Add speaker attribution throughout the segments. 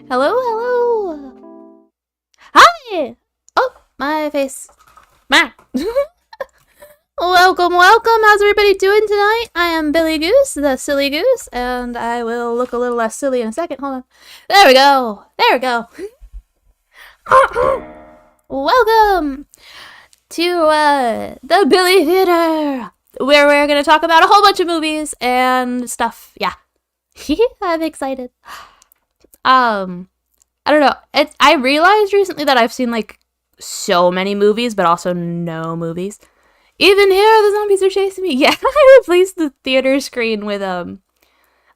Speaker 1: Hello, hello. Hi. Oh, my face. Ah. Welcome, welcome. How's everybody doing tonight? I am Billy Goose, the silly goose, and I will look a little less silly in a second. Hold on. There we go. There we go. Welcome to the Billy Theater, where we're going to talk about a whole bunch of movies and stuff. Yeah. I'm excited. I don't know. I realized recently that I've seen like so many movies, but also no movies. Even here, the zombies are chasing me. Yeah, I replaced the theater screen with a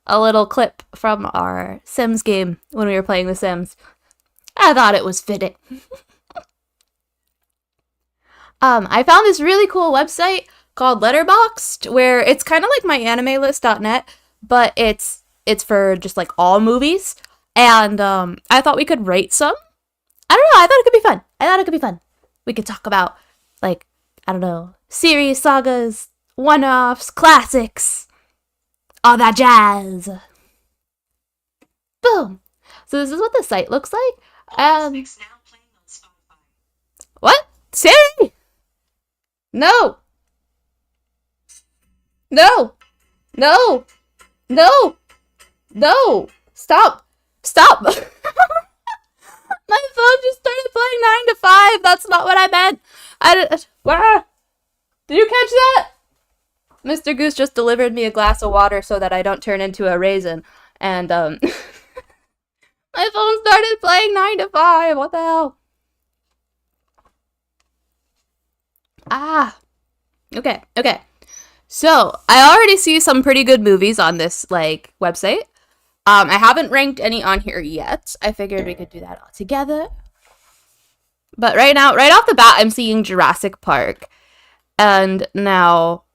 Speaker 1: little clip from our Sims game when we were playing The Sims. I thought it was fitting. I found this really cool website called Letterboxd, where it's kind of like myanimelist.net, but it's for just like all movies. And I thought we could rate some. I don't know. I thought it could be fun. We could talk about, like, I don't know, series, sagas, one-offs, classics, all that jazz. Boom. So this is what the site looks like. What? Siri? No. No. No. No. No. Stop. Stop! My phone just started playing 9 to 5. That's not what I meant. Did you catch that? Mr. Goose just delivered me a glass of water so that I don't turn into a raisin. And, my phone started playing 9 to 5. What the hell? Okay. So, I already see some pretty good movies on this, like, website. I haven't ranked any on here yet. I figured we could do that all together. But right now, right off the bat, I'm seeing Jurassic Park. And now,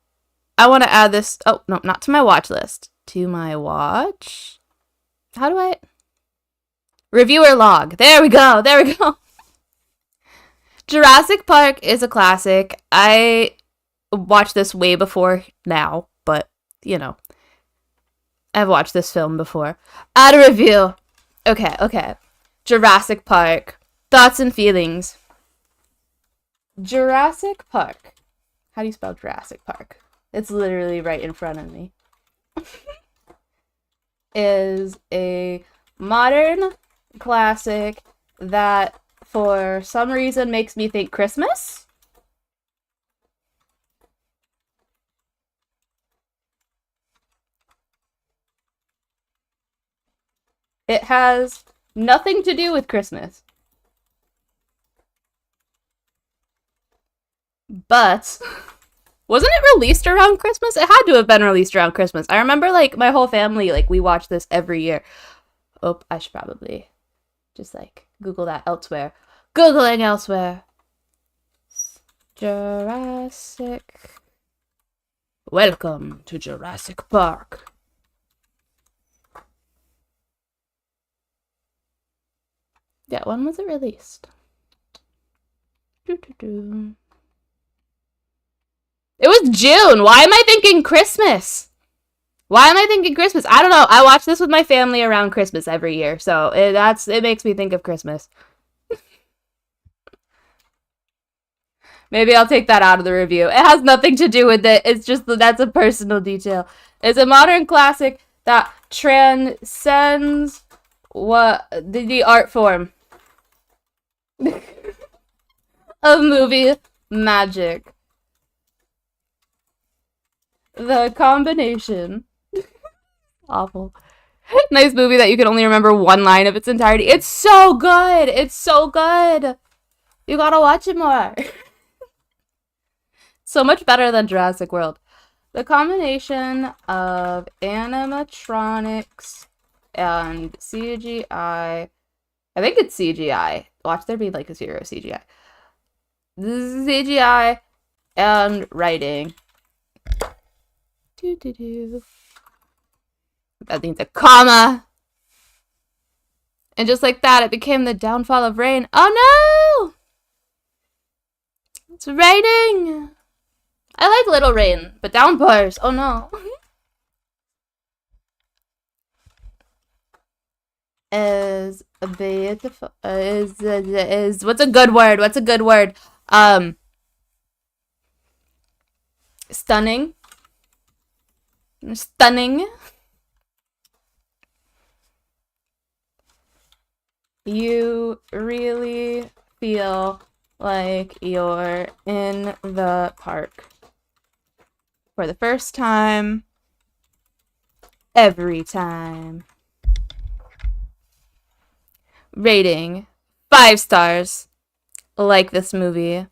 Speaker 1: I want to add this... Oh, no, not to my watch list. To my watch... How do I... Reviewer log. There we go. Jurassic Park is a classic. I watched this way before now, but, you know... I've watched this film before. Add a review. Okay. Jurassic Park. Thoughts and feelings. Jurassic Park. How do you spell Jurassic Park? It's literally right in front of me. Is a modern classic that for some reason makes me think Christmas. It has nothing to do with Christmas. But, wasn't it released around Christmas? It had to have been released around Christmas. I remember, like, my whole family, like, we watched this every year. Oh, I should probably just, like, Google that elsewhere. Googling elsewhere. Jurassic. Welcome to Jurassic Park. Yeah, when was it released? It was June. Why am I thinking Christmas? I don't know. I watch this with my family around Christmas every year, so it makes me think of Christmas. Maybe I'll take that out of the review. It has nothing to do with it. It's just that's a personal detail. It's a modern classic that transcends the art form of movie magic. The combination. Awful. Nice movie that you can only remember one line of its entirety. It's so good! You gotta watch it more. So much better than Jurassic World. The combination of animatronics and CGI. I think it's CGI. Watch there be like a zero CGI. This is CGI and writing. That means a comma. And just like that, it became the downfall of rain. Oh no! It's raining! I like little rain, but downpours. Oh no. is is beautiful. Is what's a good word? What's a good word? Stunning. Stunning. You really feel like you're in the park for the first time, every time. Rating 5 stars. Like this movie.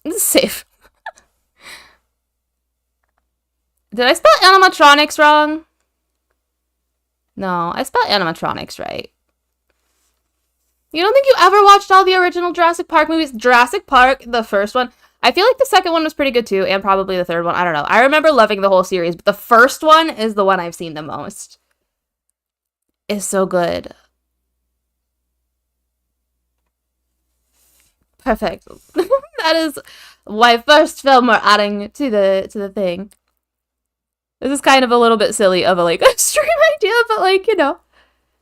Speaker 1: It's safe. Did I spell animatronics wrong? No, I spelled animatronics right. You don't think you ever watched all the original Jurassic Park movies? Jurassic Park, the first one. I feel like the second one was pretty good too, and probably the third one. I don't know. I remember loving the whole series, but the first one is the one I've seen the most. It's so good. Perfect. That is my first film we're adding to the thing. This is kind of a little bit silly of a like extreme idea, but like, you know,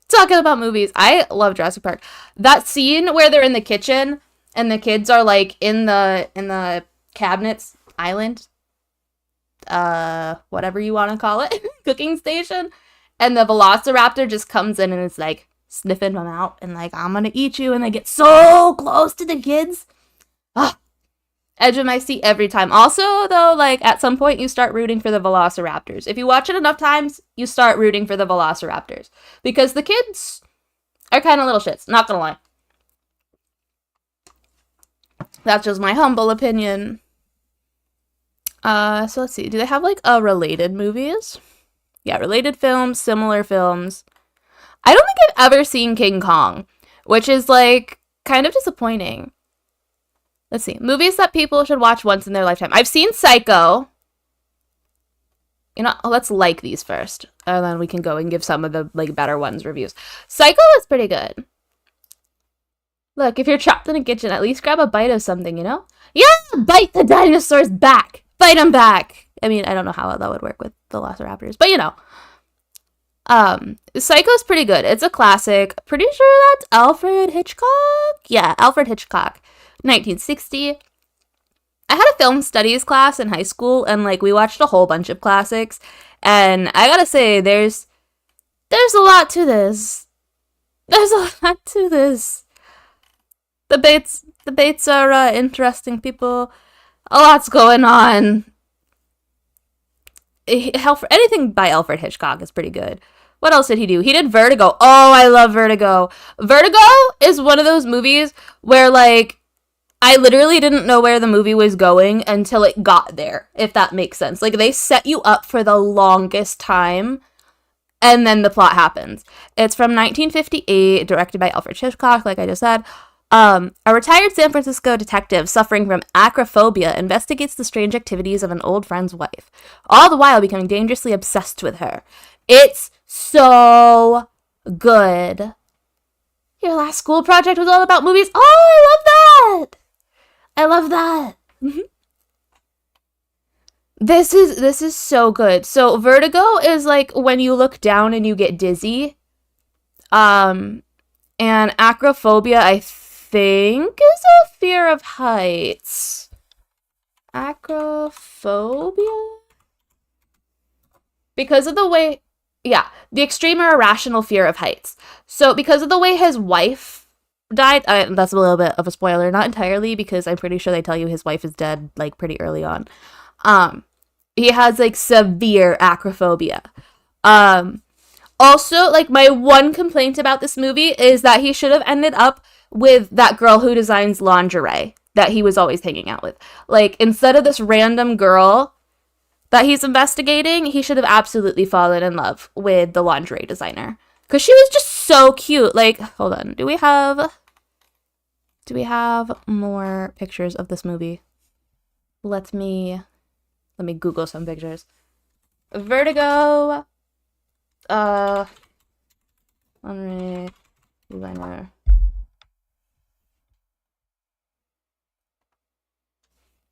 Speaker 1: talking about movies. I love Jurassic Park. That scene where they're in the kitchen and the kids are like in the cabinets island, whatever you want to call it, cooking station, and the Velociraptor just comes in and is like sniffing them out and like, I'm gonna eat you, and they get so close to the kids. Ah, edge of my seat every time. Also, though, like at some point you start rooting for the Velociraptors. If you watch it enough times, you start rooting for the Velociraptors because the kids are kind of little shits. Not gonna lie. That's just my humble opinion. So let's see. Do they have like a related movies? Yeah, related films, similar films. I don't think I've ever seen King Kong, which is like kind of disappointing. Let's see. Movies that people should watch once in their lifetime. I've seen Psycho. You know, let's like these first, and then we can go and give some of the like better ones reviews. Psycho is pretty good. Look, if you're trapped in a kitchen, at least grab a bite of something, you know? Yeah, bite the dinosaurs back. Bite them back. I mean, I don't know how that would work with the Velociraptors, but you know. Psycho's pretty good. It's a classic. Pretty sure that's Alfred Hitchcock? Yeah, Alfred Hitchcock. 1960. I had a film studies class in high school, and like we watched a whole bunch of classics, and I gotta say there's a lot to this. There's a lot to this. Debates are interesting, people. A lot's going on. Anything by Alfred Hitchcock is pretty good. What else did he do? He did Vertigo. Oh, I love Vertigo. Vertigo is one of those movies where like I literally didn't know where the movie was going until it got there, if that makes sense. Like, they set you up for the longest time, and then the plot happens. It's from 1958, directed by Alfred Hitchcock, like I just said. A retired San Francisco detective suffering from acrophobia investigates the strange activities of an old friend's wife, all the while becoming dangerously obsessed with her. It's so good. Your last school project was all about movies? Oh, I love that! I love that. This is so good. So vertigo is like when you look down and you get dizzy. And acrophobia, I think, is a fear of heights. Acrophobia? Because of the way, yeah, the extreme or irrational fear of heights. So because of the way his wife died, that's a little bit of a spoiler, not entirely, because I'm pretty sure they tell you his wife is dead like pretty early on. He has like severe acrophobia. Also, like, my one complaint about this movie is that he should have ended up with that girl who designs lingerie that he was always hanging out with. Like, instead of this random girl that he's investigating, he should have absolutely fallen in love with the lingerie designer. Because she was just so cute. Like, hold on. Do we have more pictures of this movie? Let me Google some pictures. Vertigo. Lingerie designer.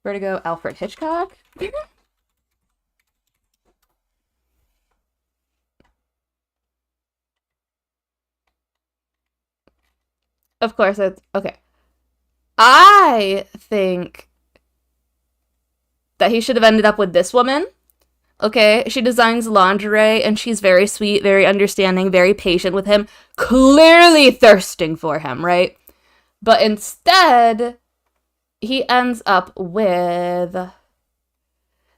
Speaker 1: Vertigo, Alfred Hitchcock. Of course, it's okay. I think that he should have ended up with this woman. Okay, she designs lingerie and she's very sweet, very understanding, very patient with him, clearly thirsting for him, right? But instead, he ends up with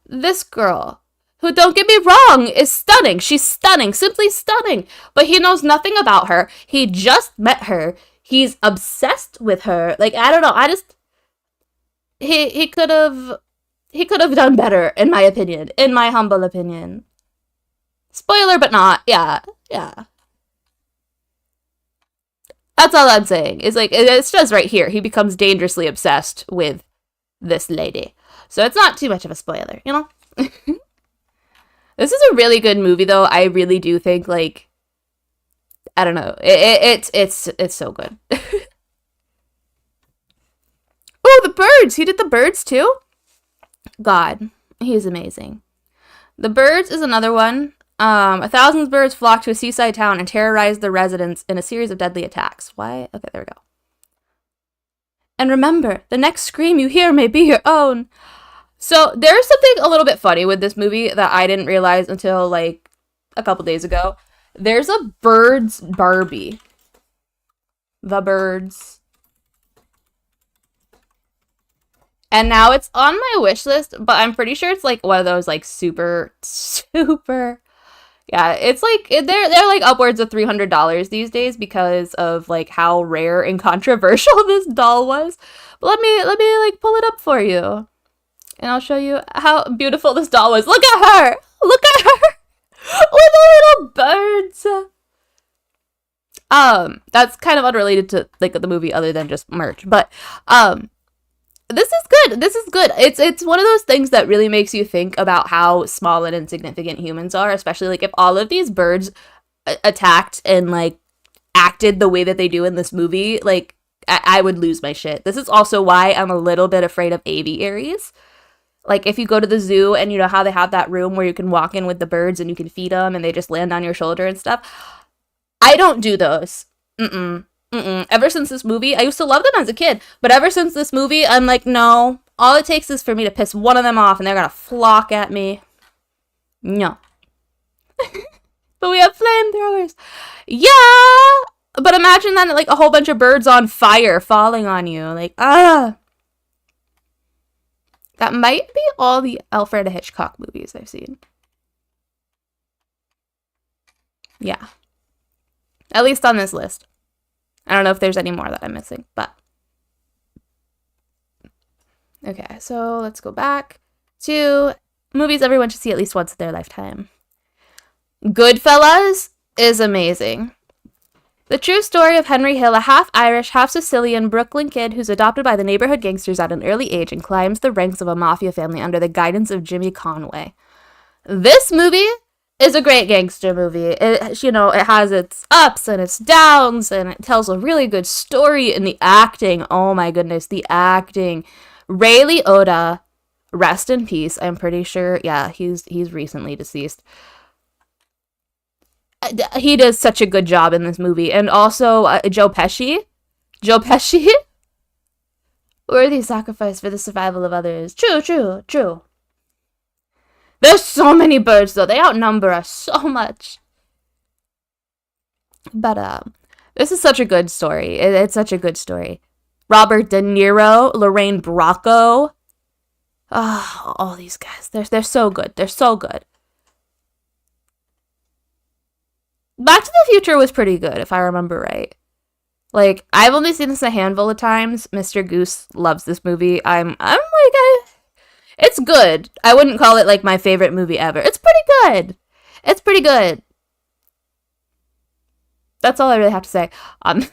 Speaker 1: this girl who, don't get me wrong, is stunning. She's stunning, simply stunning. But he knows nothing about her. He just met her. He's obsessed with her. Like, I don't know. He could have done better, in my opinion. In my humble opinion. Spoiler, but not. Yeah. Yeah. That's all I'm saying. It's like, it says right here, he becomes dangerously obsessed with this lady. So it's not too much of a spoiler, you know? This is a really good movie, though. I really do think, like, I don't know. It's so good. Oh, the birds! He did the birds, too? God, he's amazing. The Birds is another one. 1,000 birds flock to a seaside town and terrorize the residents in a series of deadly attacks. Why? Okay, there we go. And remember, the next scream you hear may be your own. So there's something a little bit funny with this movie that I didn't realize until like a couple days ago. There's a Birds Barbie. The Birds. And now it's on my wish list, but I'm pretty sure it's like one of those like super. Yeah, it's like they're like upwards of $300 these days because of like how rare and controversial this doll was. But let me like pull it up for you. And I'll show you how beautiful this doll was. Look at her! Look at her! With the little birds! That's kind of unrelated to, like, the movie other than just merch. But, this is good. This is good. It's one of those things that really makes you think about how small and insignificant humans are, especially, like, if all of these birds attacked and, like, acted the way that they do in this movie, like, I would lose my shit. This is also why I'm a little bit afraid of aviaries. Like, if you go to the zoo and you know how they have that room where you can walk in with the birds and you can feed them and they just land on your shoulder and stuff. I don't do those. Ever since this movie, I used to love them as a kid, but ever since this movie, I'm like, no. All it takes is for me to piss one of them off and they're gonna flock at me. No. But we have flamethrowers. Yeah! But imagine then, like, a whole bunch of birds on fire falling on you. Like, ah. That might be all the Alfred Hitchcock movies I've seen. Yeah. At least on this list. I don't know if there's any more that I'm missing, but. Okay, so let's go back to movies everyone should see at least once in their lifetime. Goodfellas is amazing. The true story of Henry Hill, a half-Irish, half-Sicilian Brooklyn kid who's adopted by the neighborhood gangsters at an early age and climbs the ranks of a mafia family under the guidance of Jimmy Conway. This movie is a great gangster movie. It has its ups and its downs, and it tells a really good story, and the acting, oh my goodness, the acting. Ray Liotta, rest in peace, I'm pretty sure, yeah, he's recently deceased. He does such a good job in this movie. And also, Joe Pesci. Worthy sacrifice for the survival of others. True. There's so many birds, though. They outnumber us so much. But, this is such a good story. It's such a good story. Robert De Niro, Lorraine Bracco. Oh, all these guys. They're so good. They're so good. Back to the Future was pretty good, if I remember right. Like, I've only seen this a handful of times. Mr. Goose loves this movie. It's good. I wouldn't call it, like, my favorite movie ever. It's pretty good. That's all I really have to say. I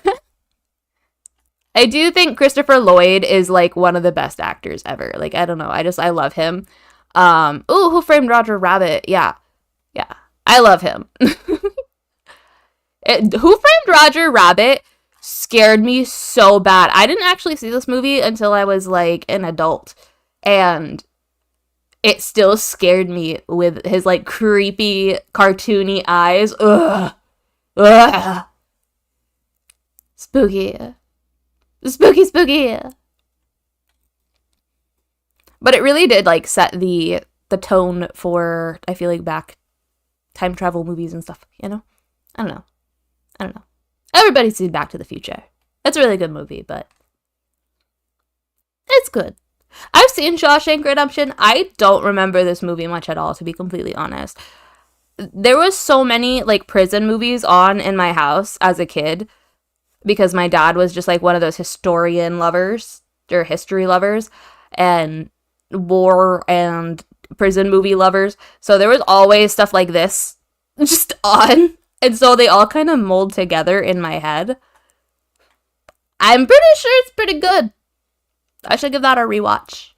Speaker 1: do think Christopher Lloyd is, like, one of the best actors ever. Like, I don't know. I love him. Who Framed Roger Rabbit? Yeah. I love him. Who Framed Roger Rabbit scared me so bad. I didn't actually see this movie until I was, like, an adult. And it still scared me with his, like, creepy, cartoony eyes. Ugh. Spooky. Spooky, spooky. But it really did like set the tone for, I feel like, back time travel movies and stuff, you know? I don't know. I don't know. Everybody's seen Back to the Future. It's a really good movie, but it's good. I've seen Shawshank Redemption. I don't remember this movie much at all, to be completely honest. There was so many like prison movies on in my house as a kid because my dad was just like one of those historian lovers or history lovers and war and prison movie lovers. So there was always stuff like this just on. And so they all kind of mold together in my head. I'm pretty sure it's pretty good. I should give that a rewatch.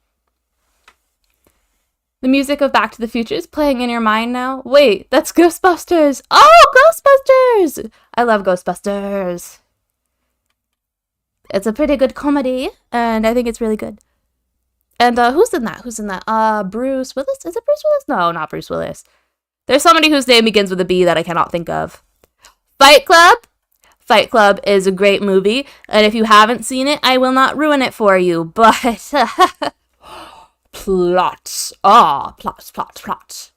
Speaker 1: The music of Back to the Future is playing in your mind now. Wait, that's Ghostbusters. Oh, Ghostbusters! I love Ghostbusters. It's a pretty good comedy, and I think it's really good. And who's in that? Bruce Willis? Is it Bruce Willis? No, not Bruce Willis. There's somebody whose name begins with a B that I cannot think of. Fight Club? Fight Club is a great movie, and if you haven't seen it, I will not ruin it for you, but... Plots. Plots.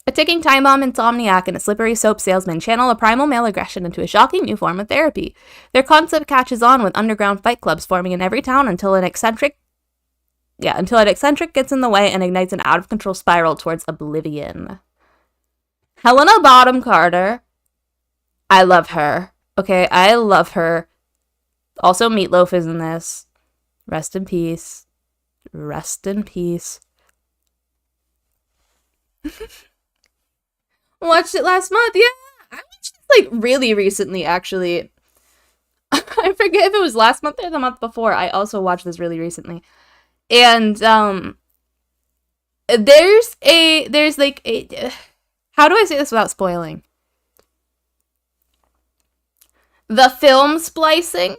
Speaker 1: A ticking time bomb insomniac and a slippery soap salesman channel a primal male aggression into a shocking new form of therapy. Their concept catches on with underground fight clubs forming in every town until an eccentric gets in the way and ignites an out-of-control spiral towards oblivion. Helena Bonham Carter. I love her. Okay, I love her. Also, Meatloaf is in this. Rest in peace. Rest in peace. Watched it last month. Yeah, I watched this like really recently, actually. I forget if it was last month or the month before. I also watched this really recently. And there's like a, how do I say this without spoiling? The film splicing,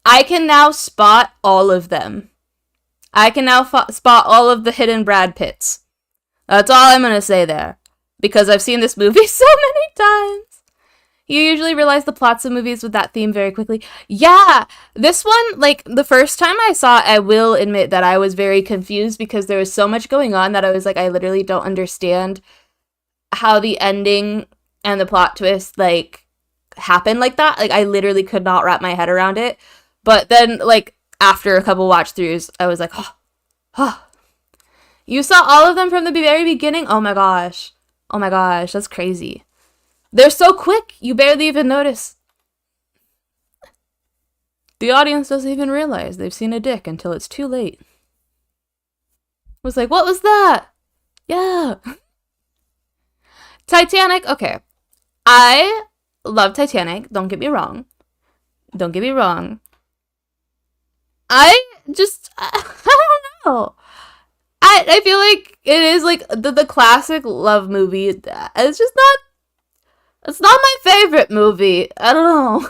Speaker 1: I can now spot all of them. I can now spot all of the hidden Brad Pitts. That's all I'm going to say there. Because I've seen this movie so many times. You usually realize the plots of movies with that theme very quickly. Yeah, this one, like, the first time I saw it, I will admit that I was very confused because there was so much going on that I was like, I literally don't understand how the ending and the plot twist, like, happened like that. Like, I literally could not wrap my head around it. But then, like, after a couple watch throughs, I was like, oh. You saw all of them from the very beginning? Oh my gosh, that's crazy. They're so quick, you barely even notice. The audience doesn't even realize they've seen a dick until it's too late. It was like, what was that? Yeah. Titanic, okay. I love Titanic, don't get me wrong. I don't know. I feel like it is like the classic love movie. It's not my favorite movie. I don't know.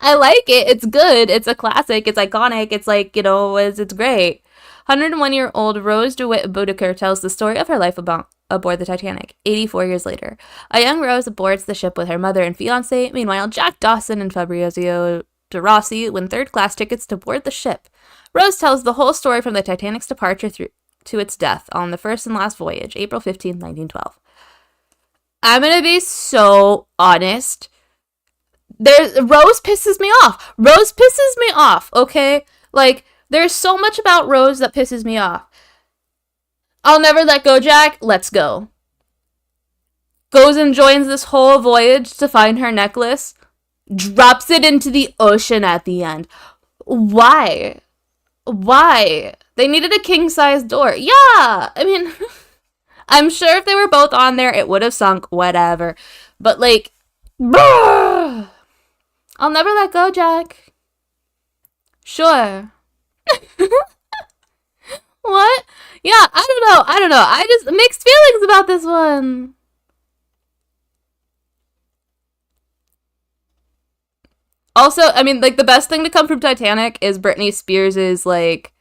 Speaker 1: I like it. It's good. It's a classic. It's iconic. It's like, you know, it's great. 101-year-old Rose DeWitt Boudicca tells the story of her life aboard the Titanic, 84 years later. A young Rose boards the ship with her mother and fiancé. Meanwhile, Jack Dawson and Fabrizio de Rossi win third-class tickets to board the ship. Rose tells the whole story from the Titanic's departure through to its death on the first and last voyage, April 15, 1912. I'm gonna be so honest. Rose pisses me off, okay? Like, there's so much about Rose that pisses me off. I'll never let go, Jack. Let's go. Goes and joins this whole voyage to find her necklace. Drops it into the ocean at the end. Why? They needed a king-size door. Yeah, I mean, I'm sure if they were both on there, it would have sunk, whatever. But, like, brrr, I'll never let go, Jack. Sure. What? Yeah, I don't know. I just, mixed feelings about this one. Also, I mean, like, the best thing to come from Titanic is Britney Spears' like,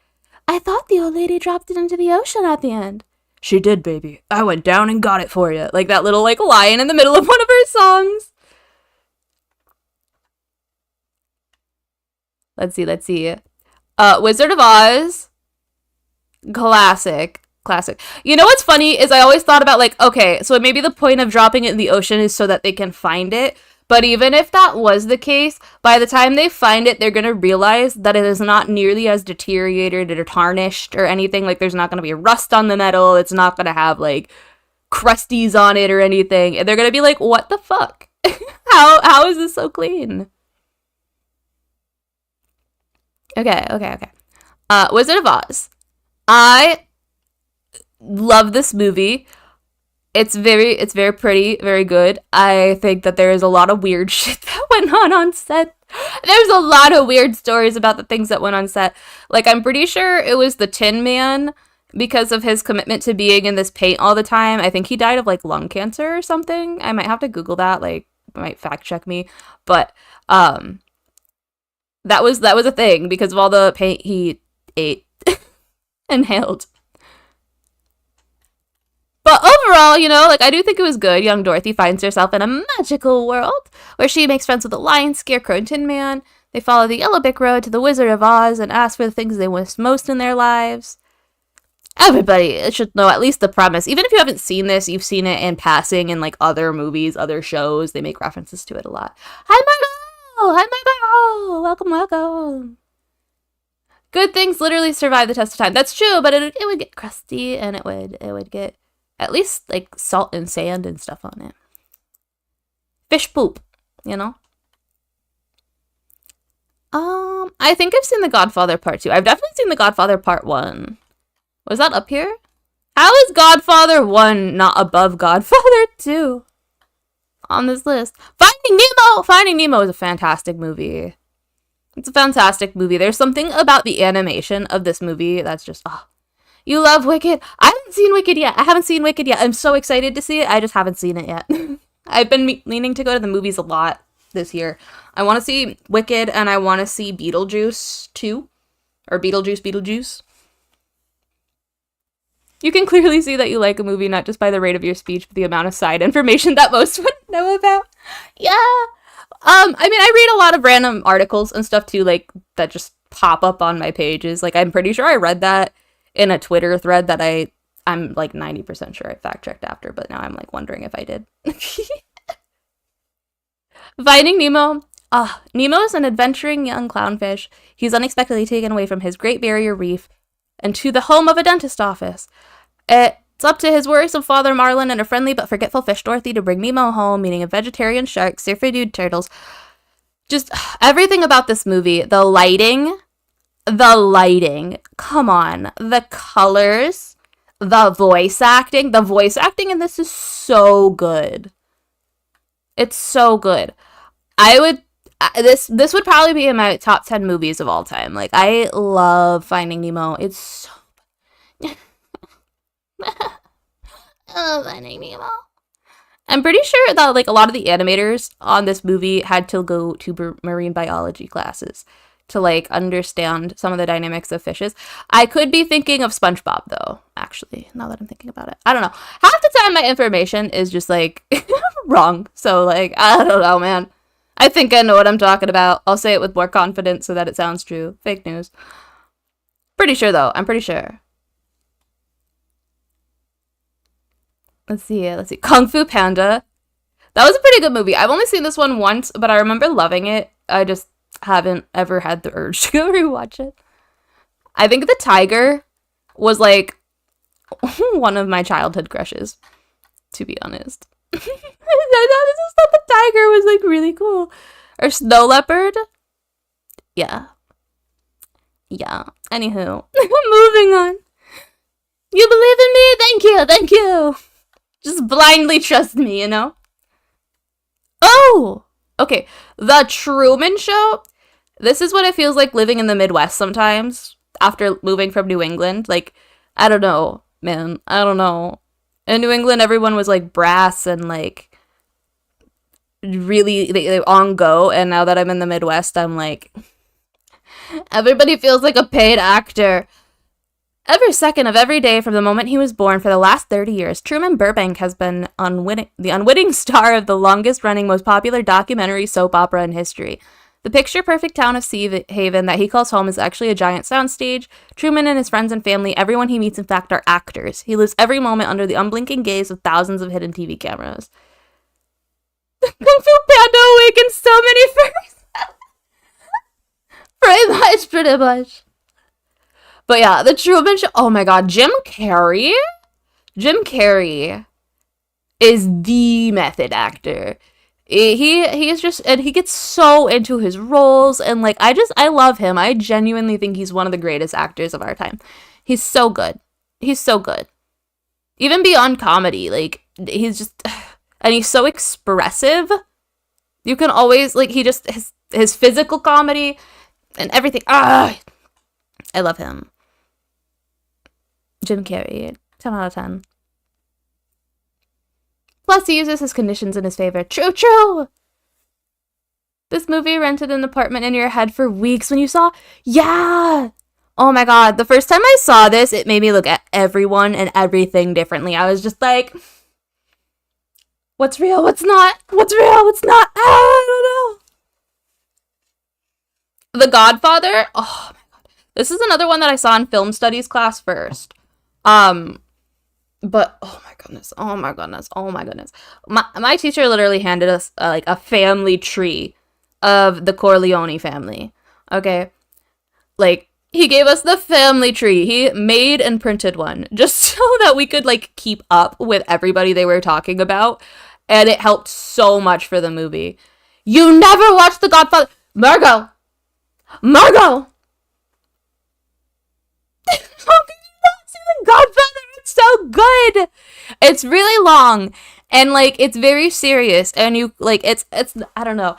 Speaker 1: I thought the old lady dropped it into the ocean at the end. She did, baby. I went down and got it for you. Like, that little, like, line in the middle of one of her songs. Let's see. Wizard of Oz, classic. You know what's funny is I always thought about like, okay, so maybe the point of dropping it in the ocean is so that they can find it. But even if that was the case, by the time they find it, they're gonna realize that it is not nearly as deteriorated or tarnished or anything. Like, there's not gonna be rust on the metal. It's not gonna have like crusties on it or anything. And they're gonna be like, what the fuck? How is this so clean? Okay. Wizard of Oz. I love this movie. It's very pretty, very good. I think that there is a lot of weird shit that went on set. There's a lot of weird stories about the things that went on set. Like, I'm pretty sure it was the Tin Man, because of his commitment to being in this paint all the time. I think he died of like lung cancer or something. I might have to Google that, like, might fact check me. But that was a thing because of all the paint he ate. Inhaled. But overall, you know, like, I do think it was good. Young Dorothy finds herself in a magical world where she makes friends with the Lion, Scarecrow, and Tin Man. They follow the Yellow Brick Road to the Wizard of Oz and ask for the things they wish most in their lives. Everybody should know at least the premise. Even if you haven't seen this, you've seen it in passing in like other movies, other shows. They make references to it a lot. Hi, Margot! Hi, Margot! Welcome. Good things literally survive the test of time. That's true, but it would get crusty and it would get at least like salt and sand and stuff on it. Fish poop, you know? I think I've seen The Godfather Part 2. I've definitely seen The Godfather Part 1. Was that up here? How is Godfather 1 not above Godfather 2 on this list? Finding Nemo! Finding Nemo is a fantastic movie. It's a fantastic movie. There's something about the animation of this movie that's just, You love Wicked? I haven't seen Wicked yet. I'm so excited to see it. I just haven't seen it yet. I've been meaning to go to the movies a lot this year. I want to see Wicked and I want to see Beetlejuice 2. Or Beetlejuice. You can clearly see that you like a movie not just by the rate of your speech, but the amount of side information that most would know about. Yeah. I mean, I read a lot of random articles and stuff too, like, that just pop up on my pages. Like, I'm pretty sure I read that in a Twitter thread that I'm like 90% sure I fact checked after, but now I'm like wondering if I did. Finding Nemo. Nemo is an adventuring young clownfish. He's unexpectedly taken away from his Great Barrier Reef and to the home of a dentist office. It's up to his worrisome father Marlin and a friendly but forgetful fish Dorothy to bring Nemo home, meeting a vegetarian shark, surfer-dude turtles. Just everything about this movie. The lighting, come on. The colors, the voice acting in this is so good. It's so good. This would probably be in my top 10 movies of all time. Like, I love Finding Nemo. It's so Finding Nemo. I'm pretty sure that like a lot of the animators on this movie had to go to marine biology classes to like understand some of the dynamics of fishes. I could be thinking of SpongeBob though, actually, now that I'm thinking about it. I don't know. Half the time my information is just like wrong. So like, I don't know, man. I think I know what I'm talking about. I'll say it with more confidence so that it sounds true. Fake news. Pretty sure though. I'm pretty sure. Let's see. Kung Fu Panda. That was a pretty good movie. I've only seen this one once, but I remember loving it. I just haven't ever had the urge to go rewatch it. I think the tiger was like one of my childhood crushes, to be honest. I thought the tiger was like really cool. Or Snow Leopard. Yeah. Anywho, moving on. You believe in me? Thank you. Just blindly trust me, you know? Oh! Okay, The Truman Show. This is what it feels like living in the Midwest sometimes after moving from New England. Like, I don't know, man. I don't know. In New England, everyone was like brass and like really they on go. And now that I'm in the Midwest, I'm like, everybody feels like a paid actor. Every second of every day from the moment he was born for the last 30 years, Truman Burbank has been the unwitting star of the longest-running, most popular documentary soap opera in history. The picture-perfect town of Sea Haven that he calls home is actually a giant soundstage. Truman and his friends and family, everyone he meets, in fact, are actors. He lives every moment under the unblinking gaze of thousands of hidden TV cameras. Kung Fu Panda awakens so many furs. Pretty much. But yeah, the Truman Show. Oh my god, Jim Carrey? Jim Carrey is the method actor. He is just, and he gets so into his roles, and like I love him. I genuinely think he's one of the greatest actors of our time. He's so good. He's so good. Even beyond comedy, like he's just, and he's so expressive. You can always like his physical comedy and everything. I love him. Jim Carrey, 10 out of 10. Plus, he uses his conditions in his favor. True. This movie rented an apartment in your head for weeks when you saw. Yeah. Oh my god. The first time I saw this, it made me look at everyone and everything differently. I was just like, what's real? What's not? What's real? What's not? I don't know. The Godfather. Oh my god. This is another one that I saw in film studies class first. But oh my goodness. My teacher literally handed us like a family tree of the Corleone family. Okay? Like he gave us the family tree. He made and printed one just so that we could like keep up with everybody they were talking about, and it helped so much for the movie. You never watched The Godfather? Margot! How could you not see The Godfather? It's so good. It's really long, and like it's very serious, and you like it's I don't know.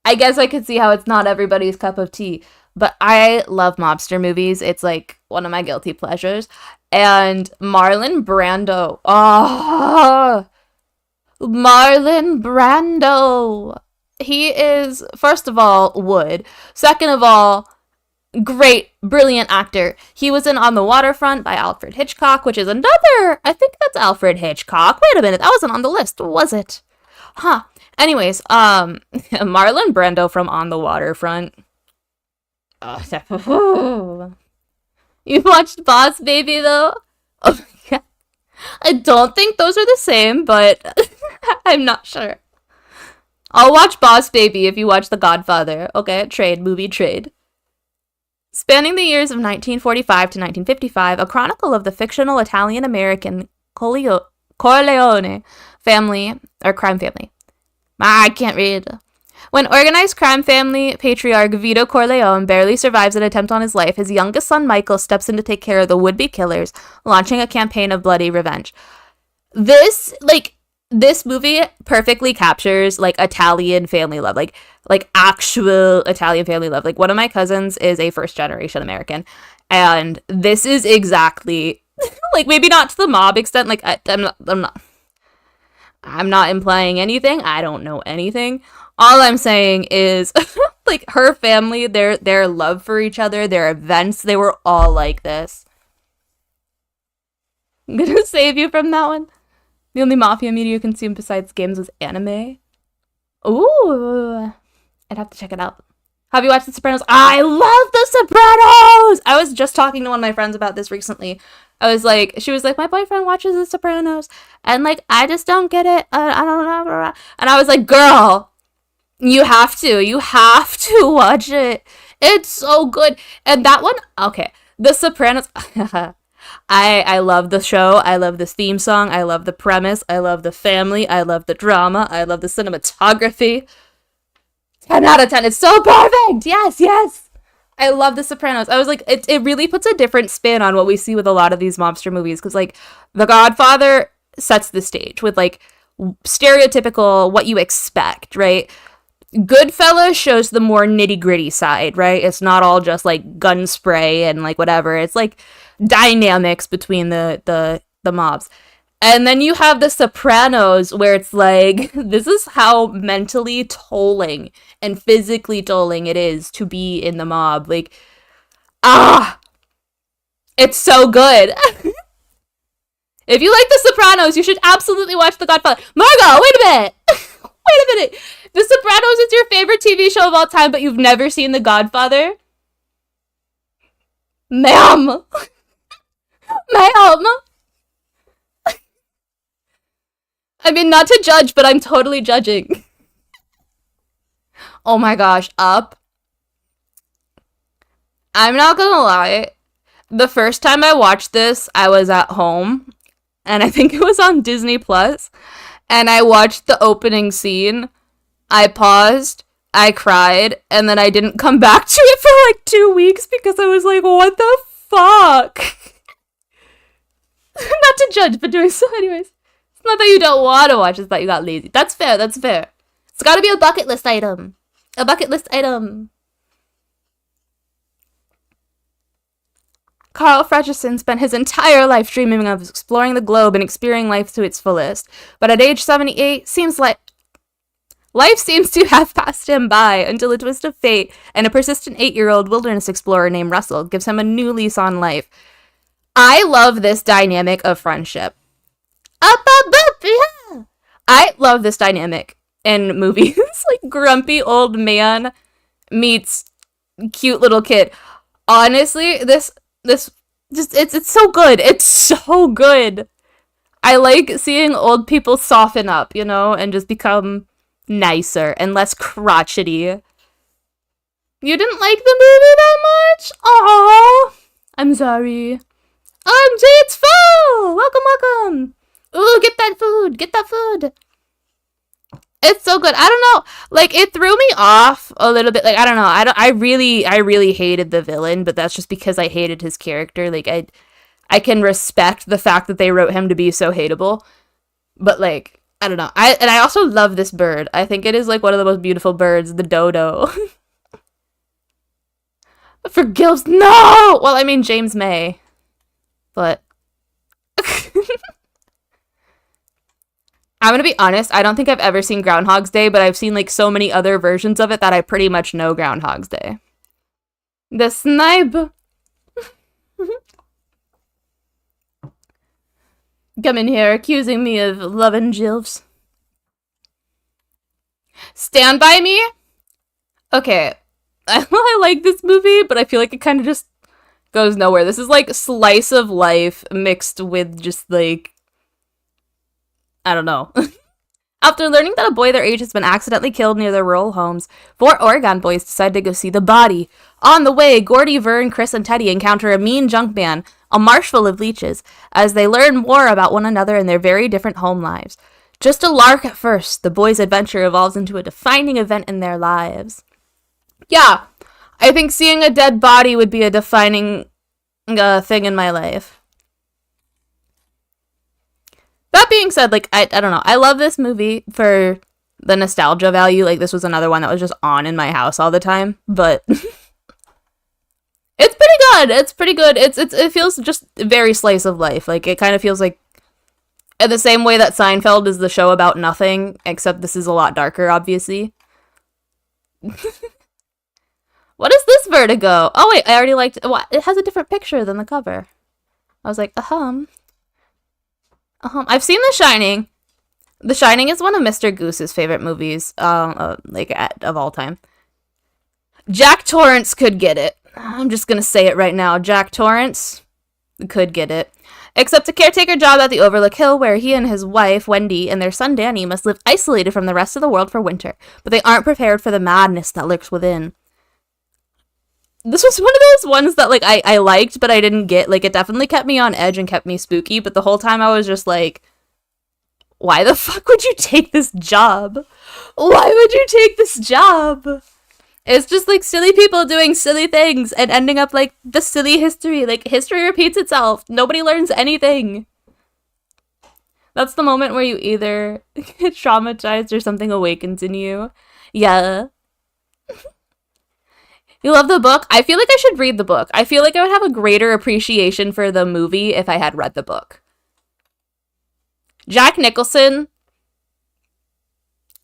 Speaker 1: I guess I could see how it's not everybody's cup of tea, but I love mobster movies. It's like one of my guilty pleasures. And Marlon Brando. Oh, Marlon Brando. He is, first of all, wood. Second of all, great, brilliant actor. He was in On the Waterfront by Alfred Hitchcock, which is another, I think that's Alfred Hitchcock. Wait a minute, that wasn't on the list, was it? Huh. Anyways, Marlon Brando from On the Waterfront. You watched Boss Baby, though? Oh, yeah. I don't think those are the same, but I'm not sure. I'll watch Boss Baby if you watch The Godfather. Okay, movie trade. Spanning the years of 1945 to 1955, a chronicle of the fictional Italian-American Corleone family, or crime family. I can't read. When organized crime family patriarch Vito Corleone barely survives an attempt on his life, his youngest son Michael steps in to take care of the would-be killers, launching a campaign of bloody revenge. This movie perfectly captures like Italian family love, like actual Italian family love. Like one of my cousins is a first-generation American, and this is exactly like maybe not to the mob extent. Like I'm not implying anything. I don't know anything. All I'm saying is, like, her family, their love for each other, their events, they were all like this. I'm gonna save you from that one. The only mafia media you consume besides games was anime. Ooh. I'd have to check it out. Have you watched The Sopranos? I love The Sopranos! I was just talking to one of my friends about this recently. She was like, my boyfriend watches The Sopranos, and, like, I just don't get it. I don't know. And I was like, girl, you have to watch it. It's so good. And that one, okay, The Sopranos, I love the show. I love this theme song. I love the premise. I love the family. I love the drama. I love the cinematography. 10 out of 10. It's so perfect. Yes. I love The Sopranos. I was like, it really puts a different spin on what we see with a lot of these mobster movies. Because, like, The Godfather sets the stage with, like, stereotypical what you expect, right? Goodfellas shows the more nitty-gritty side, right? It's not all just, like, gun spray and, like, whatever. It's, like, dynamics between the mobs. And then you have The Sopranos, where it's like, this is how mentally tolling and physically tolling it is to be in the mob. Like, it's so good. If you like The Sopranos, you should absolutely watch The Godfather. Margot, wait a minute. Wait a minute. The Sopranos is your favorite TV show of all time, but you've never seen The Godfather? Ma'am. Ma'am. I mean, not to judge, but I'm totally judging. Oh my gosh, Up. I'm not gonna lie. The first time I watched this, I was at home, and I think it was on Disney Plus, and I watched the opening scene. I paused, I cried, and then I didn't come back to it for like 2 weeks because I was like, what the fuck? Not to judge, but doing so anyways. It's not that you don't want to watch, it's that you got lazy. That's fair, that's fair. It's gotta be a bucket list item. A bucket list item. Carl Fredrickson spent his entire life dreaming of exploring the globe and experiencing life to its fullest. But at age 78, life seems to have passed him by until a twist of fate and a persistent 8-year-old wilderness explorer named Russell gives him a new lease on life. I love this dynamic of friendship. Up, up, up, yeah! I love this dynamic in movies. Like, grumpy old man meets cute little kid. Honestly, it's so good. It's so good. I like seeing old people soften up, you know, and just become nicer and less crotchety. You didn't like the movie that much? Aww. I'm sorry. OMG, it's full! Welcome, welcome! Ooh, get that food! Get that food! It's so good. I don't know. Like, it threw me off a little bit. Like, I don't know. I really hated the villain, but that's just because I hated his character. Like, I can respect the fact that they wrote him to be so hateable. But, like, I don't know. I also love this bird. I think it is, like, one of the most beautiful birds, the dodo. For Gills, no! Well, I mean, James May. But I'm gonna be honest, I don't think I've ever seen Groundhog's Day, but I've seen, like, so many other versions of it that I pretty much know Groundhog's Day. The snipe! Come in here accusing me of loving Jilfs. Stand By Me? Okay. I like this movie, but I feel like it kind of just goes nowhere. This is like slice of life mixed with just like, I don't know. After learning that a boy their age has been accidentally killed near their rural homes, 4 Oregon boys decide to go see the body. On the way, Gordy, Vern, Chris, and Teddy encounter a mean junk man, a marsh full of leeches, as they learn more about one another and their very different home lives. Just a lark at first, the boys' adventure evolves into a defining event in their lives. Yeah, I think seeing a dead body would be a defining thing in my life. That being said, like, I don't know. I love this movie for the nostalgia value. Like, this was another one that was just on in my house all the time. But it's pretty good. It's pretty good. It feels just very slice of life. Like, it kind of feels like in the same way that Seinfeld is the show about nothing, except this is a lot darker, obviously. What is this Vertigo? Oh, wait, I already liked it. What? It has a different picture than the cover. I was like, I've seen The Shining. The Shining is one of Mr. Goose's favorite movies, of all time. Jack Torrance could get it. I'm just gonna say it right now. Jack Torrance could get it. Except a caretaker job at the Overlook Hill, where he and his wife, Wendy, and their son, Danny, must live isolated from the rest of the world for winter. But they aren't prepared for the madness that lurks within. This was one of those ones that, like, I liked, but I didn't get. Like, it definitely kept me on edge and kept me spooky, but the whole time I was just like, why the fuck would you take this job? Why would you take this job? It's just, like, silly people doing silly things and ending up, like, the silly history. Like, history repeats itself. Nobody learns anything. That's the moment where you either get traumatized or something awakens in you. Yeah. You love the book? I feel like I should read the book. I feel like I would have a greater appreciation for the movie if I had read the book. Jack Nicholson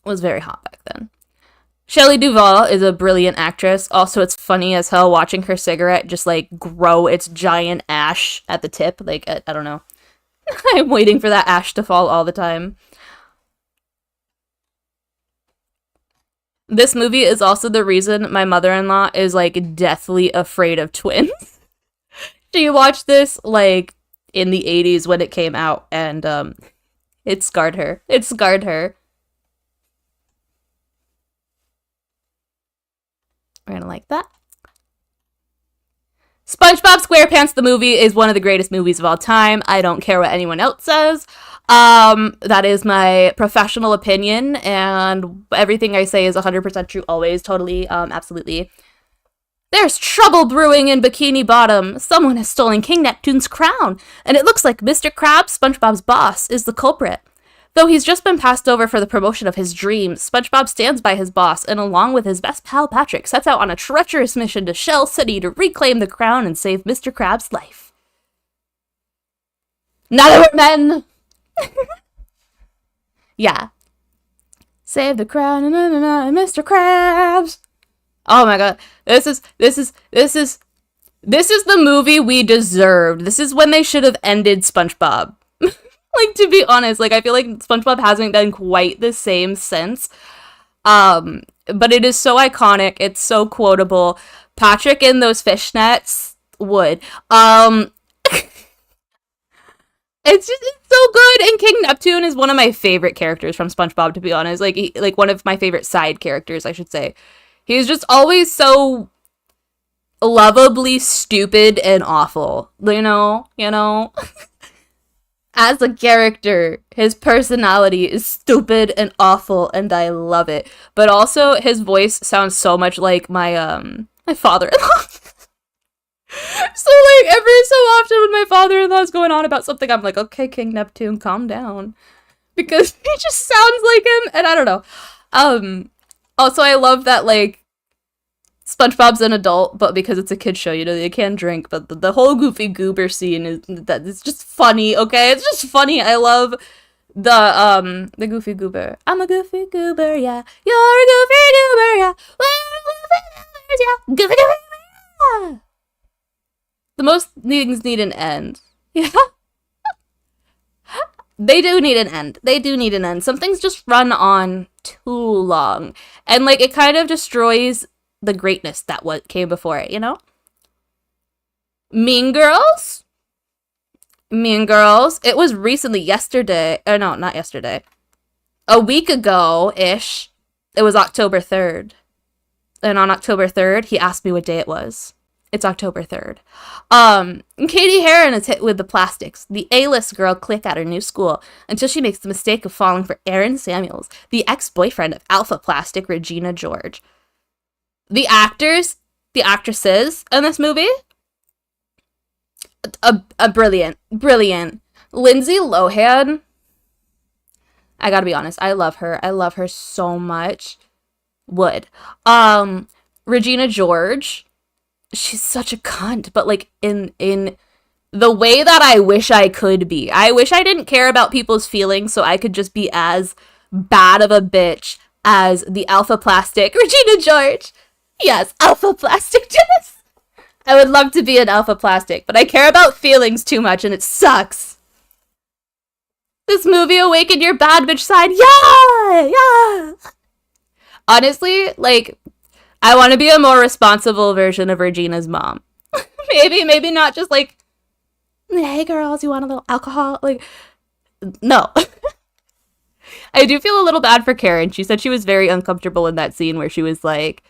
Speaker 1: was very hot back then. Shelley Duvall is a brilliant actress. Also, it's funny as hell watching her cigarette just, like, grow its giant ash at the tip. Like, I don't know. I'm waiting for that ash to fall all the time. This movie is also the reason my mother-in-law is like deathly afraid of twins. She watched this like in the 80s when it came out, and it scarred her. It scarred her. We're gonna like that. SpongeBob SquarePants the movie is one of the greatest movies of all time. I don't care what anyone else says. That is my professional opinion, and everything I say is 100% true always, totally, absolutely. There's trouble brewing in Bikini Bottom. Someone has stolen King Neptune's crown, and it looks like Mr. Krabs, SpongeBob's boss, is the culprit. Though he's just been passed over for the promotion of his dreams, SpongeBob stands by his boss and, along with his best pal Patrick, sets out on a treacherous mission to Shell City to reclaim the crown and save Mr. Krabs' life. Now that we're men! Yeah. Save the crown, Mr. Krabs! Oh my god. This is the movie we deserved. This is when they should have ended SpongeBob. Like, to be honest, like, I feel like SpongeBob hasn't done quite the same since. But it is so iconic. It's so quotable. Patrick in those fishnets would. It's so good. And King Neptune is one of my favorite characters from SpongeBob, to be honest. Like one of my favorite side characters, I should say. He's just always so lovably stupid and awful. You know? As a character, his personality is stupid and awful, and I love it. But also, his voice sounds so much like my father-in-law. So, like, every so often when my father-in-law is going on about something, I'm like, okay, King Neptune, calm down. Because he just sounds like him, and I don't know. Also, I love that, like, SpongeBob's an adult, but because it's a kid's show, they can't drink. But the whole Goofy Goober scene it's just funny, okay? It's just funny. I love the Goofy Goober. I'm a Goofy Goober, yeah. You're a Goofy Goober, yeah. We're Goofy Goobers, yeah. Goofy Goober, yeah. The most things need an end. Yeah. They do need an end. They do need an end. Some things just run on too long. And, like, it kind of destroys the greatness that what came before it, you know? Mean Girls? Mean Girls. It was recently yesterday. Or no, not yesterday. A week ago-ish. It was October 3rd. And on October 3rd, he asked me what day it was. It's October 3rd. Katie Heron is hit with the plastics. The A-list girl clique at her new school until she makes the mistake of falling for Aaron Samuels, the ex-boyfriend of Alpha Plastic Regina George. The actresses in this movie, a brilliant. Lindsay Lohan, I gotta be honest, I love her. I love her so much. Would. Regina George, she's such a cunt, but like in the way that I wish I could be. I wish I didn't care about people's feelings so I could just be as bad of a bitch as the Alpha Plastic Regina George. Yes, Alpha Plastic, yes! I would love to be an Alpha Plastic, but I care about feelings too much and it sucks. This movie awakened your bad bitch side. Yeah! Honestly, like, I want to be a more responsible version of Regina's mom. maybe not just like, hey girls, you want a little alcohol? Like, no. I do feel a little bad for Karen. She said she was very uncomfortable in that scene where she was like,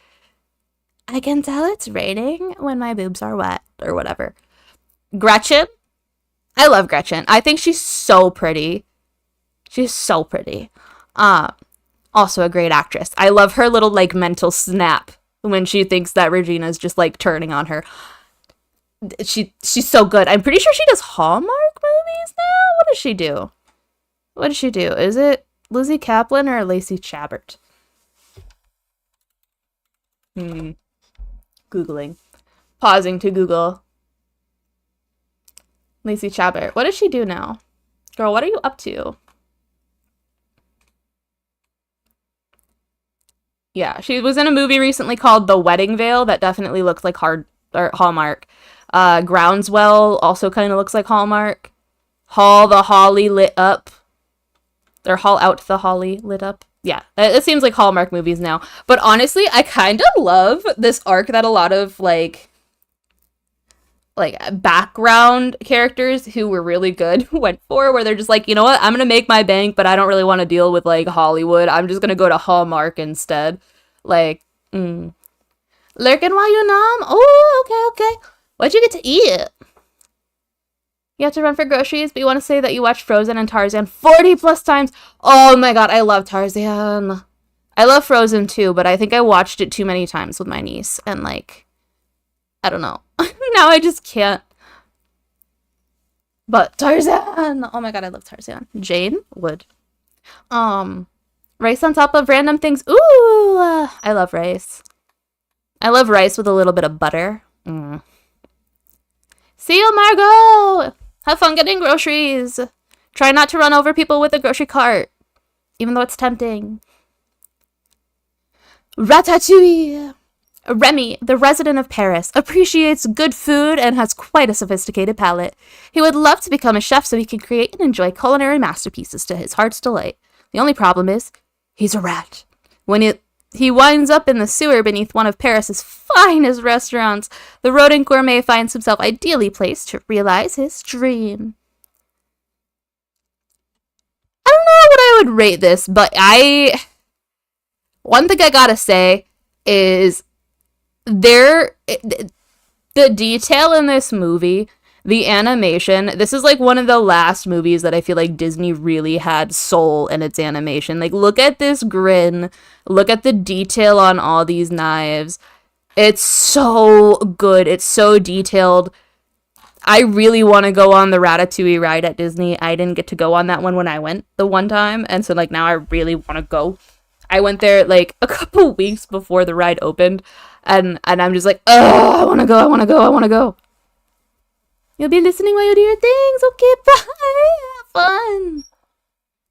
Speaker 1: I can tell it's raining when my boobs are wet, or whatever. Gretchen? I love Gretchen. I think she's so pretty. She's so pretty. Also a great actress. I love her little, like, mental snap when she thinks that Regina's just, like, turning on her. She's so good. I'm pretty sure she does Hallmark movies now? What does she do? What does she do? Is it Lizzie Kaplan or Lacey Chabert? Googling. Pausing to Google. Lacey Chabert. What does she do now? Girl, what are you up to? Yeah, she was in a movie recently called The Wedding Veil that definitely looks like Hallmark. Groundswell also kind of looks like Hallmark. Hall the Holly Lit Up. Or Hall Out the Holly Lit Up. Yeah, it seems like Hallmark movies now. But honestly, I kind of love this arc that a lot of like background characters who were really good went for, where they're just like, you know what, I'm gonna make my bank, but I don't really want to deal with like Hollywood. I'm just gonna go to Hallmark instead. Like, lurking while you numb. Oh, okay, okay. What'd you get to eat? You have to run for groceries, but you want to say that you watched Frozen and Tarzan 40 plus times. Oh my god, I love Tarzan. I love Frozen too, but I think I watched it too many times with my niece, and like, I don't know. Now I just can't. But Tarzan! Oh my god, I love Tarzan. Jane would. Um, Rice on top of random things. Ooh, I love rice. I love rice with a little bit of butter. See you, Margot! Have fun getting groceries. Try not to run over people with a grocery cart, even though it's tempting. Ratatouille! Remy, the resident of Paris, appreciates good food and has quite a sophisticated palate. He would love to become a chef so he can create and enjoy culinary masterpieces to his heart's delight. The only problem is, he's a rat. When he winds up in the sewer beneath one of Paris's finest restaurants, the rodent gourmet finds himself ideally placed to realize his dream. I don't know what I would rate this, but one thing I gotta say is the detail in this movie, the animation, this is like one of the last movies that I feel like Disney really had soul in its animation. Like, look at this grin, look at the detail on all these knives. It's so good, it's so detailed. I really want to go on the Ratatouille ride at Disney. I didn't get to go on that one when I went the one time, and so like now I really want to go. I went there like a couple weeks before the ride opened, and I'm just like, oh, I want to go, I want to go, I want to go. You'll be listening while you do your things. Okay, bye. Have fun.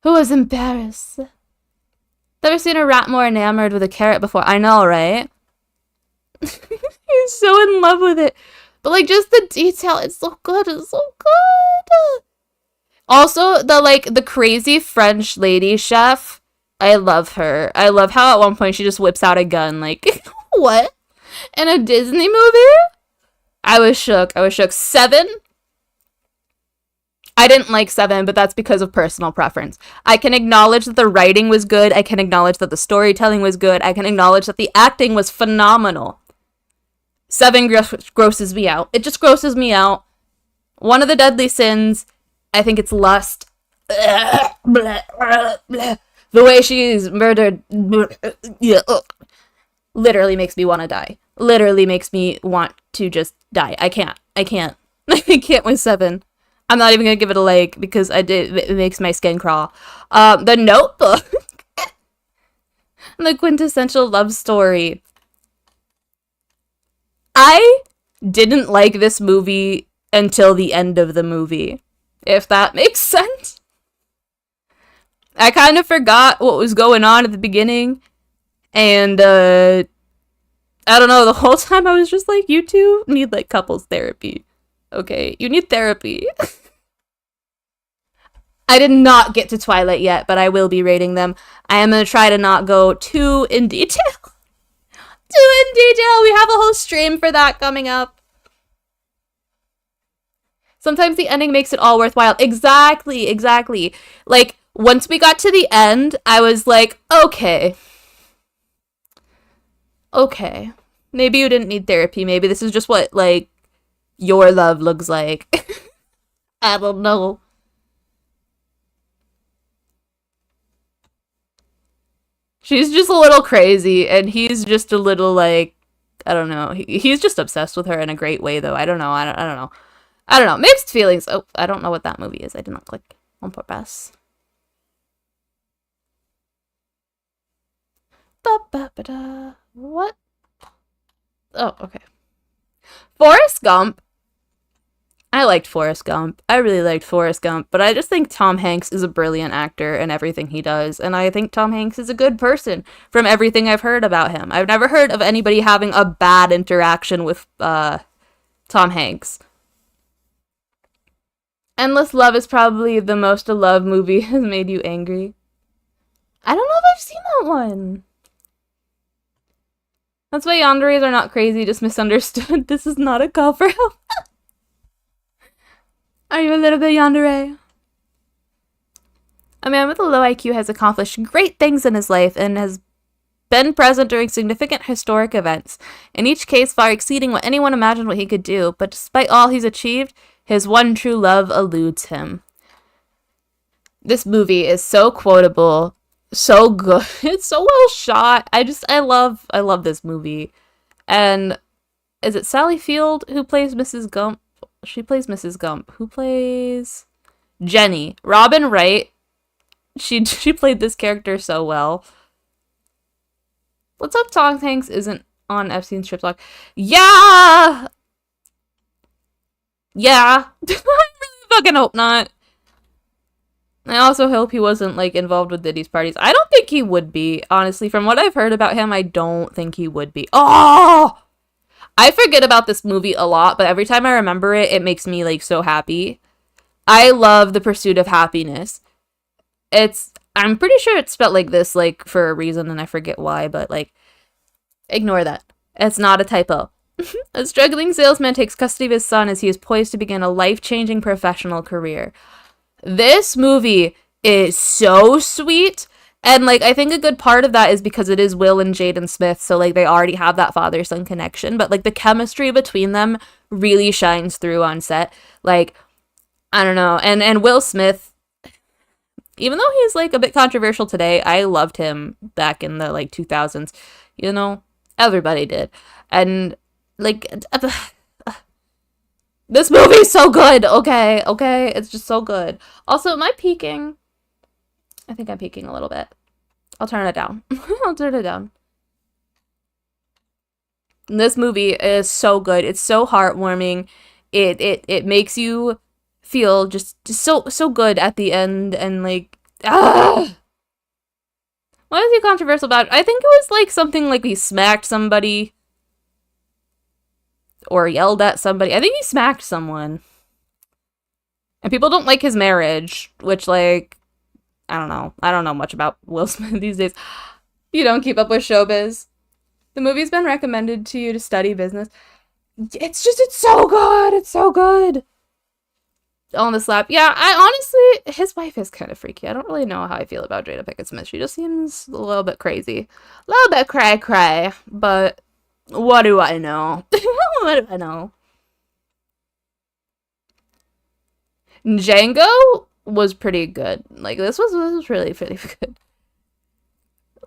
Speaker 1: Who was in Paris? Never seen a rat more enamored with a carrot before. I know, right? He's so in love with it. But like just the detail, it's so good. It's so good. Also, the crazy French lady chef. I love her. I love how at one point she just whips out a gun. Like, what? In a Disney movie? I was shook. 7. I didn't like 7, but that's because of personal preference. I can acknowledge that the writing was good. I can acknowledge that the storytelling was good. I can acknowledge that the acting was phenomenal. 7 grosses me out. It just grosses me out. One of the deadly sins, I think it's lust. The way she's murdered literally makes me want to die. Literally makes me want to just die. I can't. I can't with 7. I'm not even gonna give it a like because it makes my skin crawl. The Notebook. The quintessential love story. I didn't like this movie until the end of the movie, if that makes sense. I kind of forgot what was going on at the beginning, and I don't know, the whole time I was just like, you two need like couples therapy. Okay, you need therapy. I did not get to Twilight yet, but I will be rating them. I am going to try to not go too in detail. We have a whole stream for that coming up. Sometimes the ending makes it all worthwhile. Exactly. Like, once we got to the end, I was like, okay. Maybe you didn't need therapy. Maybe this is just what, like, your love looks like. I don't know. She's just a little crazy, and he's just a little, like, I don't know. He's just obsessed with her in a great way, though. I don't know. I don't know. Mixed feelings. Oh, I don't know what that movie is. I did not click on purpose. Ba-ba-ba-da. What? Oh, okay. Forrest Gump. I liked Forrest Gump. I really liked Forrest Gump, but I just think Tom Hanks is a brilliant actor in everything he does, and I think Tom Hanks is a good person from everything I've heard about him. I've never heard of anybody having a bad interaction with Tom Hanks. Endless Love is probably the most a love movie has made you angry. I don't know if I've seen that one. That's why yanderes are not crazy, just misunderstood. This is not a call for help. Are you a little bit yandere? A man with a low IQ has accomplished great things in his life and has been present during significant historic events, in each case far exceeding what anyone imagined what he could do, but despite all he's achieved, his one true love eludes him. This movie is so quotable, so good. It's so well shot. I love this movie. And is it Sally Field who plays Mrs. Gump? She plays Mrs. Gump. Who plays Jenny? Robin Wright. She played this character so well. Let's hope Tom Hanks isn't on Epstein's trip log. Yeah! Yeah. I really fucking hope not. I also hope he wasn't, like, involved with Diddy's parties. I don't think he would be. Honestly, from what I've heard about him, I don't think he would be. Oh! I forget about this movie a lot, but every time I remember it, it makes me, like, so happy. I love The Pursuit of Happiness. I'm pretty sure it's spelled like this, like, for a reason, and I forget why, but, like, ignore that. It's not a typo. A struggling salesman takes custody of his son as he is poised to begin a life-changing professional career. This movie is so sweet, and, like, I think a good part of that is because it is Will and Jaden Smith, so, like, they already have that father-son connection, but, like, the chemistry between them really shines through on set. Like, I don't know, and Will Smith, even though he's, like, a bit controversial today, I loved him back in the, like, 2000s, you know? Everybody did. And, like, this movie's so good, okay? It's just so good. Also, am I peeking? I think I'm peeking a little bit. I'll turn it down. I'll turn it down. This movie is so good. It's so heartwarming. It makes you feel just so good at the end, and, like, what is he controversial about? I think it was, like, something like he smacked somebody or yelled at somebody. I think he smacked someone. And people don't like his marriage, which, like, I don't know. I don't know much about Will Smith these days. You don't keep up with showbiz. The movie's been recommended to you to study business. It's so good. It's so good. On the slap. Yeah, I honestly, his wife is kind of freaky. I don't really know how I feel about Jada Pinkett Smith. She just seems a little bit crazy. A little bit cray-cray. But what do I know? What do I know? Django was pretty good. Like, this was really, really good.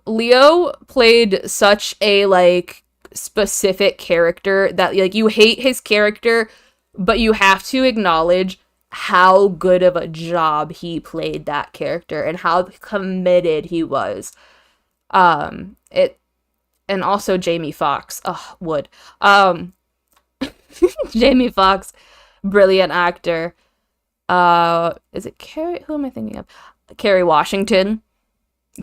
Speaker 1: Leo played such a, like, specific character that, like, you hate his character, but you have to acknowledge how good of a job he played that character and how committed he was. And also Jamie Foxx. Oh, would. Jamie Foxx, brilliant actor. Is it Carrie? Who am I thinking of? Kerry Washington.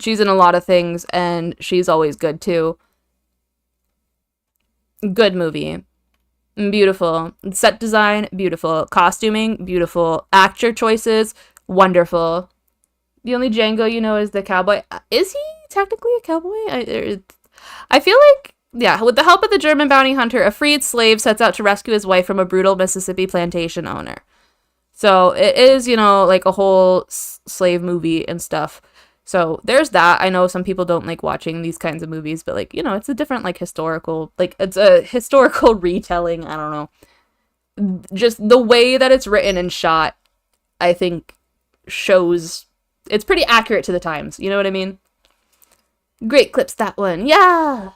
Speaker 1: She's in a lot of things, and she's always good, too. Good movie. Beautiful. Set design, beautiful. Costuming, beautiful. Actor choices, wonderful. The only Django you know is the cowboy. Is he technically a cowboy? I feel like, yeah, with the help of the German bounty hunter, a freed slave sets out to rescue his wife from a brutal Mississippi plantation owner. So it is, you know, like a whole slave movie and stuff. So there's that. I know some people don't like watching these kinds of movies, but, like, you know, it's a different, like, historical, like, it's a historical retelling. I don't know. Just the way that it's written and shot, I think, shows it's pretty accurate to the times. You know what I mean? Great clips, that one. Yeah!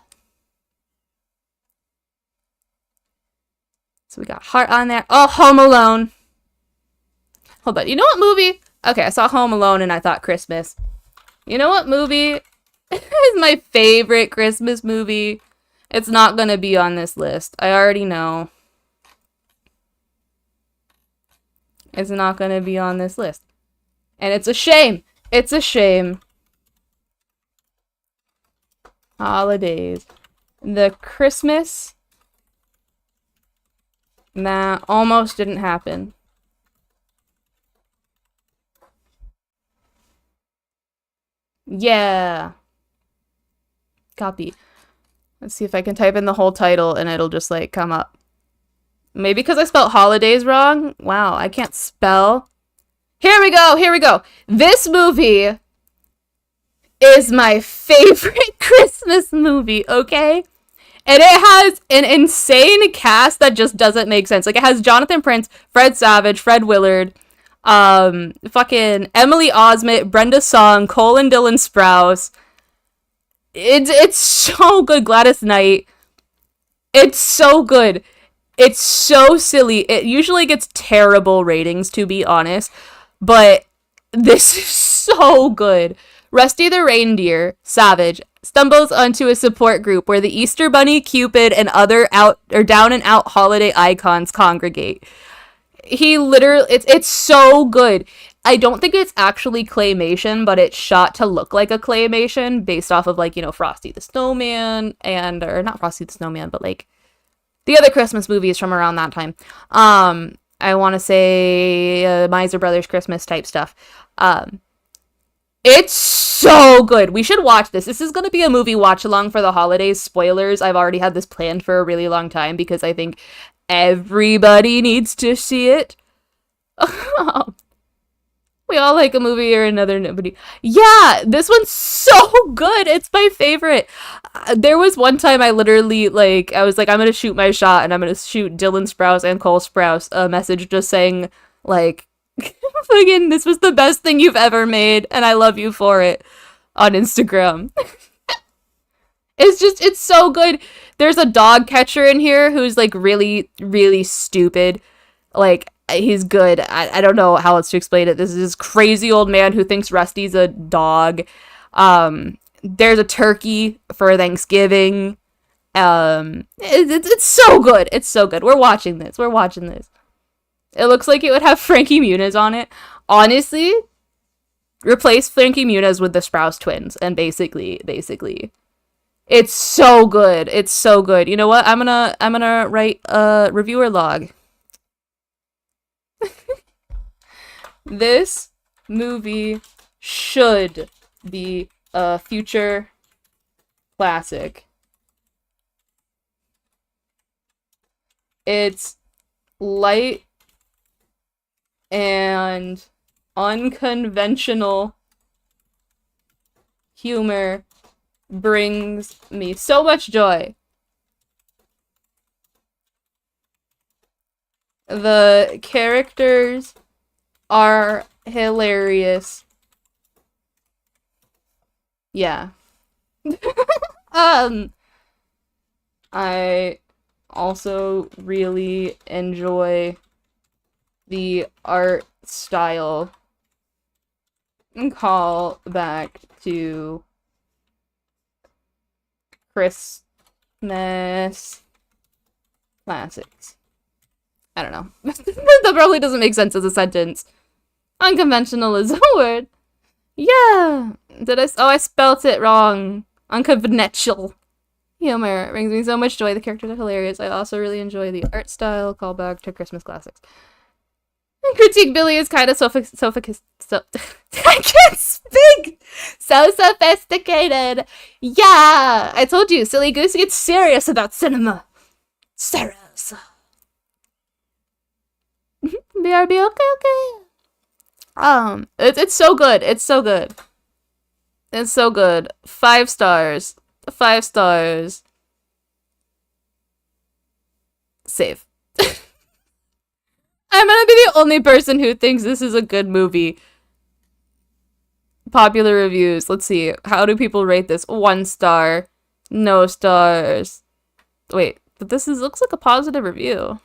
Speaker 1: So we got Heart on there. Oh, Home Alone. Hold on. You know what movie? Okay, I saw Home Alone and I thought Christmas. You know what movie is my favorite Christmas movie? It's not gonna be on this list. I already know. It's not gonna be on this list. And it's a shame. It's a shame. Holidays. The Christmas that almost didn't happen. Yeah. Copy. Let's see if I can type in the whole title and it'll just like come up. Maybe because I spelled holidays wrong? Wow, I can't spell. Here we go, here we go. This movie is my favorite Christmas movie, okay? And it has an insane cast that just doesn't make sense. Like, it has Jonathan Prince, Fred Savage, Fred Willard, fucking Emily Osment, Brenda Song, Cole and Dylan Sprouse. It's so good. Gladys Knight. It's so good. It's so silly. It usually gets terrible ratings, to be honest, but this is so good. Rusty the Reindeer, Savage, stumbles onto a support group where the Easter Bunny, Cupid, and other out or down and out holiday icons congregate. He literally, it's so good. I don't think it's actually claymation, but it's shot to look like a claymation based off of, like, you know, Frosty the Snowman or not Frosty the Snowman, but like the other Christmas movies from around that time. I want to say Miser Brothers Christmas type stuff. It's so good. We should watch this. This is going to be a movie watch along for the holidays. Spoilers. I've already had this planned for a really long time because I think everybody needs to see it. We all like a movie or another. Nobody. Yeah, this one's so good. It's my favorite. There was one time I literally, like, I was like, I'm going to shoot my shot and I'm going to shoot Dylan Sprouse and Cole Sprouse a message just saying, like, fucking, this was the best thing you've ever made and I love you for it on Instagram. It's so good. There's a dog catcher in here who's, like, really, really stupid. Like, he's good. I don't know how else to explain it. This is this crazy old man who thinks Rusty's a dog. There's a turkey for Thanksgiving. It's so good. It's so good. We're watching this. We're watching this. It looks like it would have Frankie Muniz on it. Honestly, replace Frankie Muniz with the Sprouse twins, and basically, it's so good. It's so good. You know what? I'm gonna write a reviewer log. This movie should be a future classic. It's light and unconventional humor brings me so much joy. The characters are hilarious. Yeah. I also really enjoy the art style. Call back to Christmas classics. I don't know. That probably doesn't make sense as a sentence. Unconventional is a word. Yeah. I spelt it wrong. Unconventional humor brings me so much joy. The characters are hilarious. I also really enjoy the art style. Call back to Christmas classics. And Critique Billy is kind of I can't speak! So sophisticated. Yeah! I told you, Silly Goose gets serious about cinema. Serious. BRB, okay. It's so good. It's so good. It's so good. 5 stars. 5 stars. Save. I'm gonna be the only person who thinks this is a good movie. Popular reviews. Let's see. How do people rate this? 1 star. No stars. Wait, but this looks like a positive review.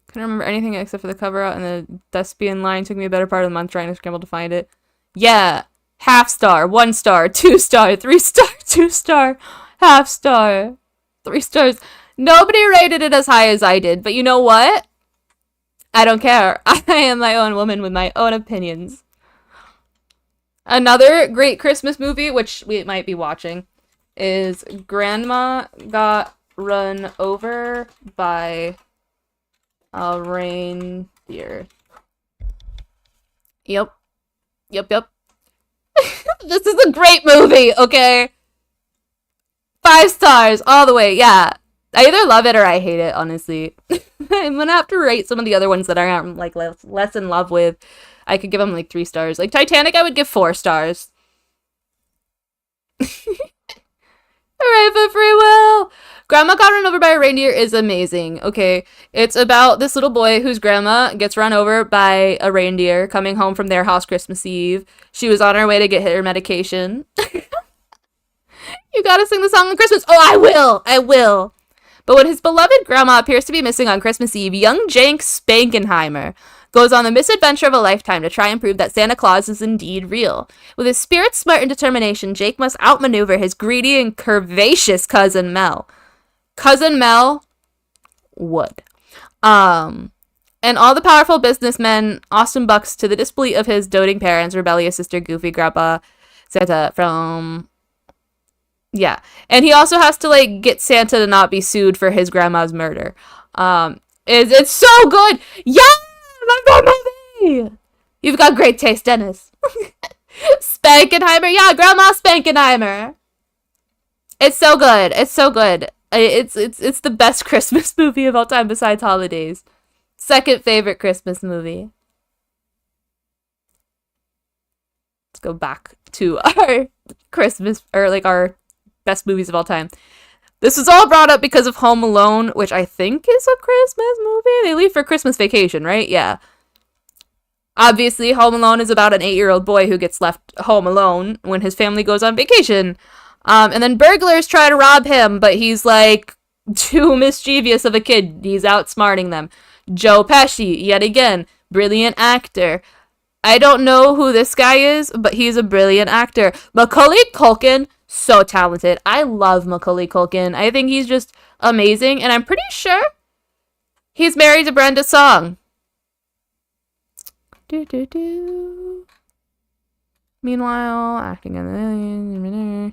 Speaker 1: Couldn't remember anything except for the cover art and the thespian line. Took me a better part of the month trying to scramble to find it. Yeah. Half star. 1 star. 2 star. 3 star. 2 star. Half star. 3 stars. Nobody rated it as high as I did, but you know what? I don't care. I am my own woman with my own opinions. Another great Christmas movie, which we might be watching, is Grandma Got Run Over by a Reindeer. Yep. This is a great movie, okay? 5 stars all the way. Yeah. I either love it or I hate it, honestly. I'm gonna have to rate some of the other ones that I'm like less in love with. I could give them like 3 stars. Like Titanic, I would give 4 stars. Hooray for free will! Grandma Got Run Over by a Reindeer is amazing. Okay, it's about this little boy whose grandma gets run over by a reindeer coming home from their house Christmas Eve. She was on her way to get her medication. You gotta sing the song on Christmas. Oh, I will! I will! But when his beloved grandma appears to be missing on Christmas Eve, young Jank Spankenheimer goes on the misadventure of a lifetime to try and prove that Santa Claus is indeed real. With his spirit, smart, and determination, Jake must outmaneuver his greedy and curvaceous cousin Mel. Cousin Mel would. And all the powerful businessmen, Austin Bucks, to the disbelief of his doting parents, rebellious sister, Goofy, Grandpa, Santa from... Yeah. And he also has to, like, get Santa to not be sued for his grandma's murder. It's so good! Yeah! Love that movie! You've got great taste, Dennis. Spankenheimer, yeah, Grandma Spankenheimer. It's so good. It's so good. It's the best Christmas movie of all time besides Holidays. Second favorite Christmas movie. Let's go back to our Christmas, or like our best movies of all time. This was all brought up because of Home Alone, which I think is a Christmas movie. They leave for Christmas vacation, right? Yeah. Obviously, Home Alone is about an 8-year-old boy who gets left home alone when his family goes on vacation. And then burglars try to rob him, but he's like too mischievous of a kid. He's outsmarting them. Joe Pesci, yet again, brilliant actor. I don't know who this guy is, but he's a brilliant actor. Macaulay Culkin, so talented. I love Macaulay Culkin. I think he's just amazing, and I'm pretty sure he's married to Brenda Song. Meanwhile, acting in the...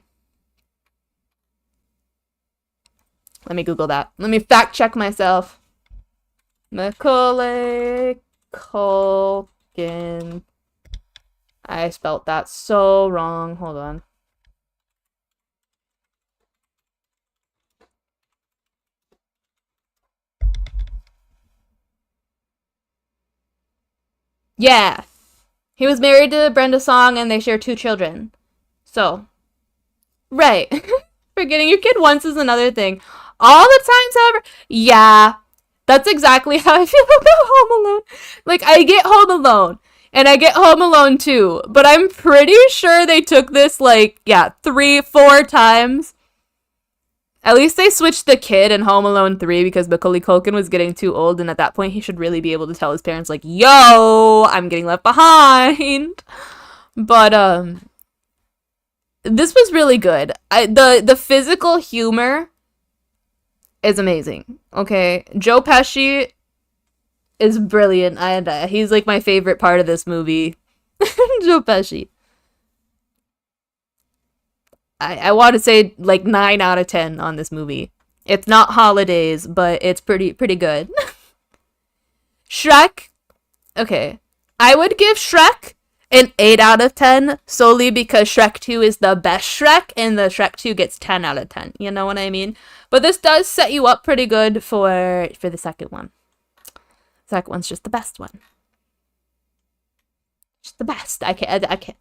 Speaker 1: Let me Google that. Let me fact check myself. Macaulay Culkin. I spelt that so wrong. Hold on. Yeah. He was married to Brenda Song and they share 2 children. So. Right. Forgetting your kid once is another thing. All the times, however, yeah. That's exactly how I feel about Home Alone. Like, I get Home Alone. And I get Home Alone 2. But I'm pretty sure they took this, like, yeah, 3-4 times. At least they switched the kid in Home Alone 3 because Macaulay Culkin was getting too old. And at that point, he should really be able to tell his parents, like, yo, I'm getting left behind. But, this was really good. The physical humor is amazing. Okay, Joe Pesci is brilliant. He's like my favorite part of this movie. Joe Pesci. I want to say like 9 out of 10 on this movie. It's not Holidays, but it's pretty good. Shrek. Okay, I would give Shrek an 8 out of 10 solely because Shrek 2 is the best Shrek and the Shrek 2 gets 10 out of 10. You know what I mean? But this does set you up pretty good for the second one. The second one's just the best one. Just the best. I can't.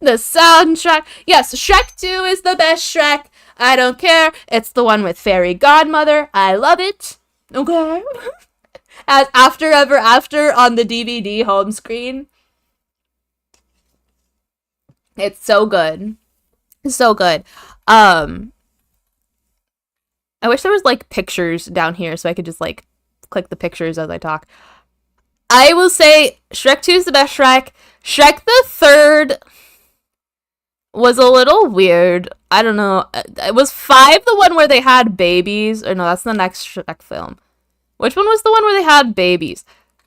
Speaker 1: The soundtrack. Yes, Shrek 2 is the best Shrek. I don't care. It's the one with Fairy Godmother. I love it. Okay. As After Ever After on the DVD home screen. It's so good. So good. I wish there was like pictures down here so I could just like click the pictures as I talk. I will say Shrek 2 is the best Shrek. Shrek the Third was a little weird. I don't know. It was 5 the one where they had babies? Or no, that's the next Shrek film. Which one was the one where they had babies?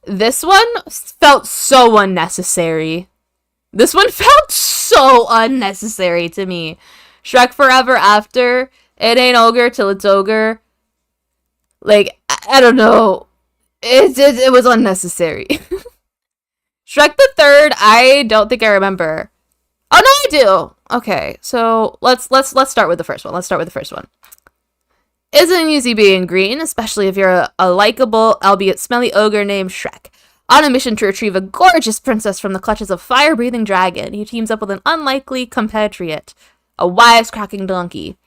Speaker 1: This one felt so unnecessary. This one felt so unnecessary to me. Shrek Forever After. It ain't ogre till it's ogre. Like, I don't know. It was unnecessary. Shrek the Third, I don't think I remember. Oh no, I do. Okay, so let's start with the first one. Let's start with the first one. Isn't easy being green, especially if you're a likable, albeit smelly ogre named Shrek. On a mission to retrieve a gorgeous princess from the clutches of fire-breathing dragon, he teams up with an unlikely compatriot, a wisecracking donkey.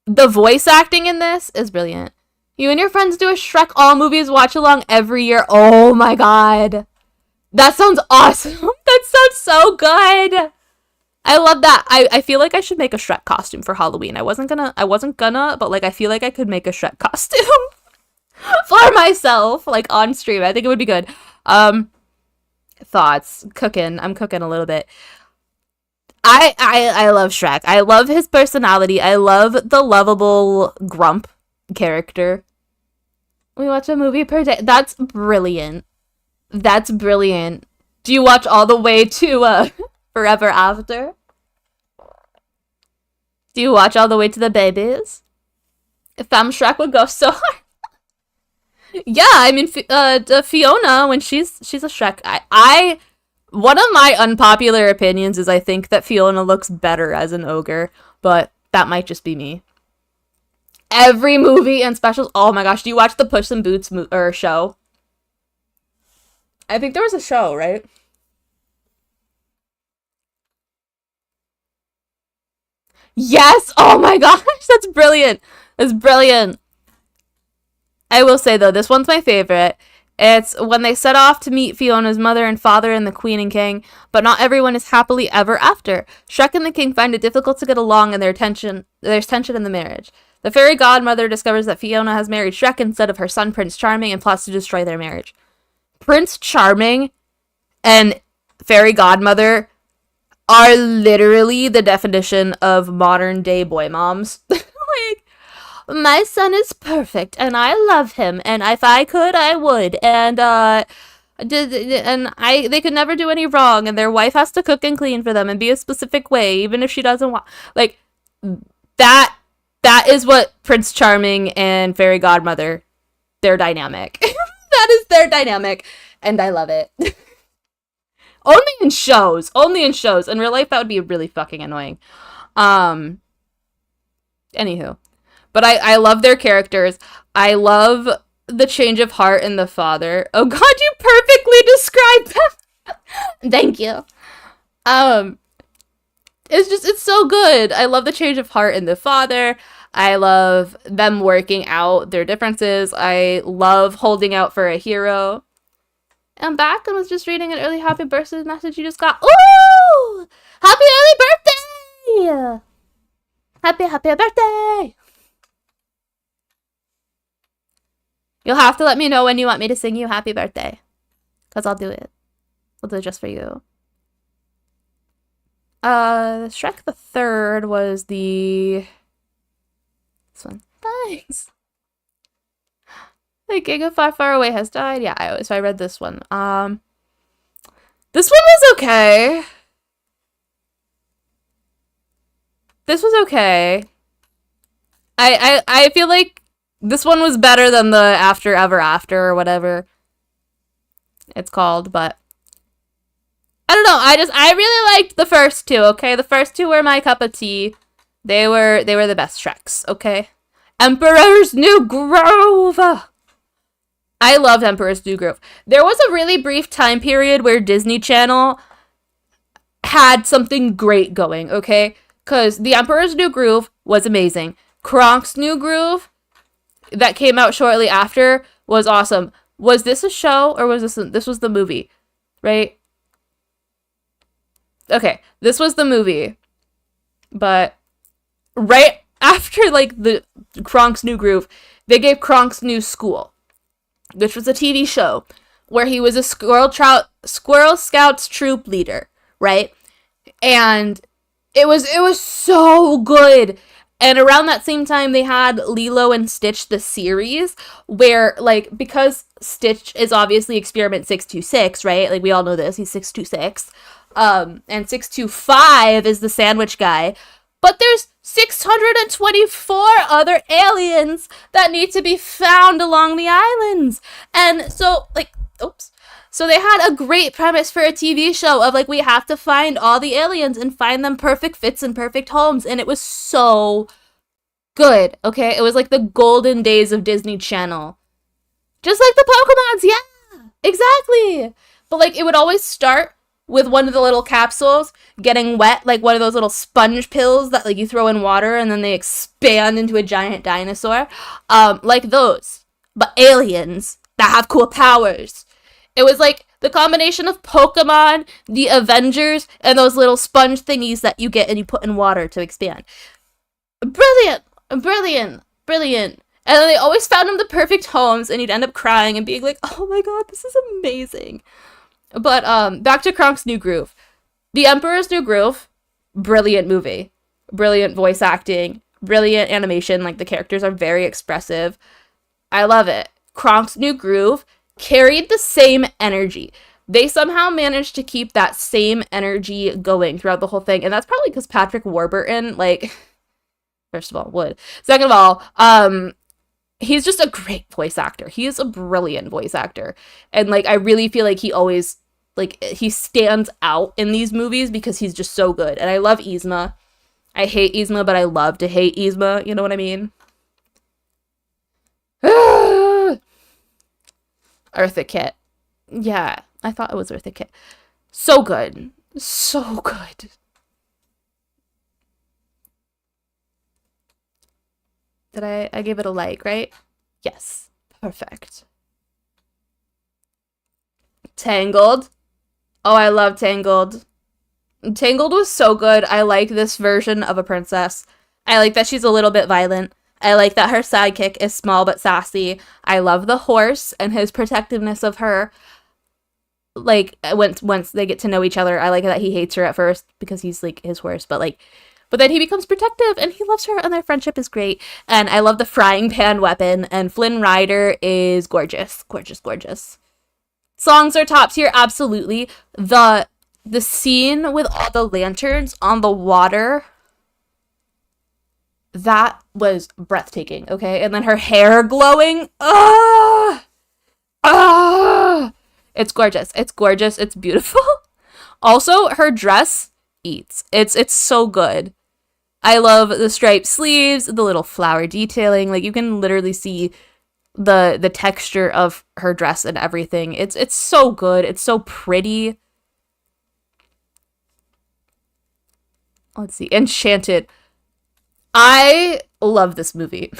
Speaker 1: The voice acting in this is brilliant. You and your friends do a Shrek all movies watch along every year. Oh my god. That sounds awesome. That sounds so good. I love that. I feel like I should make a Shrek costume for Halloween. I wasn't gonna, but like I feel like I could make a Shrek costume for myself, like on stream. I think it would be good. Thoughts. Cooking. I'm cooking a little bit. I love Shrek. I love his personality. I love the lovable grump character. We watch a movie per day. That's brilliant. That's brilliant. Do you watch all the way to Forever After? Do you watch all the way to the babies? If Shrek would go so hard. Yeah, I mean, Fiona, when she's a Shrek, I one of my unpopular opinions is I think that Fiona looks better as an ogre, but that might just be me. Every movie and specials. Oh my gosh, do you watch the Puss in Boots show? I think there was a show, right? Yes! Oh my gosh, that's brilliant. That's brilliant. I will say, though, this one's my favorite. It's when they set off to meet Fiona's mother and father and the Queen and King, but not everyone is happily ever after. Shrek and the King find it difficult to get along and there's tension in the marriage. The fairy godmother discovers that Fiona has married Shrek instead of her son Prince Charming and plots to destroy their marriage. Prince Charming and fairy godmother are literally the definition of modern day boy moms. Like, my son is perfect and I love him, and if I could I would, and they could never do any wrong, and their wife has to cook and clean for them and be a specific way even if she doesn't want, like, that is what Prince Charming and fairy godmother, their dynamic. That is their dynamic, and I love it. Only in shows. In real life, that would be really fucking annoying. Anywho. But I love their characters. I love the change of heart in the father. Oh god, you perfectly described them! Thank you. It's so good. I love the change of heart in the father. I love them working out their differences. I love holding out for a hero. I'm back and was just reading an early happy birthday message you just got. Ooh! Happy early birthday! Happy birthday! You'll have to let me know when you want me to sing you happy birthday. Because I'll do it. I'll do it just for you. Shrek the Third was this one. Thanks. The king of far, far away has died. Yeah, so I read this one. This one was okay. This was okay. I feel like this one was better than the After Ever After or whatever it's called, but I don't know. I really liked the first two, okay? The first two were my cup of tea. They were the best Shreks, okay? Emperor's New Grove! I loved Emperor's New Grove. There was a really brief time period where Disney Channel had something great going, okay? Because The Emperor's New Groove was amazing. Kronk's New Groove, that came out shortly after, was awesome. Was this a show, or was this was the movie, right? Okay, this was the movie. But right after, like, the Kronk's New Groove, they gave Kronk's New School, which was a TV show where he was a Squirrel Scouts troop leader, right? And it was so good. And around that same time, they had Lilo and Stitch, the series, where, like, because Stitch is obviously Experiment 626, right? Like, we all know this. He's 626. And 625 is the sandwich guy. But there's 624 other aliens that need to be found along the islands. And so, like, So they had a great premise for a TV show of like, we have to find all the aliens and find them perfect fits and perfect homes. And it was so good, okay? It was like the golden days of Disney Channel. Just like the Pokemons, yeah, exactly. But like, it would always start with one of the little capsules getting wet, like one of those little sponge pills that like you throw in water and then they expand into a giant dinosaur. Like those, but aliens that have cool powers. It was like the combination of Pokemon, the Avengers, and those little sponge thingies that you get and you put in water to expand. Brilliant, brilliant, brilliant. And then they always found him the perfect homes, and he'd end up crying and being like, oh my god, this is amazing. But back to Kronk's New Groove. The Emperor's New Groove, brilliant movie. Brilliant voice acting, brilliant animation, like the characters are very expressive. I love it. Kronk's New Groove carried the same energy. They somehow managed to keep that same energy going throughout the whole thing, and that's probably because Patrick Warburton, like, first of all, would. Second of all, he's just a great voice actor. He is a brilliant voice actor. And like I really feel like he always like he stands out in these movies because he's just so good. And I love Yzma. I hate Yzma, but I love to hate Yzma, you know what I mean? Eartha Kitt. Yeah, I thought it was Eartha Kitt. So good. So good. Did I gave it a like, right? Yes. Perfect. Tangled. Oh, I love Tangled. Tangled was so good. I like this version of a princess. I like that she's a little bit violent. I like that her sidekick is small but sassy. I love the horse and his protectiveness of her. Like, once they get to know each other, I like that he hates her at first because he's, like, his horse. But then he becomes protective and he loves her and their friendship is great. And I love the frying pan weapon. And Flynn Rider is gorgeous. Gorgeous, gorgeous. Songs are top tier, absolutely. The scene with all the lanterns on the water, that was breathtaking, okay? And then her hair glowing. Ah! Ah! It's gorgeous. It's gorgeous. It's beautiful. Also, her dress eats. It's so good. I love the striped sleeves, the little flower detailing. Like, you can literally see the texture of her dress and everything. It's so good. It's so pretty. Let's see. Enchanted. I love this movie.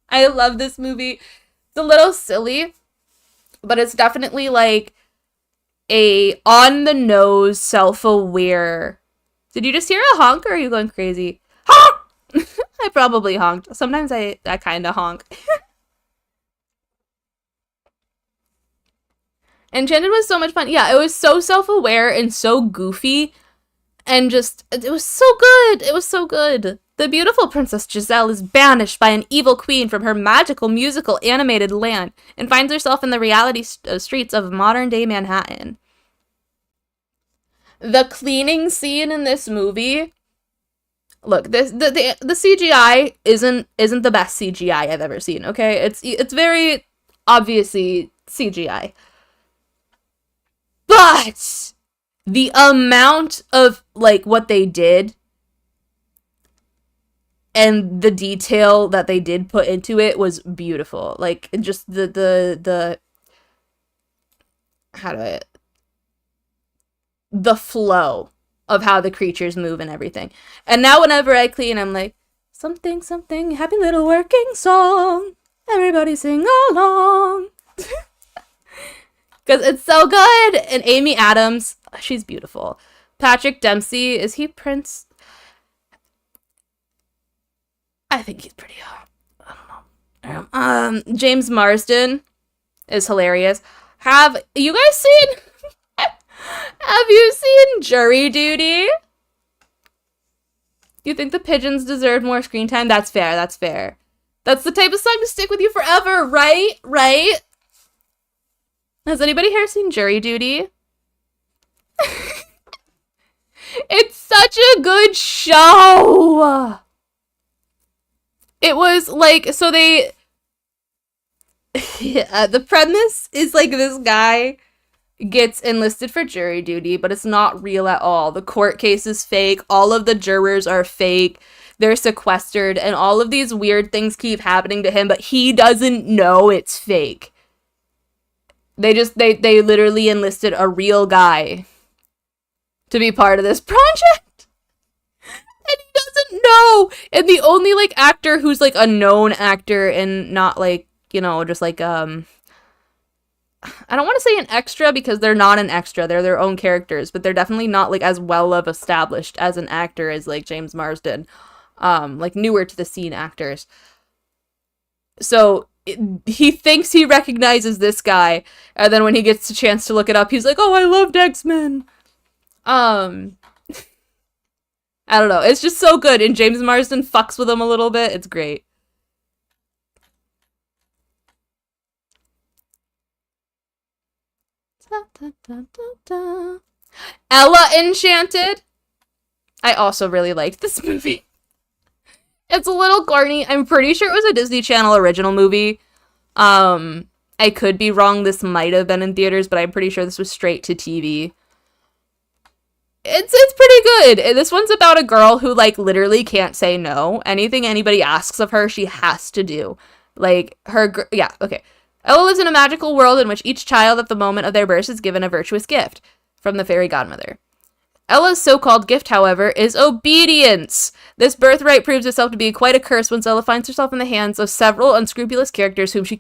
Speaker 1: I love this movie. It's a little silly, but it's definitely like a on-the-nose, self-aware. Did you just hear a honk or are you going crazy? Honk! I probably honked. Sometimes I kind of honk. Enchanted was so much fun. Yeah, it was so self-aware and so goofy. And just, it was so good. It was so good. The beautiful Princess Giselle is banished by an evil queen from her magical musical animated land and finds herself in the reality streets of modern-day Manhattan. The cleaning scene in this movie, look, the CGI isn't the best CGI I've ever seen, okay? It's very obviously CGI. But the amount of, like, what they did and the detail that they did put into it was beautiful. Like, just the flow of how the creatures move and everything. And now whenever I clean, I'm like, something, something, happy little working song. Everybody sing along. Because it's so good. And Amy Adams, she's beautiful. Patrick Dempsey, is he Prince? I think he's pretty hot. I don't know. James Marsden is hilarious. Have you guys seen... Have you seen Jury Duty? You think the pigeons deserve more screen time? That's fair, that's fair. That's the type of song to stick with you forever, right? Right? Has anybody here seen Jury Duty? It's such a good show! It was like, so they... yeah, the premise is like this guy... gets enlisted for jury duty, but it's not real at all. The court case is fake. All of the jurors are fake. They're sequestered, and all of these weird things keep happening to him, but he doesn't know it's fake. They literally enlisted a real guy to be part of this project. And he doesn't know. And the only like actor who's like a known actor and not like, you know, just like I don't want to say an extra because they're not an extra. They're their own characters, but they're definitely not like as well of established as an actor as like James Marsden. Like newer to the scene actors. So he thinks he recognizes this guy, and then when he gets a chance to look it up, he's like, "Oh, I loved X-Men." I don't know. It's just so good, and James Marsden fucks with him a little bit. It's great. Ella Enchanted. I also really liked this movie. It's a little corny. I'm pretty sure it was a Disney Channel original movie. I could be wrong. This might have been in theaters, but I'm pretty sure this was straight to TV. It's pretty good. This one's about a girl who like literally can't say no. Anything anybody asks of her, she has to do. Like okay. Ella lives in a magical world in which each child at the moment of their birth is given a virtuous gift from the fairy godmother. Ella's so-called gift, however, is obedience. This birthright proves itself to be quite a curse once Ella finds herself in the hands of several unscrupulous characters whom she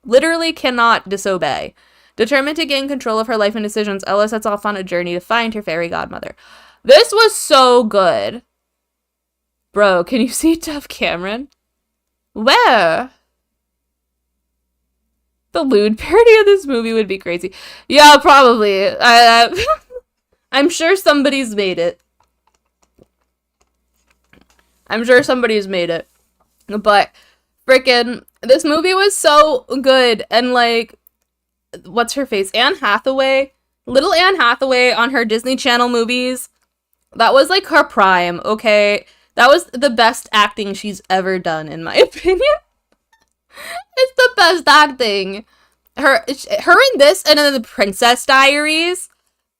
Speaker 1: literally cannot disobey. Determined to gain control of her life and decisions, Ella sets off on a journey to find her fairy godmother. This was so good. Bro, can you see Dove Cameron? Where? The lewd parody of this movie would be crazy. Yeah, probably. I'm sure somebody's made it. But frickin' this movie was so good. And like, what's her face? Anne Hathaway. Little Anne Hathaway on her Disney Channel movies. That was like her prime, okay? That was the best acting she's ever done, in my opinion. It's the best acting. Her in this and in the Princess Diaries.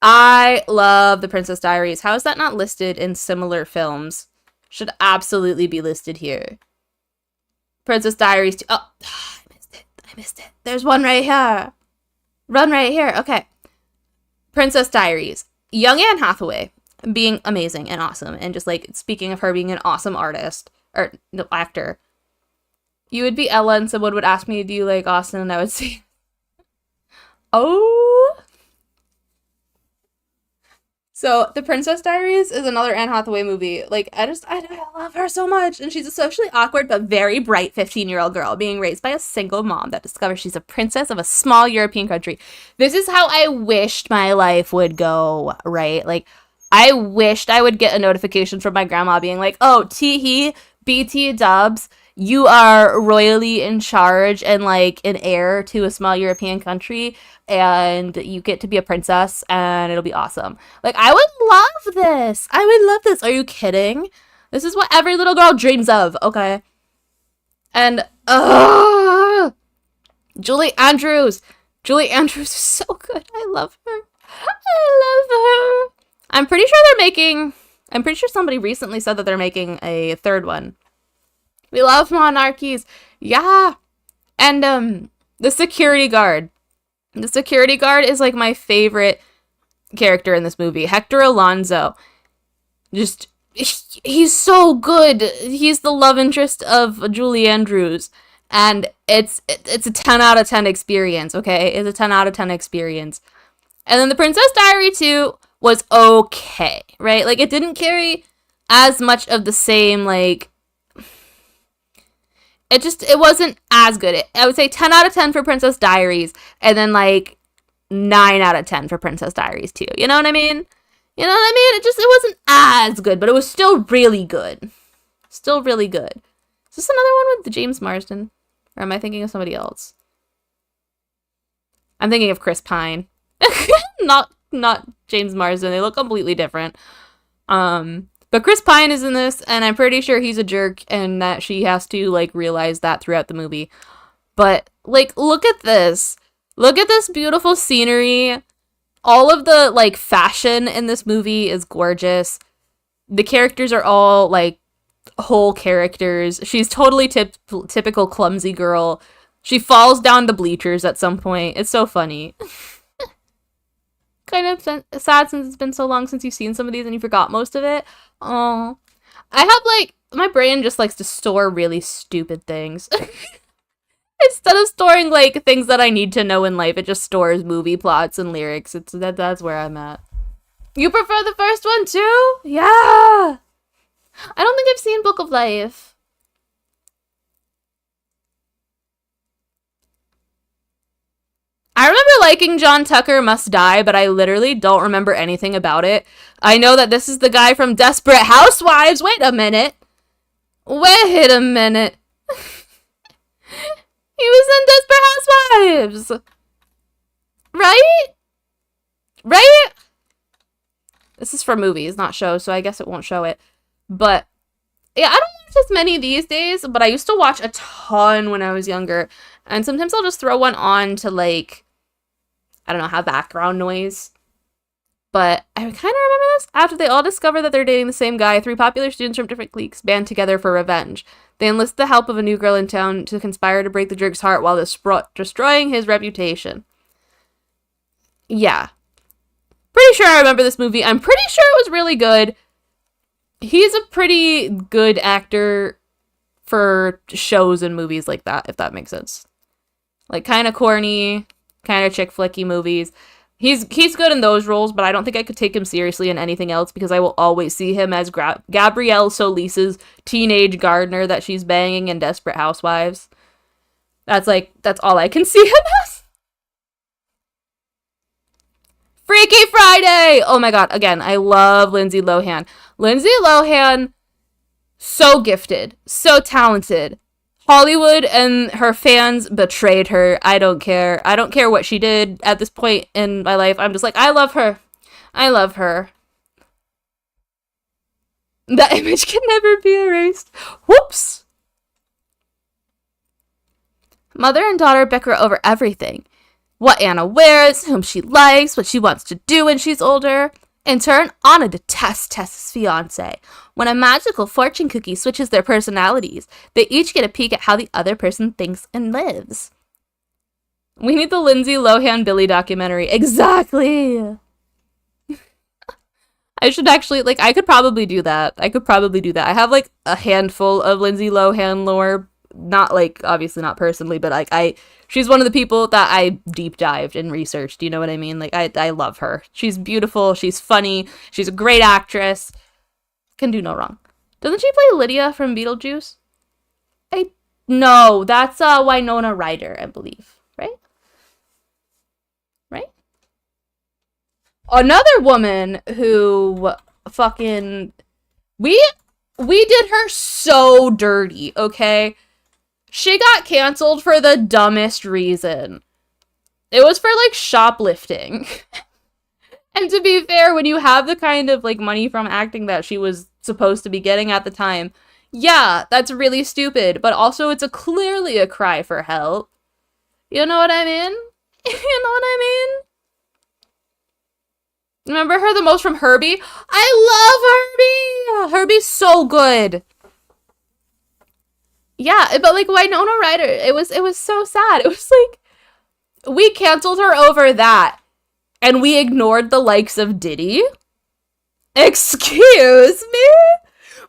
Speaker 1: I love the Princess Diaries. How is that not listed in similar films? Should absolutely be listed here. Princess Diaries 2. Oh, I missed it. There's one right here. Run right here. Okay. Princess Diaries. Young Anne Hathaway being amazing and awesome. And just like, speaking of her being an awesome artist. Or, no, actor. You would be Ella and someone would ask me, do you like Austin? And I would say, oh. So, The Princess Diaries is another Anne Hathaway movie. Like, I love her so much. And she's a socially awkward but very bright 15-year-old girl being raised by a single mom that discovers she's a princess of a small European country. This is how I wished my life would go, right? Like, I wished I would get a notification from my grandma being like, oh, tee-hee, BT dubs, you are royally in charge and like an heir to a small European country, and you get to be a princess, and it'll be awesome. Like, I would love this. I would love this. Are you kidding? This is what every little girl dreams of, okay? And, Julie Andrews. Julie Andrews is so good. I love her. I'm pretty sure somebody recently said that they're making a third one. We love monarchies. Yeah. And, the security guard. The security guard is, like, my favorite character in this movie. Hector Alonso. Just, he's so good. He's the love interest of Julie Andrews. And it's a 10 out of 10 experience, okay? It's a 10 out of 10 experience. And then The Princess Diary 2 was okay, right? Like, it didn't carry as much of the same, like, it wasn't as good. I would say 10 out of 10 for Princess Diaries, and then, like, 9 out of 10 for Princess Diaries 2. You know what I mean? It wasn't as good, but it was still really good. Still really good. Is this another one with James Marsden? Or am I thinking of somebody else? I'm thinking of Chris Pine. Not James Marsden. They look completely different. But Chris Pine is in this, and I'm pretty sure he's a jerk, and that she has to, like, realize that throughout the movie. But, like, look at this. Look at this beautiful scenery. All of the like fashion in this movie is gorgeous. The characters are all like whole characters. She's totally typical clumsy girl. She falls down the bleachers at some point. It's so funny. Kind of sad since it's been so long since you've seen some of these and you forgot most of it. Oh, I have like my brain just likes to store really stupid things. Instead of storing like things that I need to know in life, it just stores movie plots and lyrics. That's where I'm at. You prefer the first one too? Yeah. I don't think I've seen Book of Life. I remember liking John Tucker Must Die, but I literally don't remember anything about it. I know that this is the guy from Desperate Housewives. Wait a minute. Wait a minute. He was in Desperate Housewives. Right? Right? This is for movies, not shows, so I guess it won't show it. But, yeah, I don't watch as many these days, but I used to watch a ton when I was younger. And sometimes I'll just throw one on to, like, I don't know, have background noise. But I kind of remember this. After they all discover that they're dating the same guy, three popular students from different cliques band together for revenge. They enlist the help of a new girl in town to conspire to break the jerk's heart while destroying his reputation. Yeah. Pretty sure I remember this movie. I'm pretty sure it was really good. He's a pretty good actor for shows and movies like that, if that makes sense. Like, kind of corny, kind of chick flicky movies. He's good in those roles, but I don't think I could take him seriously in anything else because I will always see him as Gabrielle Solis's teenage gardener that she's banging in Desperate Housewives. That's all I can see him as. Freaky Friday! Oh my god, again, I love Lindsay Lohan. Lindsay Lohan, so gifted, so talented. Hollywood and her fans betrayed her. I don't care. I don't care what she did at this point in my life. I'm just like, I love her. I love her. That image can never be erased. Whoops. Mother and daughter bicker over everything. What Anna wears, whom she likes, what she wants to do when she's older. In turn, Anna detests Tess's fiancé. When a magical fortune cookie switches their personalities, they each get a peek at how the other person thinks and lives. We need the Lindsay Lohan Billie documentary. Exactly! I should actually, I could probably do that. I have, a handful of Lindsay Lohan lore. Not, obviously not personally, but, she's one of the people that I deep dived and researched, you know what I mean? I love her. She's beautiful, she's funny, she's a great actress. Can do no wrong. Doesn't she play Lydia from Beetlejuice? No, that's Winona Ryder, I believe. Right? Right? Another woman who fucking... We did her so dirty, okay? She got canceled for the dumbest reason. It was for, shoplifting. And to be fair, when you have the kind of, money from acting that she was supposed to be getting at the time, yeah, that's really stupid, but also it's clearly a cry for help. You know what I mean? You know what I mean? Remember her the most from Herbie? I love Herbie! Herbie's so good. Yeah, but Winona Ryder, it was so sad. It was we canceled her over that, and we ignored the likes of Diddy. Excuse me?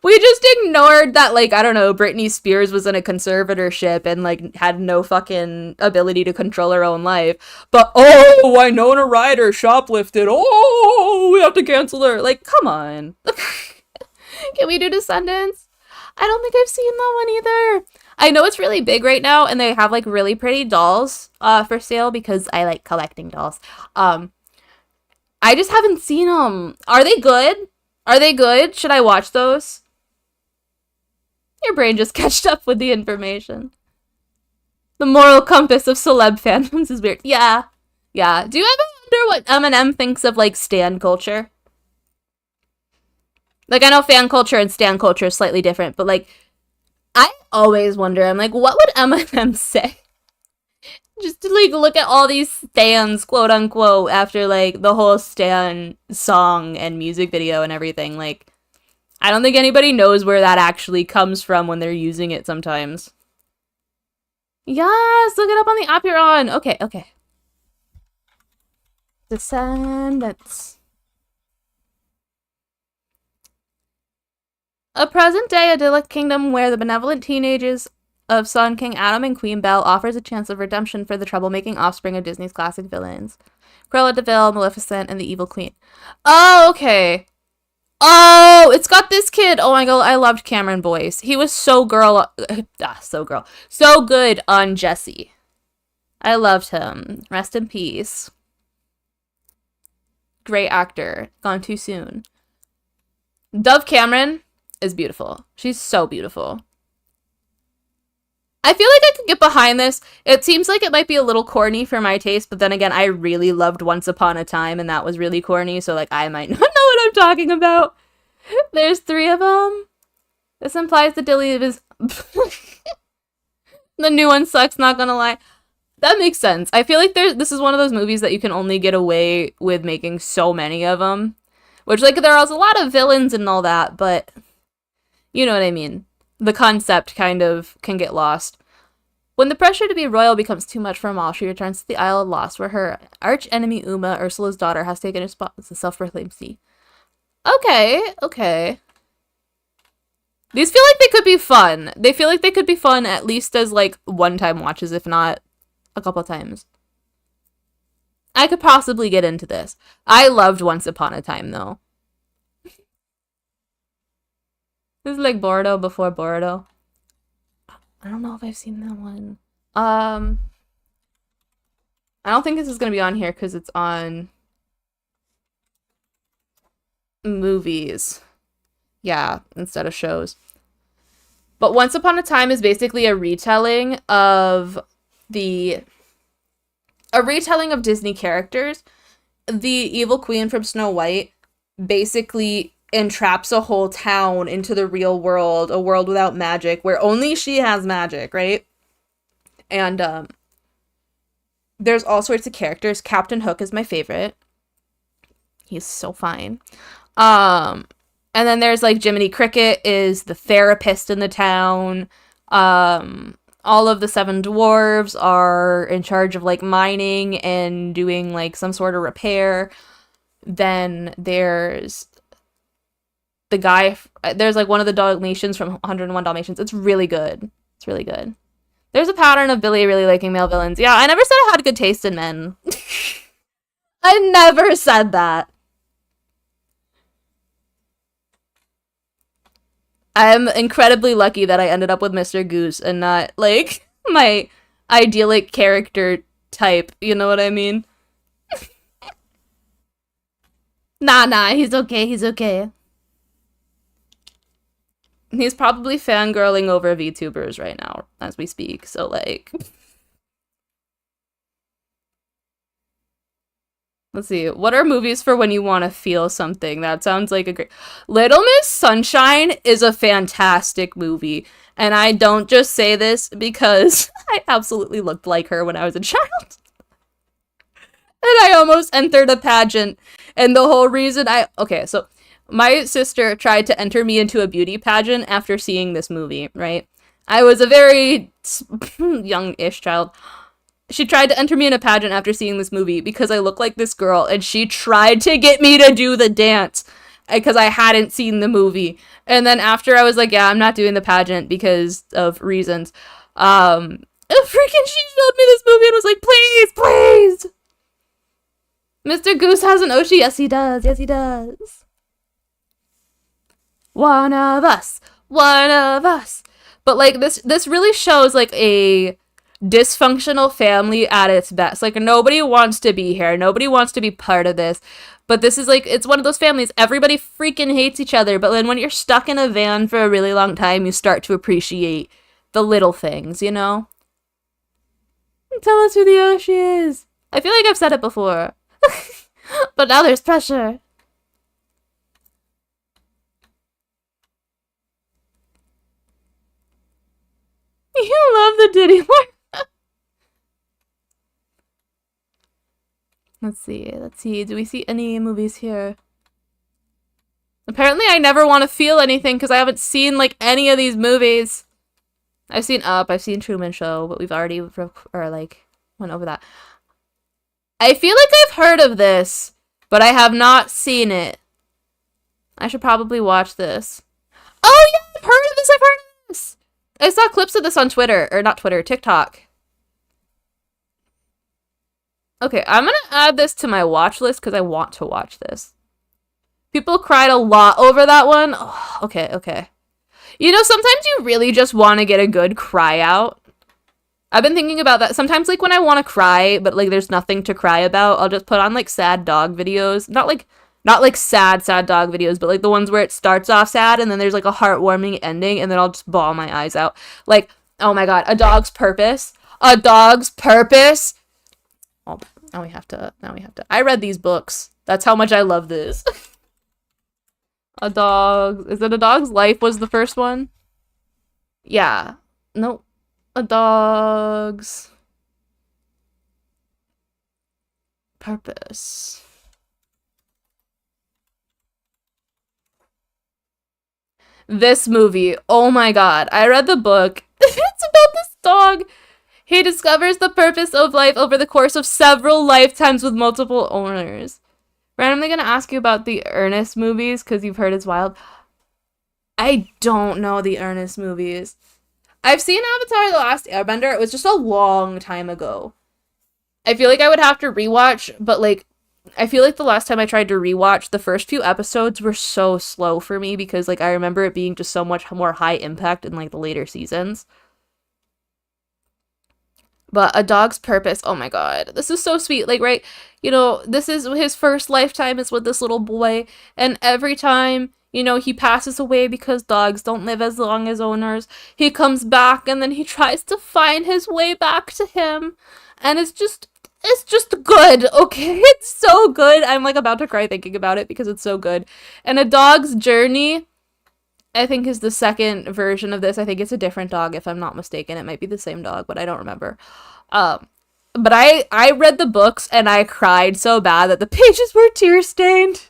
Speaker 1: We just ignored that, I don't know, Britney Spears was in a conservatorship and, had no fucking ability to control her own life. But, oh, Winona Ryder shoplifted. Oh, we have to cancel her. Come on. Can we do Descendants? I don't think I've seen that one either. I know it's really big right now, and they have, really pretty dolls for sale because I like collecting dolls. I just haven't seen them. Are they good? Are they good? Should I watch those? Your brain just catched up with the information. The moral compass of celeb fandoms is weird. Yeah. Yeah. Do you ever wonder what Eminem thinks of, stan culture? I know fan culture and stan culture is slightly different, but, I always wonder, I'm what would Eminem say Just to like look at all these stands, quote unquote, after like the whole Stan song and music video and everything. Like, I don't think anybody knows where that actually comes from when they're using it sometimes. Yes, look it up on the app you're on. Okay, okay. Descendants. A present-day idyllic kingdom where the benevolent teenagers of Sun King Adam and Queen Belle offers a chance of redemption for the troublemaking offspring of Disney's classic villains. Cruella de Vil, Maleficent, and the Evil Queen. Oh, okay. Oh, it's got this kid. Oh my god, I loved Cameron Boyce. He was so so good on Jessie. I loved him. Rest in peace. Great actor. Gone too soon. Dove Cameron is beautiful. She's so beautiful. I feel like I could get behind this. It seems like it might be a little corny for my taste, but then again, I really loved Once Upon a Time, and that was really corny, so like I might not know what I'm talking about. There's 3 of them. This implies the Dilly is... The new one sucks, not gonna lie. That makes sense. I feel like this is one of those movies that you can only get away with making so many of them. Which, like, there are a lot of villains and all that, but... You know what I mean. The concept kind of can get lost. When the pressure to be royal becomes too much for Amal, she returns to the Isle of Lost, where her arch-enemy Uma, Ursula's daughter, has taken her spot as the self-proclaimed sea. Okay, okay. These feel like they could be fun. They feel like they could be fun at least as, like, one-time watches, if not a couple times. I could possibly get into this. I loved Once Upon a Time, though. This is like Bordeaux before Bordeaux. I don't know if I've seen that one. I don't think this is gonna be on here because it's on movies. Yeah, instead of shows. But Once Upon a Time is basically a retelling of Disney characters. The evil queen from Snow White basically entraps a whole town into the real world, a world without magic, where only she has magic, right? And there's all sorts of characters. Captain Hook is my favorite. He's so fine. And then there's like Jiminy Cricket is the therapist in the town. All of the 7 dwarves are in charge of like mining and doing like some sort of repair. Then there's the guy, there's like one of the Dalmatians from 101 Dalmatians. It's really good. It's really good. There's a pattern of Billy really liking male villains. Yeah, I never said I had good taste in men. I never said that. I'm incredibly lucky that I ended up with Mr. Goose and not, like, my idyllic character type. You know what I mean? Nah, he's okay, he's okay. He's probably fangirling over VTubers right now as we speak, so like... Let's see, what are movies for when you want to feel something? That sounds like a great... Little Miss Sunshine is a fantastic movie, and I don't just say this because I absolutely looked like her when I was a child. And I almost entered a pageant, and the whole reason Okay, so... My sister tried to enter me into a beauty pageant after seeing this movie, right? I was a very young-ish child. She tried to enter me in a pageant after seeing this movie because I look like this girl, and she tried to get me to do the dance because I hadn't seen the movie. And then after I was like, yeah, I'm not doing the pageant because of reasons. Freaking she showed me this movie and was like, please, please! Mr. Goose has an Oshi. Yes, he does. Yes, he does. One of us. One of us. But, like, this really shows, like, a dysfunctional family at its best. Like, nobody wants to be here. Nobody wants to be part of this. But this is, like, it's one of those families. Everybody freaking hates each other. But then when you're stuck in a van for a really long time, you start to appreciate the little things, you know? Tell us who the Oshi is. I feel like I've said it before. But now there's pressure. You love the Diddy one. Let's see. Let's see. Do we see any movies here? Apparently, I never want to feel anything because I haven't seen like any of these movies. I've seen Up. I've seen Truman Show, but we've already went over that. I feel like I've heard of this, but I have not seen it. I should probably watch this. Oh yeah, I've heard of this. I've heard of this. I saw clips of this on Twitter, or not Twitter, TikTok. Okay, I'm gonna add this to my watch list because I want to watch this. People cried a lot over that one. Oh, okay, okay. You know, sometimes you really just want to get a good cry out. I've been thinking about that. Sometimes, like, when I want to cry, but, like, there's nothing to cry about, I'll just put on, like, sad dog videos. Not like sad dog videos, but, like, the ones where it starts off sad and then there's, like, a heartwarming ending and then I'll just bawl my eyes out. Like, oh my god, A Dog's Purpose. A Dog's Purpose. Oh, now we have to. I read these books. That's how much I love this. A Dog. Is it A Dog's Life was the first one? Yeah. Nope. A Dog's Purpose. This movie. Oh my god. I read the book. It's about this dog. He discovers the purpose of life over the course of several lifetimes with multiple owners. Randomly gonna ask you about the Ernest movies because you've heard it's wild. I don't know the Ernest movies. I've seen Avatar: The Last Airbender. It was just a long time ago. I feel like I would have to rewatch, but like, I feel like the last time I tried to rewatch, the first few episodes were so slow for me because like I remember it being just so much more high impact in like the later seasons. But A Dog's Purpose, oh my god, this is so sweet. Like, right, you know, this is his first lifetime is with this little boy, and every time, you know, he passes away because dogs don't live as long as owners, he comes back and then he tries to find his way back to him. And it's just good, okay? It's so good. I'm like about to cry thinking about it because it's so good. And A Dog's Journey, I think, is the second version of this. I think it's a different dog, if I'm not mistaken. It might be the same dog, but I don't remember. But I read the books and I cried so bad that the pages were tear stained.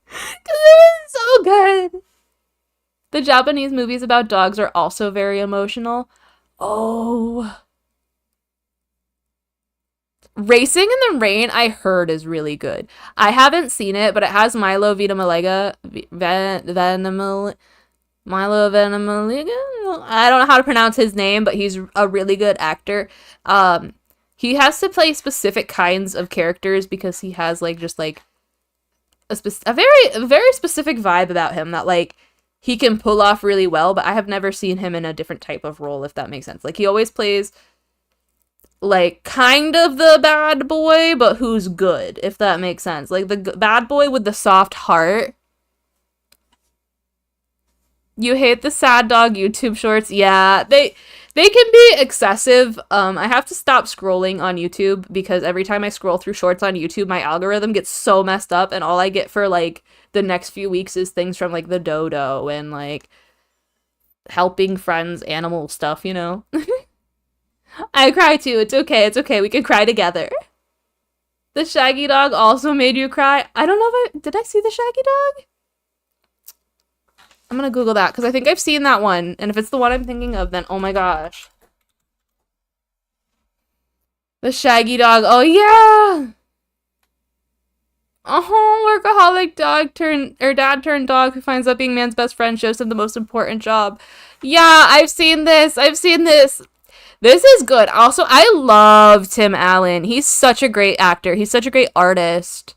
Speaker 1: Because it was so good. The Japanese movies about dogs are also very emotional. Oh. Racing in the Rain, I heard, is really good. I haven't seen it, but it has Milo Ventimiglia. Milo Ventimiglia? I don't know how to pronounce his name, but he's a really good actor. He has to play specific kinds of characters because he has like just like a very specific vibe about him that like he can pull off really well, but I have never seen him in a different type of role, if that makes sense. Like he always plays like kind of the bad boy, but who's good, if that makes sense. Like the bad boy with the soft heart. You hate the sad dog YouTube shorts? Yeah, they can be excessive. I have to stop scrolling on YouTube because every time I scroll through shorts on YouTube, my algorithm gets so messed up and all I get for like the next few weeks is things from like the dodo and like helping friends animal stuff, you know. I cry too. It's okay. It's okay. We can cry together. The Shaggy Dog also made you cry. I don't know if did I see the Shaggy Dog? I'm gonna Google that because I think I've seen that one. And if it's the one I'm thinking of, then oh my gosh. The Shaggy Dog. Oh yeah. Workaholic dad turned dog who finds out being man's best friend shows him the most important job. Yeah, I've seen this. This is good. Also, I love Tim Allen. He's such a great actor. He's such a great artist.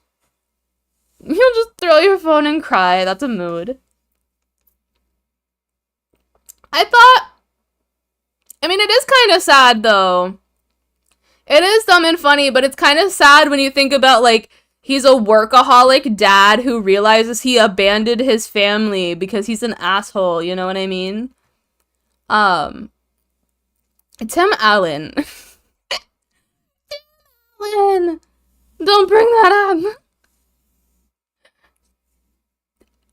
Speaker 1: You'll just throw your phone and cry. That's a mood. I mean, it is kind of sad, though. It is dumb and funny, but it's kind of sad when you think about, like, he's a workaholic dad who realizes he abandoned his family because he's an asshole, you know what I mean? Tim Allen. Tim Allen! Don't bring that up!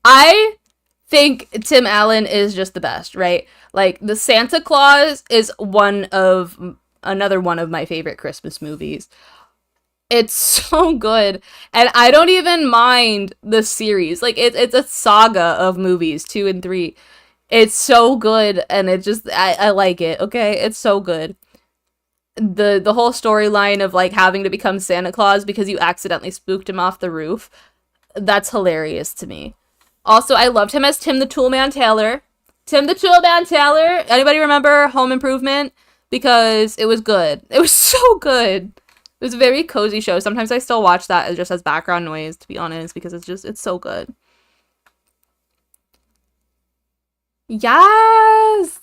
Speaker 1: I think Tim Allen is just the best, right? Like, the Santa Claus is another one of my favorite Christmas movies. It's so good. And I don't even mind the series. Like it's a saga of movies, 2 and 3. It's so good and it just I like it, okay? It's so good. The whole storyline of like having to become Santa Claus because you accidentally spooked him off the roof. That's hilarious to me. Also, I loved him as Tim the Toolman Taylor. Tim the Toolman Taylor. Anybody remember Home Improvement? Because it was good. It was so good. It was a very cozy show. Sometimes I still watch that as just as background noise, to be honest, because it's so good. Yes!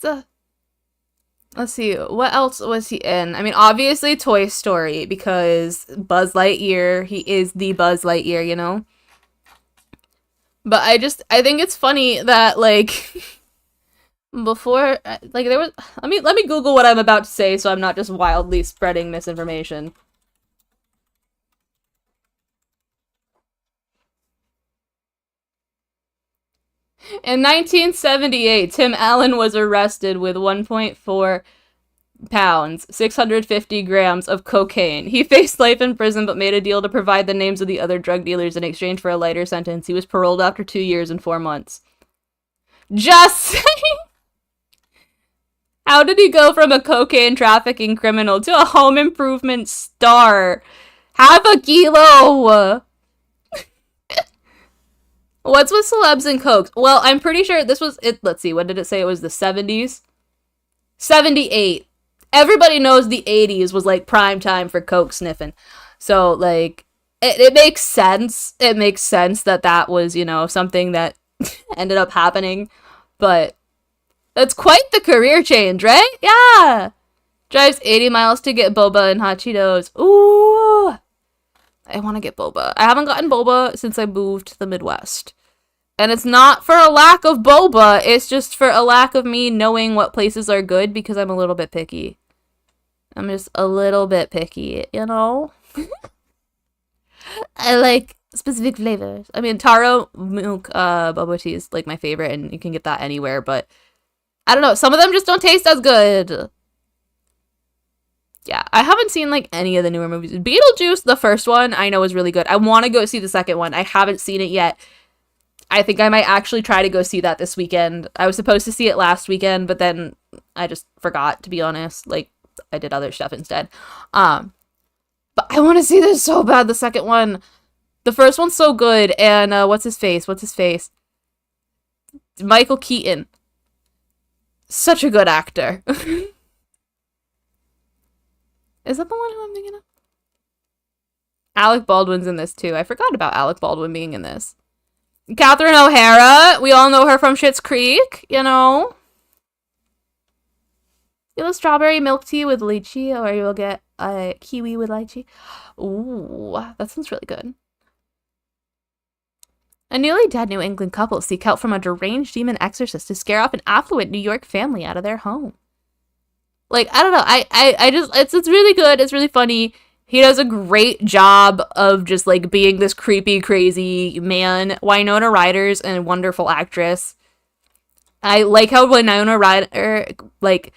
Speaker 1: Let's see, what else was he in? I mean, obviously Toy Story, because Buzz Lightyear, he is the Buzz Lightyear, you know? But I think it's funny that, like, before, like, there was, let me Google what I'm about to say so I'm not just wildly spreading misinformation. In 1978, Tim Allen was arrested with 1.4 pounds, 650 grams of cocaine. He faced life in prison but made a deal to provide the names of the other drug dealers in exchange for a lighter sentence. He was paroled after 2 years and 4 months. Just saying. How did he go from a cocaine trafficking criminal to a home improvement star? Half a kilo! What's with celebs and cokes? Well, I'm pretty sure this was it. Let's see, what did it say? It was the 70s? 78. Everybody knows the 80s was like prime time for coke sniffing. So, like, it makes sense. It makes sense that that was, you know, something that ended up happening. But that's quite the career change, right? Yeah. Drives 80 miles to get boba and hot Cheetos. Ooh. I want to get boba. I haven't gotten boba since I moved to the Midwest. And it's not for a lack of boba, it's just for a lack of me knowing what places are good because I'm a little bit picky. I'm just a little bit picky, you know? I like specific flavors. I mean, taro milk boba tea is like my favorite and you can get that anywhere, but I don't know, some of them just don't taste as good. Yeah, I haven't seen like any of the newer movies. Beetlejuice, the first one, I know is really good. I want to go see the second one. I haven't seen it yet. I think I might actually try to go see that this weekend. I was supposed to see it last weekend, but then I just forgot, to be honest. Like, I did other stuff instead. But I want to see this so bad, the second one. The first one's so good, and what's his face? Michael Keaton. Such a good actor. Is that the one who I'm thinking of? Alec Baldwin's in this, too. I forgot about Alec Baldwin being in this. Catherine O'Hara, we all know her from Schitt's Creek, you know. You'll have strawberry milk tea with lychee, or you'll get a kiwi with lychee. Ooh, that sounds really good. A newly dead New England couple seek help from a deranged demon exorcist to scare off an affluent New York family out of their home. Like, I don't know, I just, it's really good, it's really funny. He does a great job of just, like, being this creepy, crazy man. Winona Ryder's a wonderful actress. I like how Winona Ryder, like,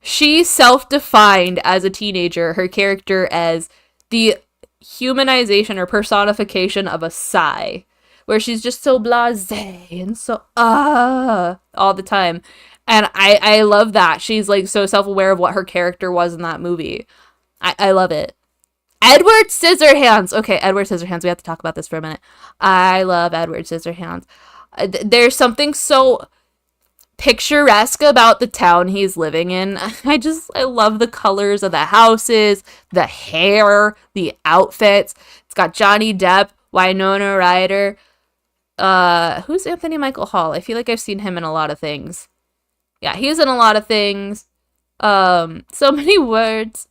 Speaker 1: she self-defined as a teenager her character as the humanization or personification of a sigh, where she's just so blasé and so, all the time. And I love that. She's, like, so self-aware of what her character was in that movie. I love it. Edward Scissorhands. Okay, Edward Scissorhands. We have to talk about this for a minute. I love Edward Scissorhands. There's something so picturesque about the town he's living in. I love the colors of the houses, the hair, the outfits. It's got Johnny Depp, Winona Ryder. Who's Anthony Michael Hall? I feel like I've seen him in a lot of things. Yeah, he's in a lot of things. So many words.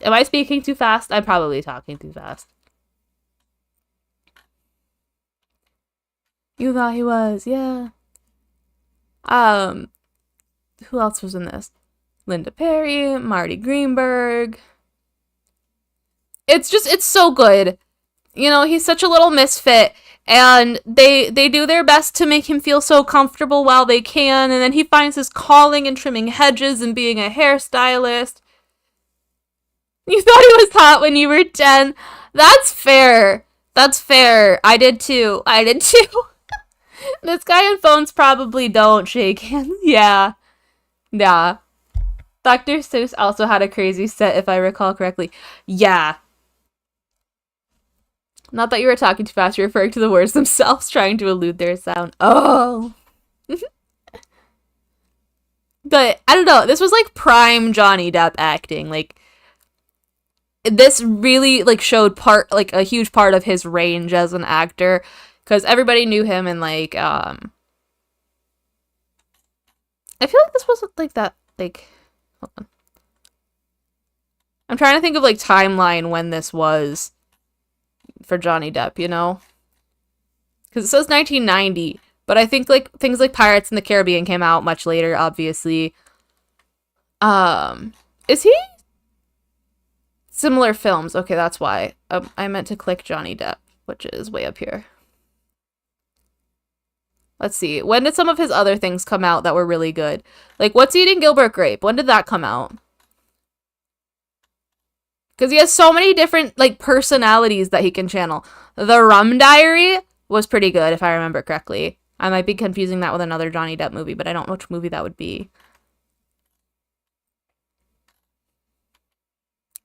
Speaker 1: Am I speaking too fast? I'm probably talking too fast. You thought he was, yeah. Who else was in this? Linda Perry, Marty Greenberg. It's so good. You know, he's such a little misfit, and they do their best to make him feel so comfortable while they can, and then he finds his calling in trimming hedges and being a hairstylist. You thought he was hot when you were 10. That's fair. That's fair. I did too. I did too. This guy and phones probably don't shake hands. Yeah. Yeah. Dr. Seuss also had a crazy set, if I recall correctly. Yeah. Not that you were talking too fast, you're referring to the words themselves, trying to elude their sound. Oh. But, I don't know, this was like prime Johnny Depp acting. Like, this really, like, showed like, a huge part of his range as an actor. Because everybody knew him and, like, I feel like this wasn't, like, that, like, hold on. I'm trying to think of, like, timeline when this was for Johnny Depp, you know? Because it says 1990, but I think, like, things like Pirates in the Caribbean came out much later, obviously. Is he? Similar films. Okay, that's why. I meant to click Johnny Depp, which is way up here. Let's see. When did some of his other things come out that were really good? Like, What's Eating Gilbert Grape? When did that come out? Because he has so many different, like, personalities that he can channel. The Rum Diary was pretty good, if I remember correctly. I might be confusing that with another Johnny Depp movie, but I don't know which movie that would be.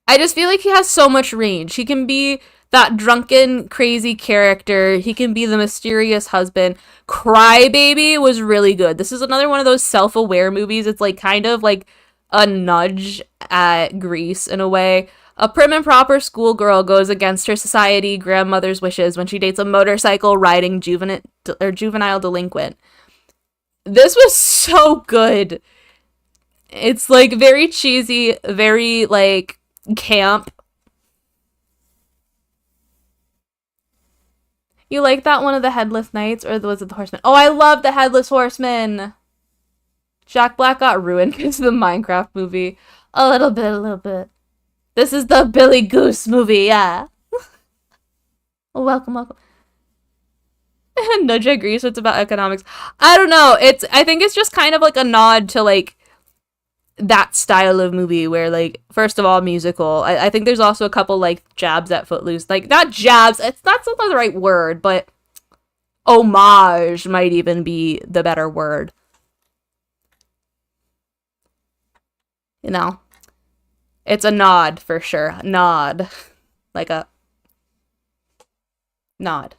Speaker 1: I just feel like he has so much range. He can be that drunken, crazy character. He can be the mysterious husband. Crybaby was really good. This is another one of those self-aware movies. It's like kind of like a nudge at Grease in a way. A prim and proper schoolgirl goes against her society grandmother's wishes when she dates a motorcycle riding juvenile delinquent. This was so good. It's like very cheesy, very like camp. You like that one of the Headless Knights, or was it the Horseman? Oh, I love the Headless Horseman. Jack Black got ruined because of the Minecraft movie. A little bit, a little bit. This is the Billy Goose movie, yeah. Welcome, welcome. Nudge agrees, so it's about economics. I don't know. I think it's just kind of like a nod to like that style of movie where, like, first of all, musical. I think there's also a couple like jabs at Footloose. Like, not jabs, it's not the right word, but homage might even be the better word. You know? It's a nod for sure. Nod. Like a nod.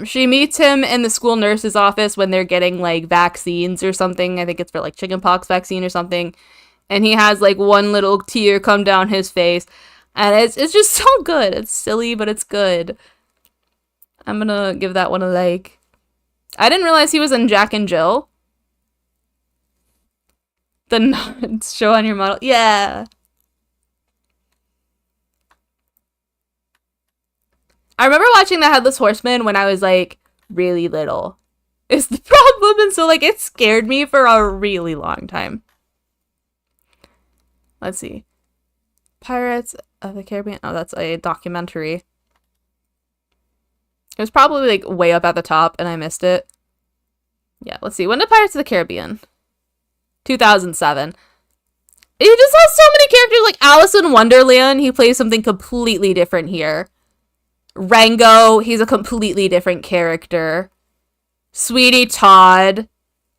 Speaker 1: She meets him in the school nurse's office when they're getting like vaccines or something. I think it's for like chickenpox vaccine or something. And he has like one little tear come down his face. And it's just so good. It's silly, but it's good. I'm gonna give that one a like. I didn't realize he was in Jack and Jill. The nods show on your model. Yeah. I remember watching The Headless Horseman when I was, like, really little. Is the problem, and so, like, it scared me for a really long time. Let's see. Pirates of the Caribbean. Oh, that's a documentary. It was probably, like, way up at the top, and I missed it. Yeah, let's see. When did Pirates of the Caribbean? 2007. He just has so many characters, like Alice in Wonderland. He plays something completely different here. Rango, he's a completely different character. Sweetie Todd,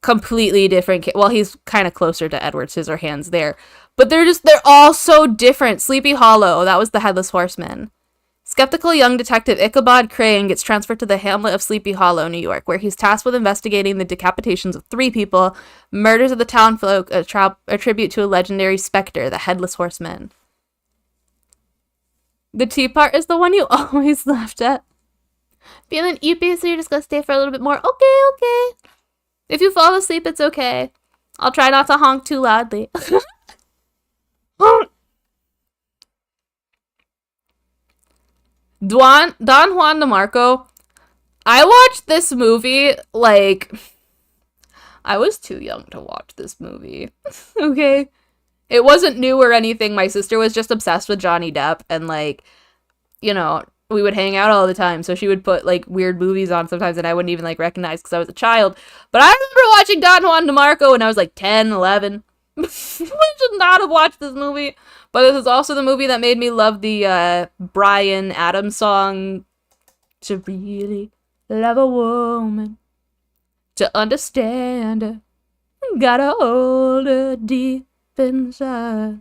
Speaker 1: completely different. Well, he's kind of closer to Edward Scissorhands there. But they're all so different. Sleepy Hollow, that was the Headless Horseman. Skeptical young detective Ichabod Crane gets transferred to the hamlet of Sleepy Hollow, New York, where he's tasked with investigating the decapitations of 3 people, murders of the townfolk attribute to a legendary specter, the Headless Horseman. The tea part is the one you always laughed at. Feeling eepy, so you're just gonna stay for a little bit more? Okay. If you fall asleep, it's okay. I'll try not to honk too loudly. Don Juan DeMarco. I watched this movie, like, I was too young to watch this movie. Okay? It wasn't new or anything. My sister was just obsessed with Johnny Depp, and, like, you know, we would hang out all the time, so she would put, like, weird movies on sometimes that I wouldn't even, like, recognize because I was a child. But I remember watching Don Juan DeMarco when I was, like, 10, 11. I should not have watched this movie, but this is also the movie that made me love the Bryan Adams song. To really love a woman, to understand her, gotta hold her deep inside.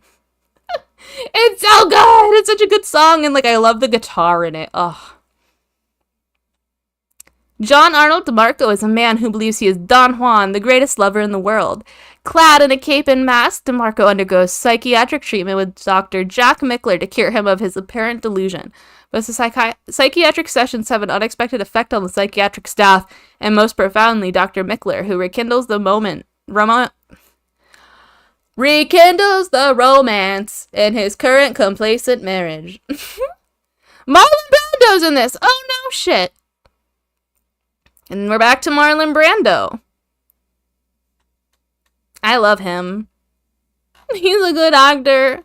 Speaker 1: It's so good. It's such a good song, and like I love the guitar in it. Ugh. John Arnold DeMarco is a man who believes he is Don Juan, the greatest lover in the world. Clad in a cape and mask, DeMarco undergoes psychiatric treatment with Dr. Jack Mickler to cure him of his apparent delusion. But the psychiatric sessions have an unexpected effect on the psychiatric staff, and most profoundly, Dr. Mickler, who rekindles the romance in his current complacent marriage. Marlon Brando's in this! Oh no, shit! And we're back to Marlon Brando. I love him. He's a good actor.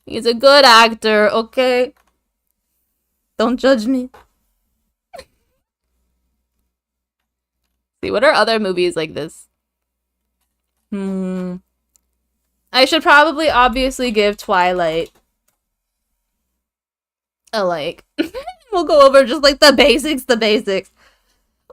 Speaker 1: He's a good actor, okay? Don't judge me. See, what are other movies like this? I should probably obviously give Twilight a like. We'll go over just like the basics.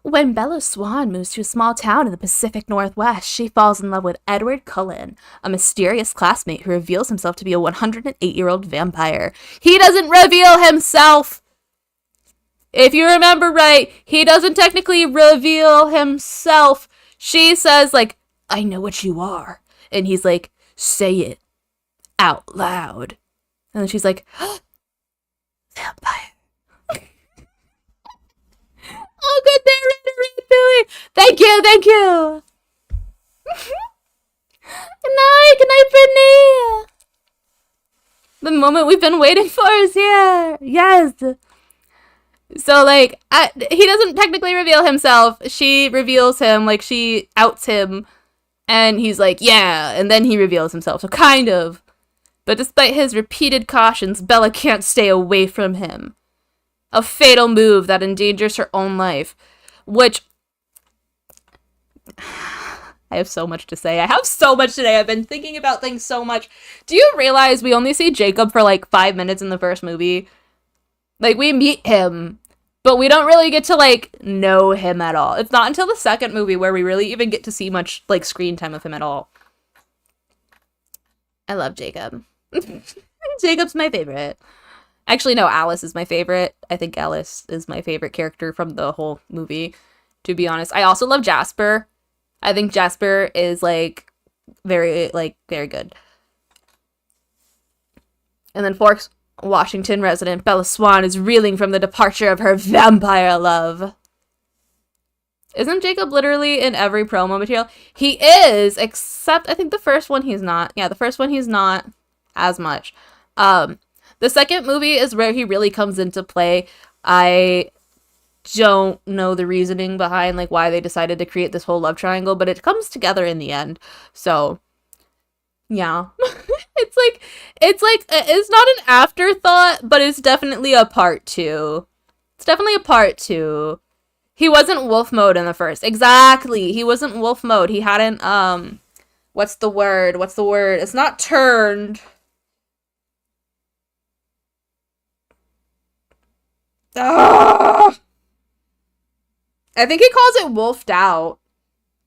Speaker 1: When Bella Swan moves to a small town in the Pacific Northwest, she falls in love with Edward Cullen, a mysterious classmate who reveals himself to be a 108-year-old vampire. He doesn't reveal himself! If you remember right, he doesn't technically reveal himself. She says, like, I know what you are. And he's like, say it out loud. And then she's like, vampire. Oh, good narrator, Billy. Thank you. Good night, Brittany. The moment we've been waiting for is here. Yes. So, like, he doesn't technically reveal himself. She reveals him, like, she outs him. And he's like, yeah. And then he reveals himself. So, kind of. But despite his repeated cautions, Bella can't stay away from him. A fatal move that endangers her own life. Which... I have so much to say. I have so much today. I've been thinking about things so much. Do you realize we only see Jacob for, like, 5 minutes in the first movie? Like, we meet him, but we don't really get to, like, know him at all. It's not until the second movie where we really even get to see much, like, screen time of him at all. I love Jacob. Jacob's my favorite. Actually, no, Alice is my favorite. I think Alice is my favorite character from the whole movie, to be honest. I also love Jasper. I think Jasper is, like, very good. And then Forks Washington resident Bella Swan is reeling from the departure of her vampire love. Isn't Jacob literally in every promo material? He is, except I think the first one he's not. Yeah, the first one he's not as much. The second movie is where he really comes into play. I don't know the reasoning behind like why they decided to create this whole love triangle, but it comes together in the end. So, yeah. It's not an afterthought, but it's definitely a part two. He wasn't wolf mode in the first. Exactly. He wasn't wolf mode. He hadn't what's the word? It's not turned. Ugh! I think he calls it wolfed out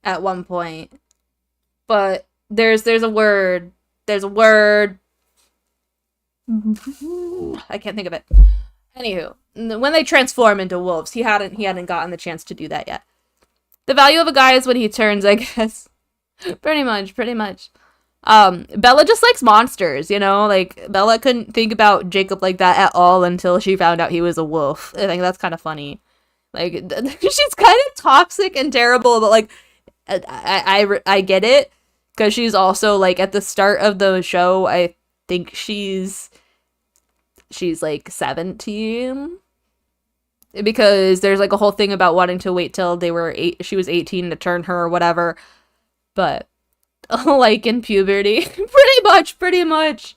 Speaker 1: at one point. But there's a word. There's a word. I can't think of it. Anywho, when they transform into wolves, he hadn't gotten the chance to do that yet. The value of a guy is when he turns, I guess. Pretty much. Bella just likes monsters, you know? Like, Bella couldn't think about Jacob like that at all until she found out he was a wolf. I think that's kind of funny. Like, she's kind of toxic and terrible, but, like, I get it. Because she's also, like, at the start of the show, I think she's like, 17. Because there's, like, a whole thing about wanting to wait till she was 18 to turn her or whatever. But, like, in puberty. Pretty much.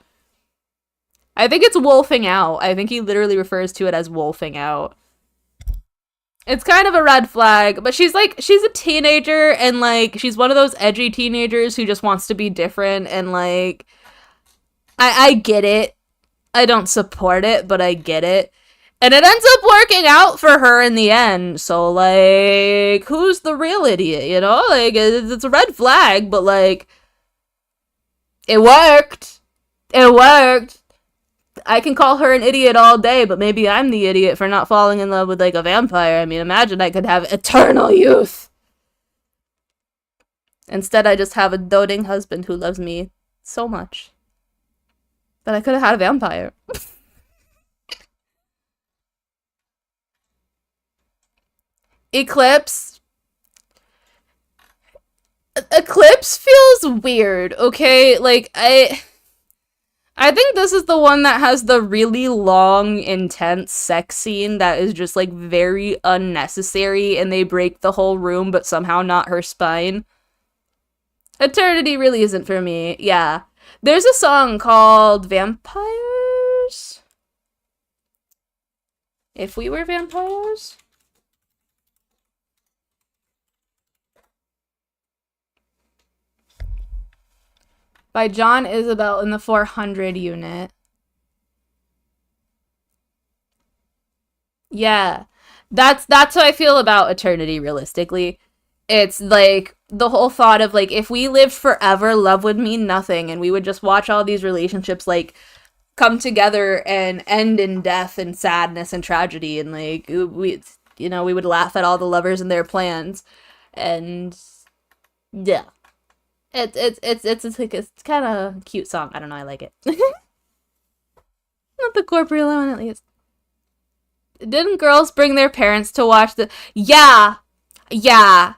Speaker 1: I think it's wolfing out. I think he literally refers to it as wolfing out. It's kind of a red flag, but she's a teenager and like she's one of those edgy teenagers who just wants to be different and like I get it. I don't support it, but I get it. And it ends up working out for her in the end. So like who's the real idiot, you know? Like it's a red flag, but like it worked. It worked. I can call her an idiot all day, but maybe I'm the idiot for not falling in love with like a vampire. I mean, imagine I could have eternal youth. Instead, I just have a doting husband who loves me so much. But I could have had a vampire. Eclipse. Eclipse feels weird, okay? Like, I think this is the one that has the really long, intense sex scene that is just like very unnecessary and they break the whole room but somehow not her spine. Eternity really isn't for me. Yeah. There's a song called Vampires? If We Were Vampires? By John Isabel in the 400 unit. Yeah. That's how I feel about eternity realistically. It's like the whole thought of like if we lived forever, love would mean nothing and we would just watch all these relationships like come together and end in death and sadness and tragedy and like we would laugh at all the lovers and their plans. And yeah. It's kind of a cute song. I don't know, I like it. Not the corporeal one at least. Didn't girls bring their parents to watch the Yeah. Yeah.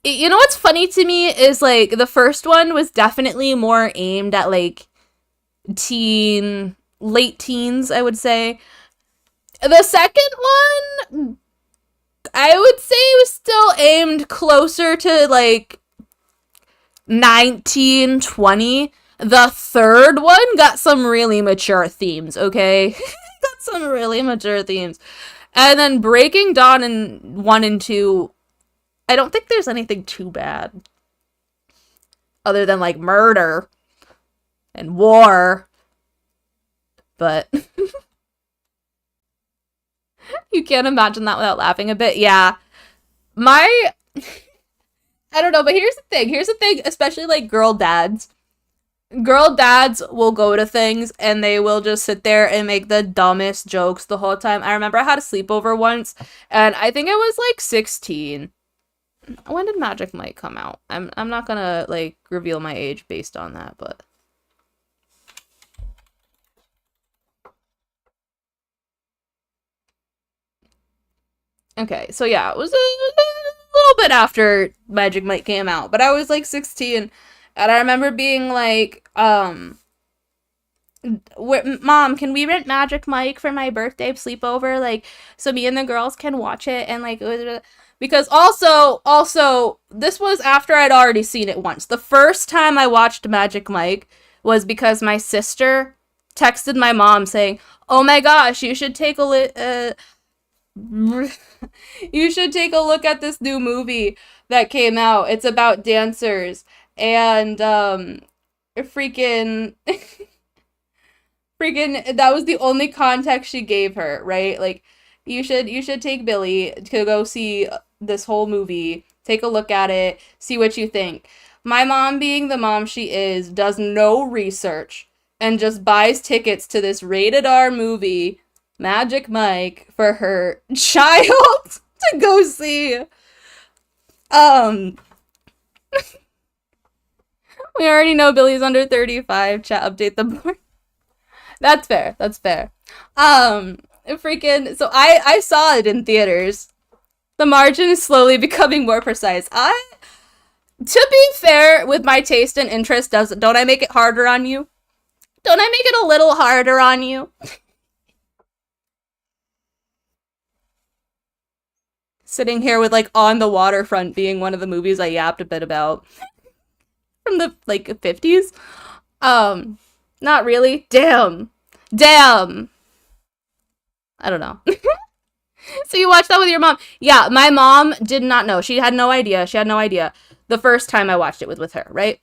Speaker 1: You know what's funny to me is like the first one was definitely more aimed at like late teens, I would say. The second one, I would say was still aimed closer to like 19, 20. The third one got some really mature themes, okay? Got some really mature themes. And then Breaking Dawn in 1 and 2, I don't think there's anything too bad. Other than like murder and war. But you can't imagine that without laughing a bit. Yeah. My I don't know, but here's the thing. Here's the thing, especially like girl dads. Girl dads will go to things and they will just sit there and make the dumbest jokes the whole time. I remember I had a sleepover once and I think I was like 16. When did Magic Mike come out? I'm not gonna like reveal my age based on that, but okay, so yeah, it was a little bit after Magic Mike came out, but I was like 16, and I remember being like, Mom, can we rent Magic Mike for my birthday sleepover? Like, so me and the girls can watch it and like, because also, this was after I'd already seen it once. The first time I watched Magic Mike was because my sister texted my mom saying, "Oh my gosh, you should take a you should take a look at this new movie that came out. It's about dancers." And freaking freaking that was the only context she gave her, right? Like you should take Billy to go see this whole movie, take a look at it, see what you think. My mom, being the mom she is, does no research and just buys tickets to this rated R movie, Magic Mike, for her child to go see. Um we already know Billy's under 35. Chat, update the board. That's fair. That's fair. Freaking. So I saw it in theaters. The margin is slowly becoming more precise. To be fair, with my taste and interest, don't I make it harder on you? Don't I make it a little harder on you? Sitting here with like On the Waterfront being one of the movies I yapped a bit about from the like 50s. Not really. Damn. I don't know. So you watched that with your mom. Yeah, my mom did not know. She had no idea. She had no idea. The first time I watched it was with her, right?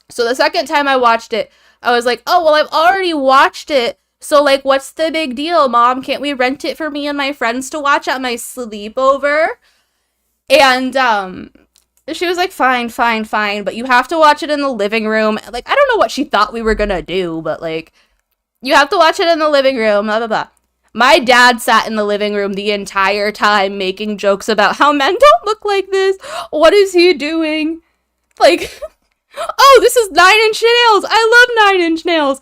Speaker 1: So the second time I watched it, I was like, oh, well, I've already watched it. So, like, what's the big deal, Mom? Can't we rent it for me and my friends to watch at my sleepover? And, she was like, fine, fine, fine, but you have to watch it in the living room. Like, I don't know what she thought we were gonna do, but, like, you have to watch it in the living room, blah, blah, blah. My dad sat in the living room the entire time making jokes about how men don't look like this. What is he doing? Like, oh, this is 9 Inch Nails. I love 9 Inch Nails.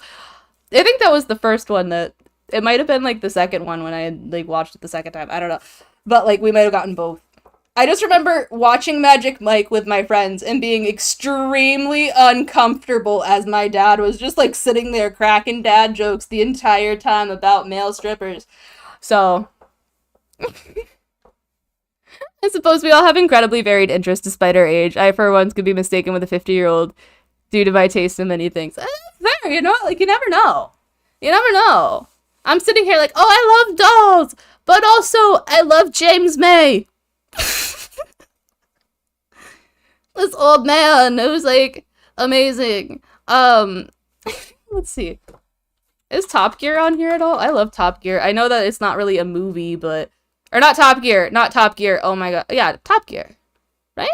Speaker 1: I think that was the first one that, it might have been, like, the second one when I had, like, watched it the second time. I don't know. But, like, we might have gotten both. I just remember watching Magic Mike with my friends and being extremely uncomfortable as my dad was just, like, sitting there cracking dad jokes the entire time about male strippers. So, I suppose we all have incredibly varied interests despite our age. I, for once, could be mistaken with a 50-year-old due to my taste in many things. Fair, you know? Like, you never know. You never know. I'm sitting here like, oh, I love dolls, but also, I love James May. This old man who's, like, amazing. Let's see. Is Top Gear on here at all? I love Top Gear. I know that it's not really a movie, but... Or not Top Gear. Not Top Gear. Oh my god. Yeah, Top Gear. Right?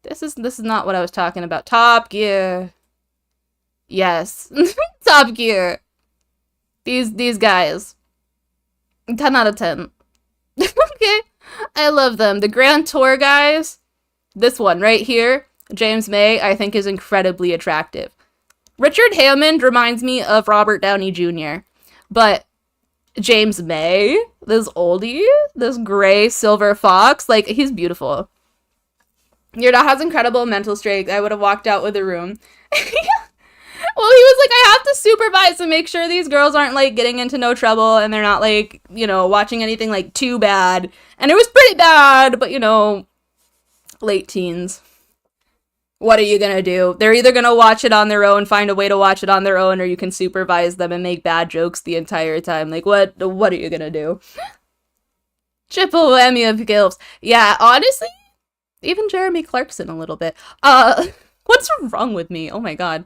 Speaker 1: This is not what I was talking about. Top Gear. Yes. Top Gear. These guys. 10 out of 10. Okay. I love them. The Grand Tour guys. This one right here. James May, I think, is incredibly attractive. Richard Hammond reminds me of Robert Downey Jr. But James May, this oldie, this gray silver fox, like, he's beautiful. Your dad has incredible mental strength. I would have walked out with the room. Well, he was like, I have to supervise and make sure these girls aren't, like, getting into no trouble and they're not, like, you know, watching anything, like, too bad. And it was pretty bad, but, you know, late teens. What are you gonna do? They're either gonna watch it on their own, find a way to watch it on their own, or you can supervise them and make bad jokes the entire time. Like, what are you gonna do? Triple whammy of gilfs. Yeah, honestly, even Jeremy Clarkson a little bit. What's wrong with me? Oh my god.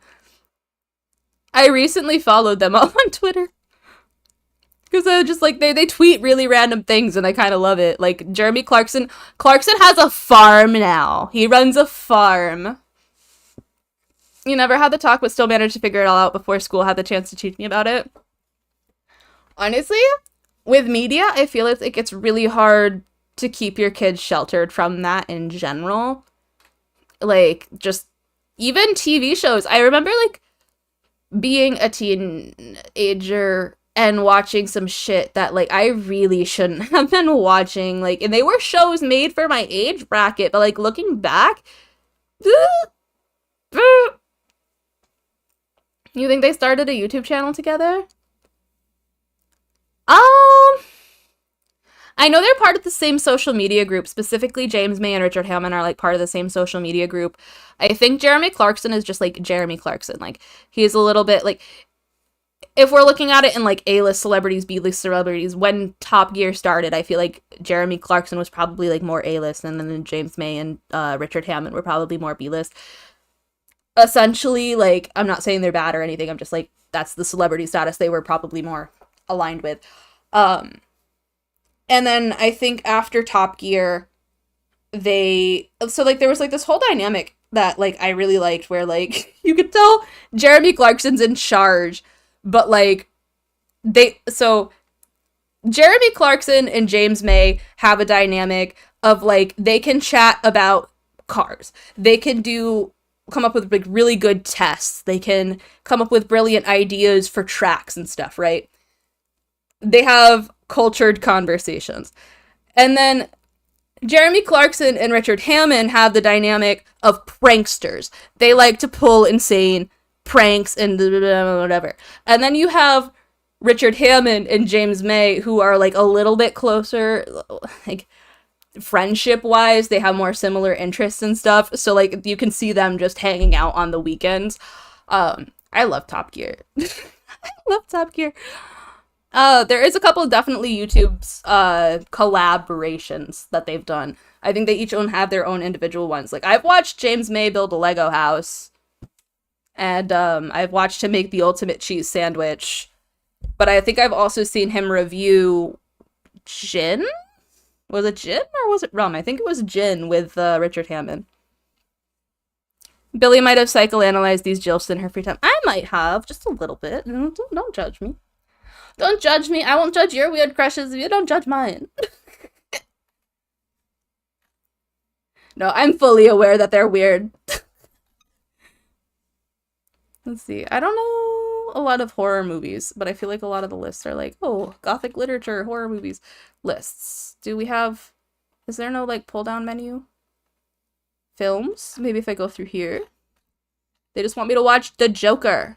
Speaker 1: I recently followed them all on Twitter. Because I just, like, they tweet really random things, and I kind of love it. Like, Jeremy Clarkson has a farm now. He runs a farm. You never had the talk, but still managed to figure it all out before school had the chance to teach me about it. Honestly, with media, I feel like it's really hard to keep your kids sheltered from that in general. Like, just, even TV shows. I remember, like, being a teenager and watching some shit that, like, I really shouldn't have been watching. Like, and they were shows made for my age bracket, but, like, looking back, you think they started a YouTube channel together? I know they're part of the same social media group. Specifically, James May and Richard Hammond are, like, part of the same social media group. I think Jeremy Clarkson is just, like, Jeremy Clarkson. Like, he's a little bit, like, if we're looking at it in, like, A-list celebrities, B-list celebrities, when Top Gear started, I feel like Jeremy Clarkson was probably, like, more A-list, and then James May and Richard Hammond were probably more B-list. Essentially, like, I'm not saying they're bad or anything, I'm just, like, that's the celebrity status they were probably more aligned with. And then I think after Top Gear, so, like, there was, like, this whole dynamic that, like, I really liked where, like, you could tell Jeremy Clarkson's in charge, but, like, so Jeremy Clarkson and James May have a dynamic of, like, they can chat about cars. They can come up with, like, really good tests. They can come up with brilliant ideas for tracks and stuff, right? They have cultured conversations. And then Jeremy Clarkson and Richard Hammond have the dynamic of pranksters. They like to pull insane pranks and whatever. And then you have Richard Hammond and James May, who are, like, a little bit closer, like, friendship-wise. They have more similar interests and stuff. So, like, you can see them just hanging out on the weekends. I love Top Gear. I love Top Gear. There is a couple of definitely YouTube's collaborations that they've done. I think they each have their own individual ones. Like I've watched James May build a Lego house, and I've watched him make the ultimate cheese sandwich. But I think I've also seen him review gin. Was it gin or was it rum? I think it was gin with Richard Hammond. Billie might have psychoanalyzed these jilfs in her free time. I might have, just a little bit. Don't judge me. Don't judge me. I won't judge your weird crushes if you don't judge mine. No, I'm fully aware that they're weird. Let's see. I don't know a lot of horror movies, but I feel like a lot of the lists are like, oh, gothic literature, horror movies lists. Do we have... Is there no, like, pull-down menu? Films? Maybe if I go through here. They just want me to watch The Joker.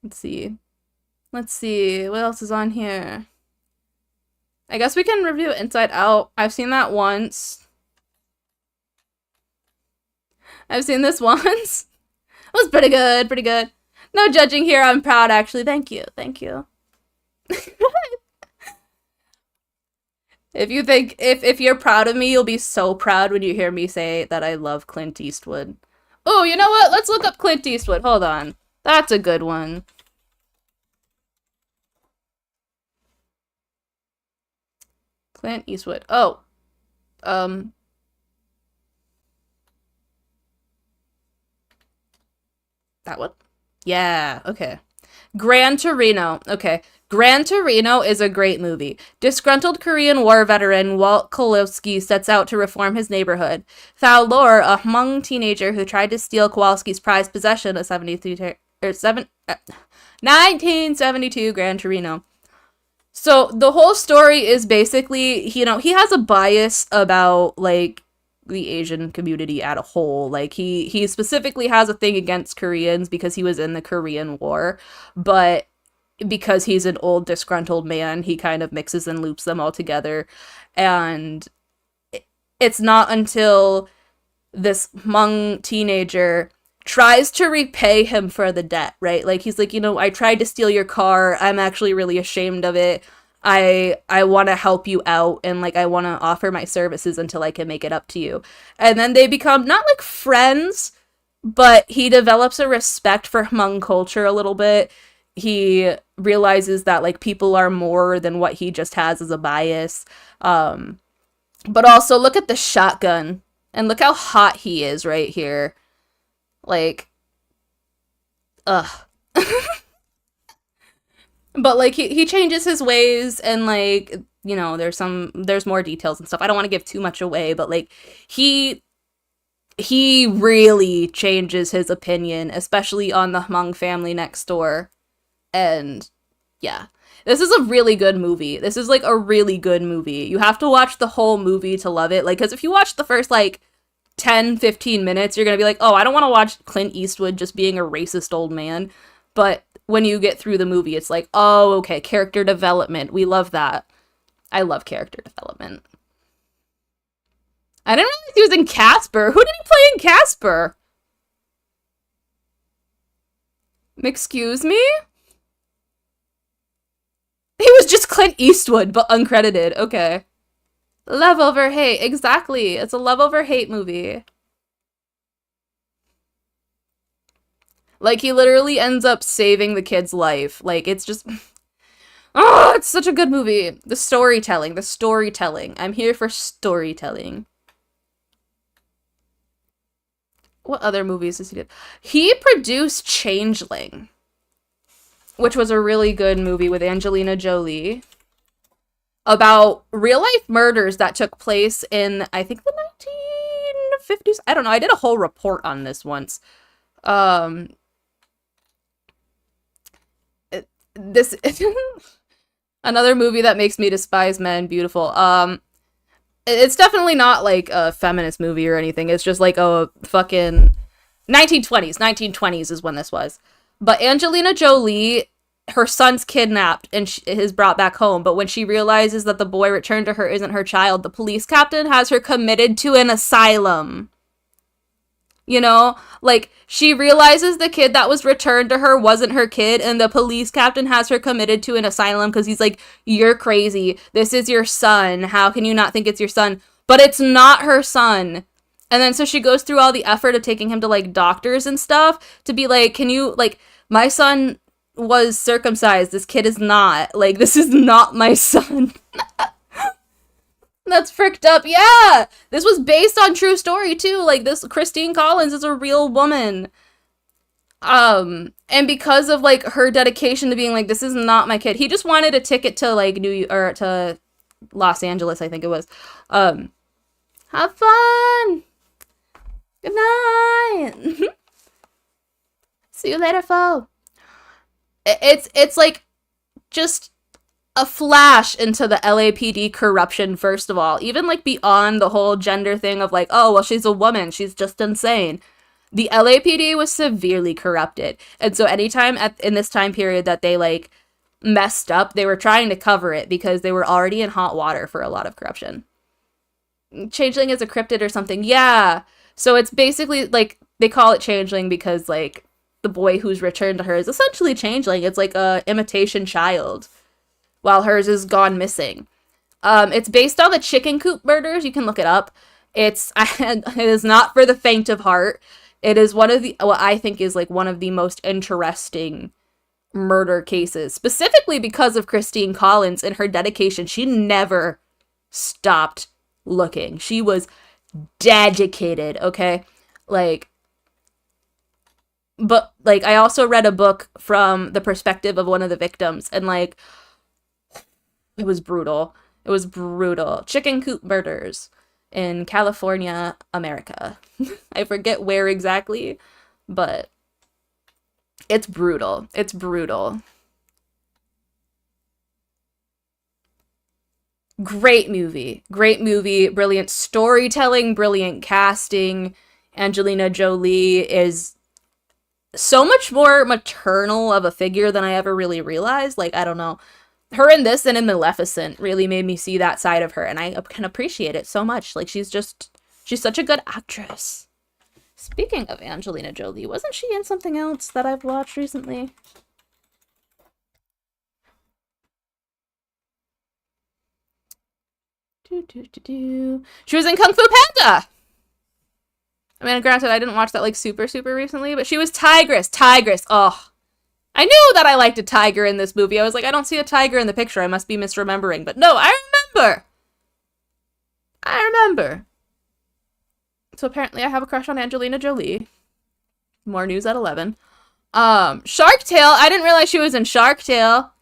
Speaker 1: Let's see. Let's see. What else is on here? I guess we can review Inside Out. I've seen that once. I've seen this once. It was pretty good, pretty good. No judging here. I'm proud, actually. Thank you. Thank you. If you think, if you're proud of me, you'll be so proud when you hear me say that I love Clint Eastwood. Oh, you know what? Let's look up Clint Eastwood. Hold on. That's a good one. Clint Eastwood. Oh. That one? Yeah, okay. Gran Torino. Okay. Gran Torino is a great movie. Disgruntled Korean War veteran Walt Kowalski sets out to reform his neighborhood. Thao Lor, a Hmong teenager who tried to steal Kowalski's prized possession, a 1972 Gran Torino. So the whole story is basically, you know, he has a bias about, like, the Asian community as a whole. Like, he specifically has a thing against Koreans because he was in the Korean War, but because he's an old disgruntled man, he kind of mixes and loops them all together. And it's not until this Hmong teenager tries to repay him for the debt, right? Like, he's like, you know, I tried to steal your car. I'm actually really ashamed of it. I want to help you out, and, like, I want to offer my services until I can make it up to you. And then they become not, like, friends, but he develops a respect for Hmong culture a little bit. He realizes that, like, people are more than what he just has as a bias. But also, look at the shotgun, and look how hot he is right here. Like, ugh. But, like, he changes his ways, and, like, you know, there's more details and stuff. I don't want to give too much away, but, like, he really changes his opinion, especially on the Hmong family next door. And, yeah. This is a really good movie. This is, like, a really good movie. You have to watch the whole movie to love it. Like, because if you watch the first, like, 10, 15 minutes, you're gonna be like, oh, I don't want to watch Clint Eastwood just being a racist old man. But when you get through the movie, it's like, oh, okay, character development. We love that. I love character development. I didn't realize he was in Casper. Who did he play in Casper? Excuse me? He was just Clint Eastwood, but uncredited. Okay. Love over hate. Exactly. It's a love over hate movie. Like, he literally ends up saving the kid's life. Like, it's just... Oh, it's such a good movie. The storytelling. I'm here for storytelling. What other movies has he did? He produced Changeling, which was a really good movie with Angelina Jolie about real-life murders that took place in, I think, the 1950s. I don't know. I did a whole report on this once. This another movie that makes me despise men. Beautiful. It's definitely not like a feminist movie or anything. It's just like a fucking 1920s. 1920s is when this was. But Angelina Jolie, her son's kidnapped and is brought back home. But when she realizes that the boy returned to her isn't her child, the police captain has her committed to an asylum. You know, like she realizes the kid that was returned to her wasn't her kid, and the police captain has her committed to an asylum because he's like, "You're crazy. This is your son. How can you not think it's your son?" But it's not her son. And then so she goes through all the effort of taking him to like doctors and stuff to be like, "Can you like my son was circumcised. This kid is not. Like this is not my son." That's fricked up. Yeah, this was based on true story too. Like this Christine Collins is a real woman. And because of like her dedication to being like, this is not my kid. He just wanted a ticket to like or to Los Angeles, I think it was. Have fun. Good night. See you later, foe. It's like just a flash into the LAPD corruption, first of all. Even, like, beyond the whole gender thing of, like, oh, well, she's a woman. She's just insane. The LAPD was severely corrupted. And so anytime in this time period that they, like, messed up, they were trying to cover it because they were already in hot water for a lot of corruption. Changeling is a cryptid or something. Yeah. So it's basically, like, they call it Changeling because, like, the boy who's returned to her is essentially Changeling. It's like a imitation child, while hers is gone missing. It's based on the chicken coop murders. You can look it up. It is not for the faint of heart. It is one of the, what I think is like one of the most interesting murder cases, specifically because of Christine Collins and her dedication. She never stopped looking. She was dedicated, okay? Like, but like I also read a book from the perspective of one of the victims, and like it was brutal. It was brutal. Chicken coop murders in California, America. I forget where exactly, but it's brutal. It's brutal. Great movie. Great movie. Brilliant storytelling, brilliant casting. Angelina Jolie is so much more maternal of a figure than I ever really realized. Like, I don't know. Her in this and in Maleficent really made me see that side of her, and I can appreciate it so much. Like, she's such a good actress. Speaking of Angelina Jolie, wasn't she in something else that I've watched recently? She was in Kung Fu Panda! I mean, granted, I didn't watch that, like, super recently, but she was Tigress. Tigress. Oh. I knew that I liked a tiger in this movie. I was like, I don't see a tiger in the picture. I must be misremembering. But no, I remember. I remember. So apparently I have a crush on Angelina Jolie. More news at 11. Shark Tale. I didn't realize she was in Shark Tale.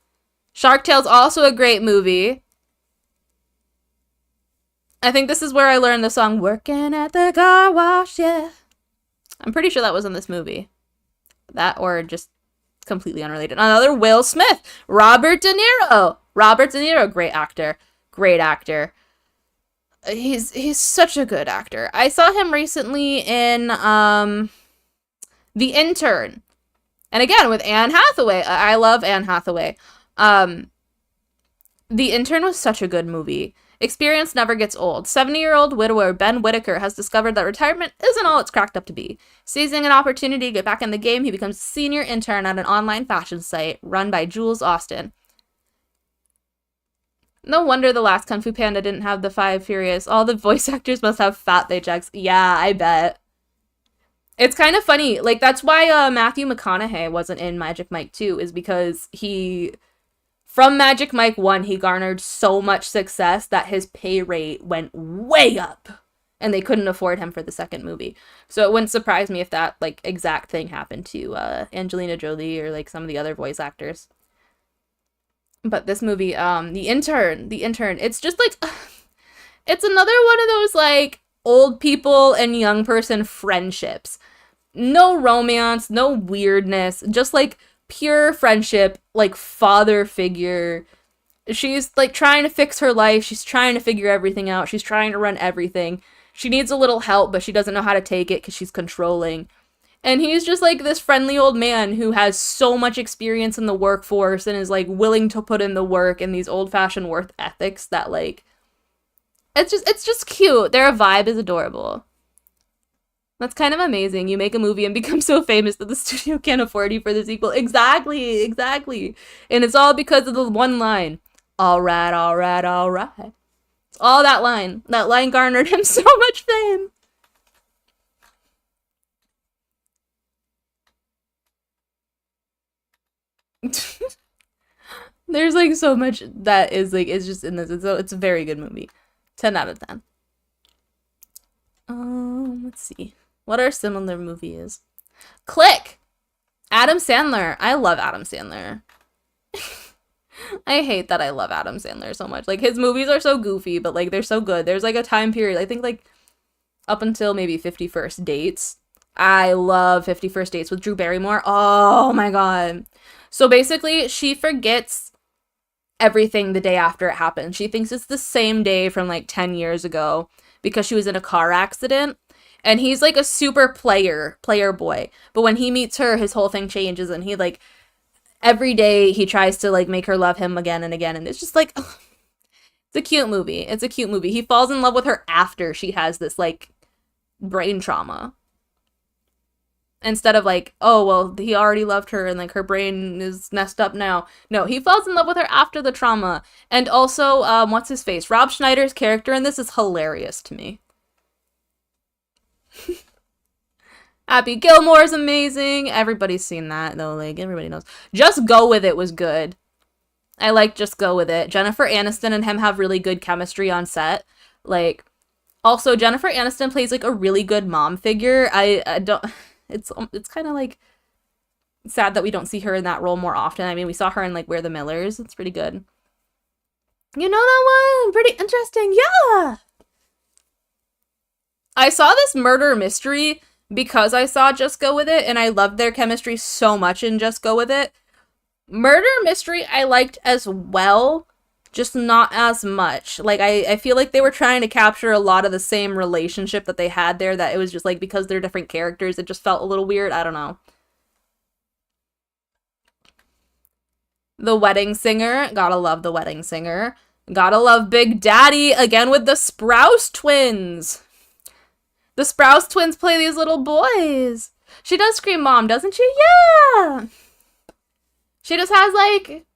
Speaker 1: Shark Tale's also a great movie. I think this is where I learned the song Working at the Car Wash, yeah. I'm pretty sure that was in this movie. That or just completely unrelated. Another Will Smith. Robert De Niro. Robert De Niro, great actor. Great actor. He's such a good actor. I saw him recently in The Intern. And again, with Anne Hathaway. I love Anne Hathaway. The Intern was such a good movie. Experience never gets old. 70-year-old widower Ben Whitaker has discovered that retirement isn't all it's cracked up to be. Seizing an opportunity to get back in the game, he becomes a senior intern at an online fashion site run by Jules Austin. No wonder the last Kung Fu Panda didn't have the Five Furious. All the voice actors must have fat paychecks. Yeah, I bet. It's kind of funny. Like, that's why Matthew McConaughey wasn't in Magic Mike 2, is because from Magic Mike 1, he garnered so much success that his pay rate went way up, and they couldn't afford him for the second movie. So it wouldn't surprise me if that, like, exact thing happened to Angelina Jolie or, like, some of the other voice actors. But this movie, The Intern, it's just, like, it's another one of those, like, old people and young person friendships. No romance, no weirdness, just, like, pure friendship, like father figure. She's like trying to fix her life. She's trying to figure everything out. She's trying to run everything. She needs a little help, but she doesn't know how to take it because she's controlling. And he's just like this friendly old man who has so much experience in the workforce and is like willing to put in the work and these old-fashioned work ethics that like it's just cute. Their vibe is adorable. That's kind of amazing. You make a movie and become so famous that the studio can't afford you for the sequel. Exactly, exactly. And it's all because of the one line. All right, all right, all right. It's all that line. That line garnered him so much fame. There's like so much that is like it's just in this. It's a very good movie. 10 out of 10. Let's see. What are similar movies? Click! Adam Sandler. I love Adam Sandler. I hate that I love Adam Sandler so much. Like his movies are so goofy, but like they're so good. There's like a time period, I think like up until maybe 51st Dates. I love 51st Dates with Drew Barrymore. Oh my god. So basically, she forgets everything the day after it happened. She thinks it's the same day from like 10 years ago because she was in a car accident. And he's like a super player boy. But when he meets her, his whole thing changes and he like every day he tries to like make her love him again and again. And it's just like ugh. It's a cute movie. It's a cute movie. He falls in love with her after she has this like brain trauma. Instead of like, oh, well, he already loved her and like her brain is messed up now. No, he falls in love with her after the trauma. And also, what's his face? Rob Schneider's character in this is hilarious to me. Happy Gilmore's amazing. Everybody's seen that though, like everybody knows. Just Go With It was good. I like Just Go With It. Jennifer Aniston and him have really good chemistry on set. Like, also Jennifer Aniston plays like a really good mom figure. I don't. It's kind of like sad that we don't see her in that role more often. I mean, we saw her in like We're the Millers. It's pretty good. You know that one? Pretty interesting. Yeah. I saw this murder mystery because I saw Just Go With It, and I loved their chemistry so much in Just Go With It. Murder mystery I liked as well, just not as much. Like, I feel like they were trying to capture a lot of the same relationship that they had there, that it was just, like, because they're different characters, it just felt a little weird. I don't know. The Wedding Singer. Gotta love The Wedding Singer. Gotta love Big Daddy, again with the Sprouse twins. The Sprouse twins play these little boys. She does scream mom, doesn't she? Yeah! She just has, like...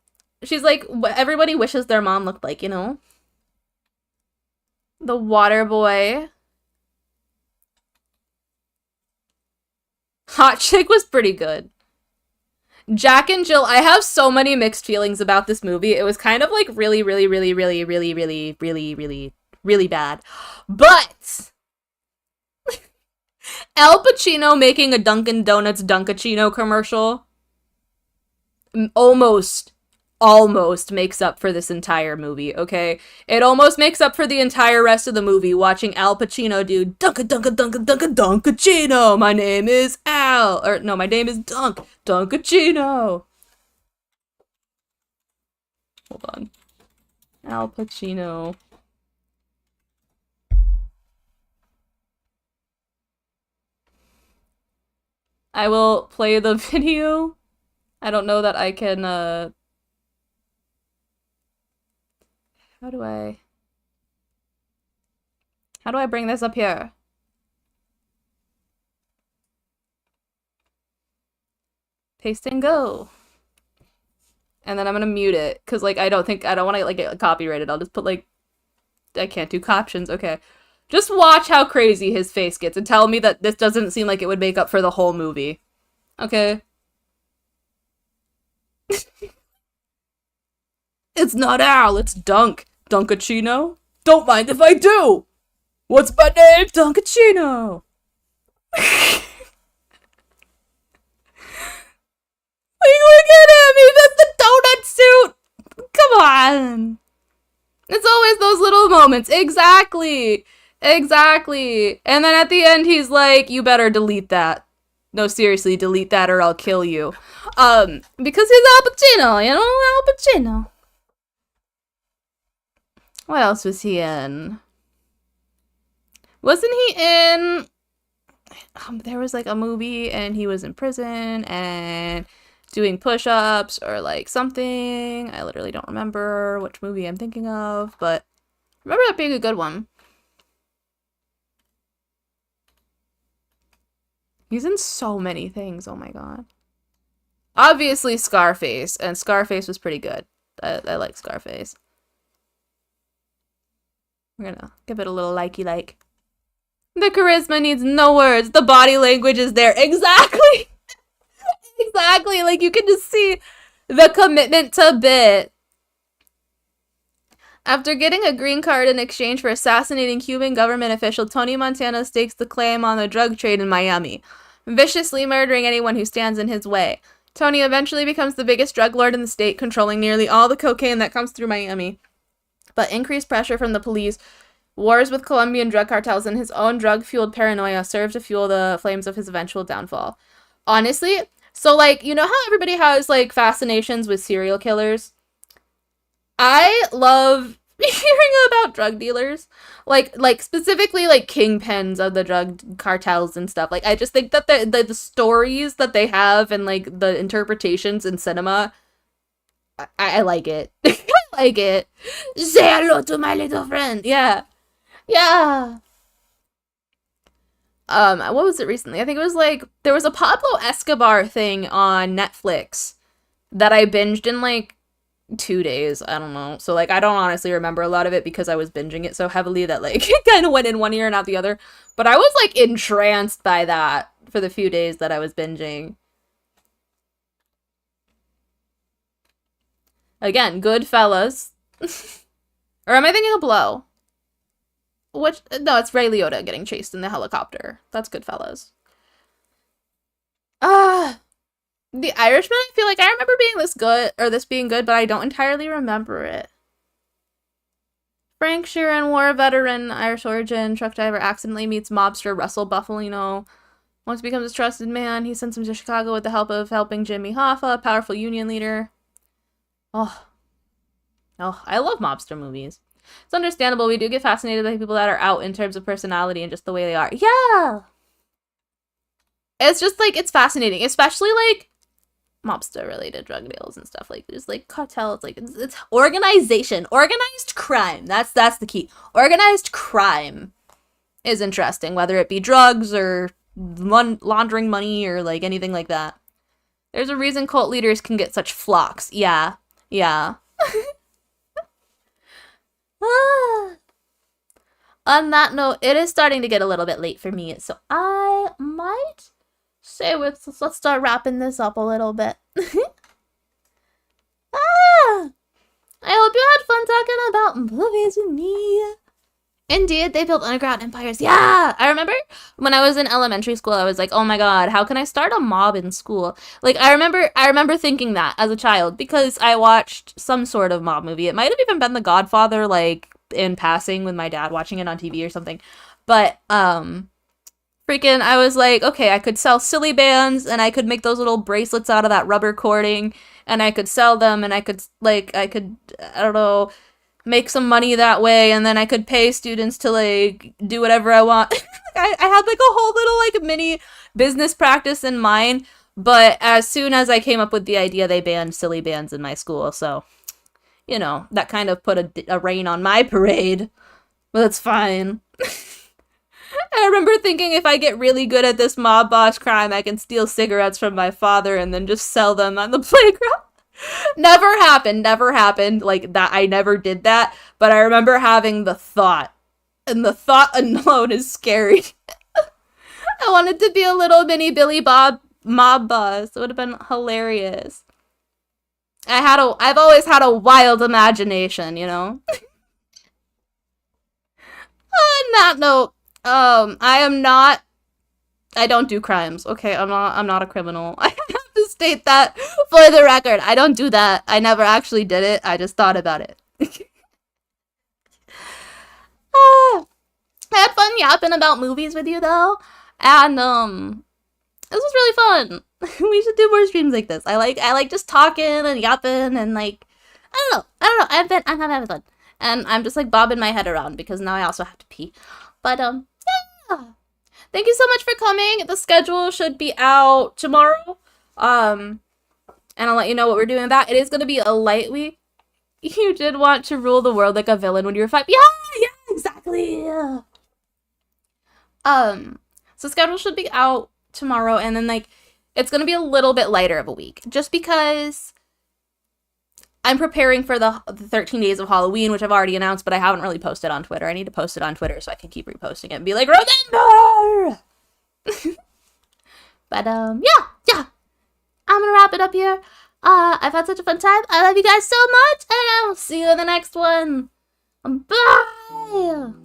Speaker 1: She's like, everybody wishes their mom looked like, you know? The Water Boy. Hot Chick was pretty good. Jack and Jill, I have so many mixed feelings about this movie. It was kind of like really, really, really, really, really, really, really, really, really bad. But Al Pacino making a Dunkin' Donuts Dunkachino commercial almost makes up for this entire movie, okay? It almost makes up for the entire rest of the movie, watching Al Pacino do Dunkachino. My name is Al. Or, no, my name is Dunkachino. Hold on. Al Pacino. I will play the video. I don't know that I can, How do I bring this up here? Paste and go. And then I'm gonna mute it, because, like, I don't want to, like, get copyrighted. I'll just put, like, I can't do captions. Okay. Just watch how crazy his face gets and tell me that this doesn't seem like it would make up for the whole movie. Okay? It's not Al, it's Dunkachino? Don't mind if I do! What's my name? Dunkachino! Look at him! He has the donut suit! Come on! It's always those little moments. Exactly! Exactly! And then at the end, he's like, you better delete that. No, seriously, delete that or I'll kill you. Because he's Al Pacino, you know? Al Pacino. What else was he in? Wasn't he in... there was like a movie and he was in prison and doing push-ups or like something. I literally don't remember which movie I'm thinking of, but I remember that being a good one. He's in so many things. Oh my god. Obviously Scarface, and Scarface was pretty good. I like Scarface. We're gonna give it a little likey like. The charisma needs no words. The body language is there. Exactly. Exactly. Like, you can just see the commitment to bit. After getting a green card in exchange for assassinating Cuban government official, Tony Montana stakes the claim on the drug trade in Miami, viciously murdering anyone who stands in his way. Tony eventually becomes the biggest drug lord in the state, controlling nearly all the cocaine that comes through Miami. But increased pressure from the police, wars with Colombian drug cartels, and his own drug-fueled paranoia serve to fuel the flames of his eventual downfall. Honestly, so, like, you know how everybody has, like, fascinations with serial killers? I love hearing about drug dealers. Like specifically, like, kingpins of the drug cartels and stuff. Like, I just think that the stories that they have and, like, the interpretations in cinema, I like it. I like it. Say hello to my little friend. Yeah. Yeah. What was it recently? I think it was like there was a Pablo Escobar thing on Netflix that I binged in like 2 days. I don't know. So like I don't honestly remember a lot of it because I was binging it so heavily that like it kind of went in one ear and out the other. But I was like entranced by that for the few days that I was binging. Again, Goodfellas. Or am I thinking of Blow? Which, no, it's Ray Liotta getting chased in the helicopter. That's Goodfellas. Ah, The Irishman, I feel like I remember being this good, or this being good, but I don't entirely remember it. Frank Sheeran, war veteran, Irish origin, truck driver, accidentally meets mobster Russell Buffalino. Once becomes a trusted man, he sends him to Chicago with the help of helping Jimmy Hoffa, a powerful union leader. Oh, I love mobster movies. It's understandable. We do get fascinated by people that are out in terms of personality and just the way they are. Yeah! It's just, like, it's fascinating. Especially, like, mobster-related drug deals and stuff. Like, there's, like, cartels. Like, it's organization. Organized crime. That's the key. Organized crime is interesting. Whether it be drugs or laundering money or, like, anything like that. There's a reason cult leaders can get such flocks. Yeah. Yeah. On that note, it is starting to get a little bit late for me, so I might say let's start wrapping this up a little bit. I hope you had fun talking about movies with me. Indeed, they built underground empires. Yeah! I remember when I was in elementary school, I was like, oh my god, how can I start a mob in school? Like, I remember thinking that as a child because I watched some sort of mob movie. It might have even been The Godfather, like, in passing with my dad watching it on TV or something. But, freaking, I was like, okay, I could sell silly bands and I could make those little bracelets out of that rubber cording and I could sell them and I could, I don't know, make some money that way, and then I could pay students to, like, do whatever I want. I had, like, a whole little, like, mini business practice in mind, but as soon as I came up with the idea, they banned silly bands in my school, so, you know, that kind of put a rein on my parade, but that's fine. I remember thinking if I get really good at this mob boss crime, I can steal cigarettes from my father and then just sell them on the playground. Never happened, like, that, I never did that, but I remember having the thought, and the thought alone is scary. I wanted to be a little mini Billy Bob mob boss. It would have been hilarious. I've always had a wild imagination, you know? On that note, I don't do crimes, okay? I'm not a criminal. I have to state that for the record. I don't do that. I never actually did it. I just thought about it. I had fun yapping about movies with you, though. And, this was really fun. We should do more streams like this. I like just talking and yapping and, like, I don't know. I'm having fun. And I'm just, like, bobbing my head around because now I also have to pee. But, yeah. Thank you so much for coming. The schedule should be out tomorrow. And I'll let you know what we're doing with that. It is going to be a light week. You did want to rule the world like a villain when you were 5. Yeah, exactly. So schedule should be out tomorrow, and then like it's gonna be a little bit lighter of a week, just because I'm preparing for the 13 days of Halloween, which I've already announced, but I haven't really posted on Twitter. I need to post it on Twitter so I can keep reposting it and be like, remember! But, yeah. I'm gonna wrap it up here. I've had such a fun time. I love you guys so much, and I'll see you in the next one. Bye!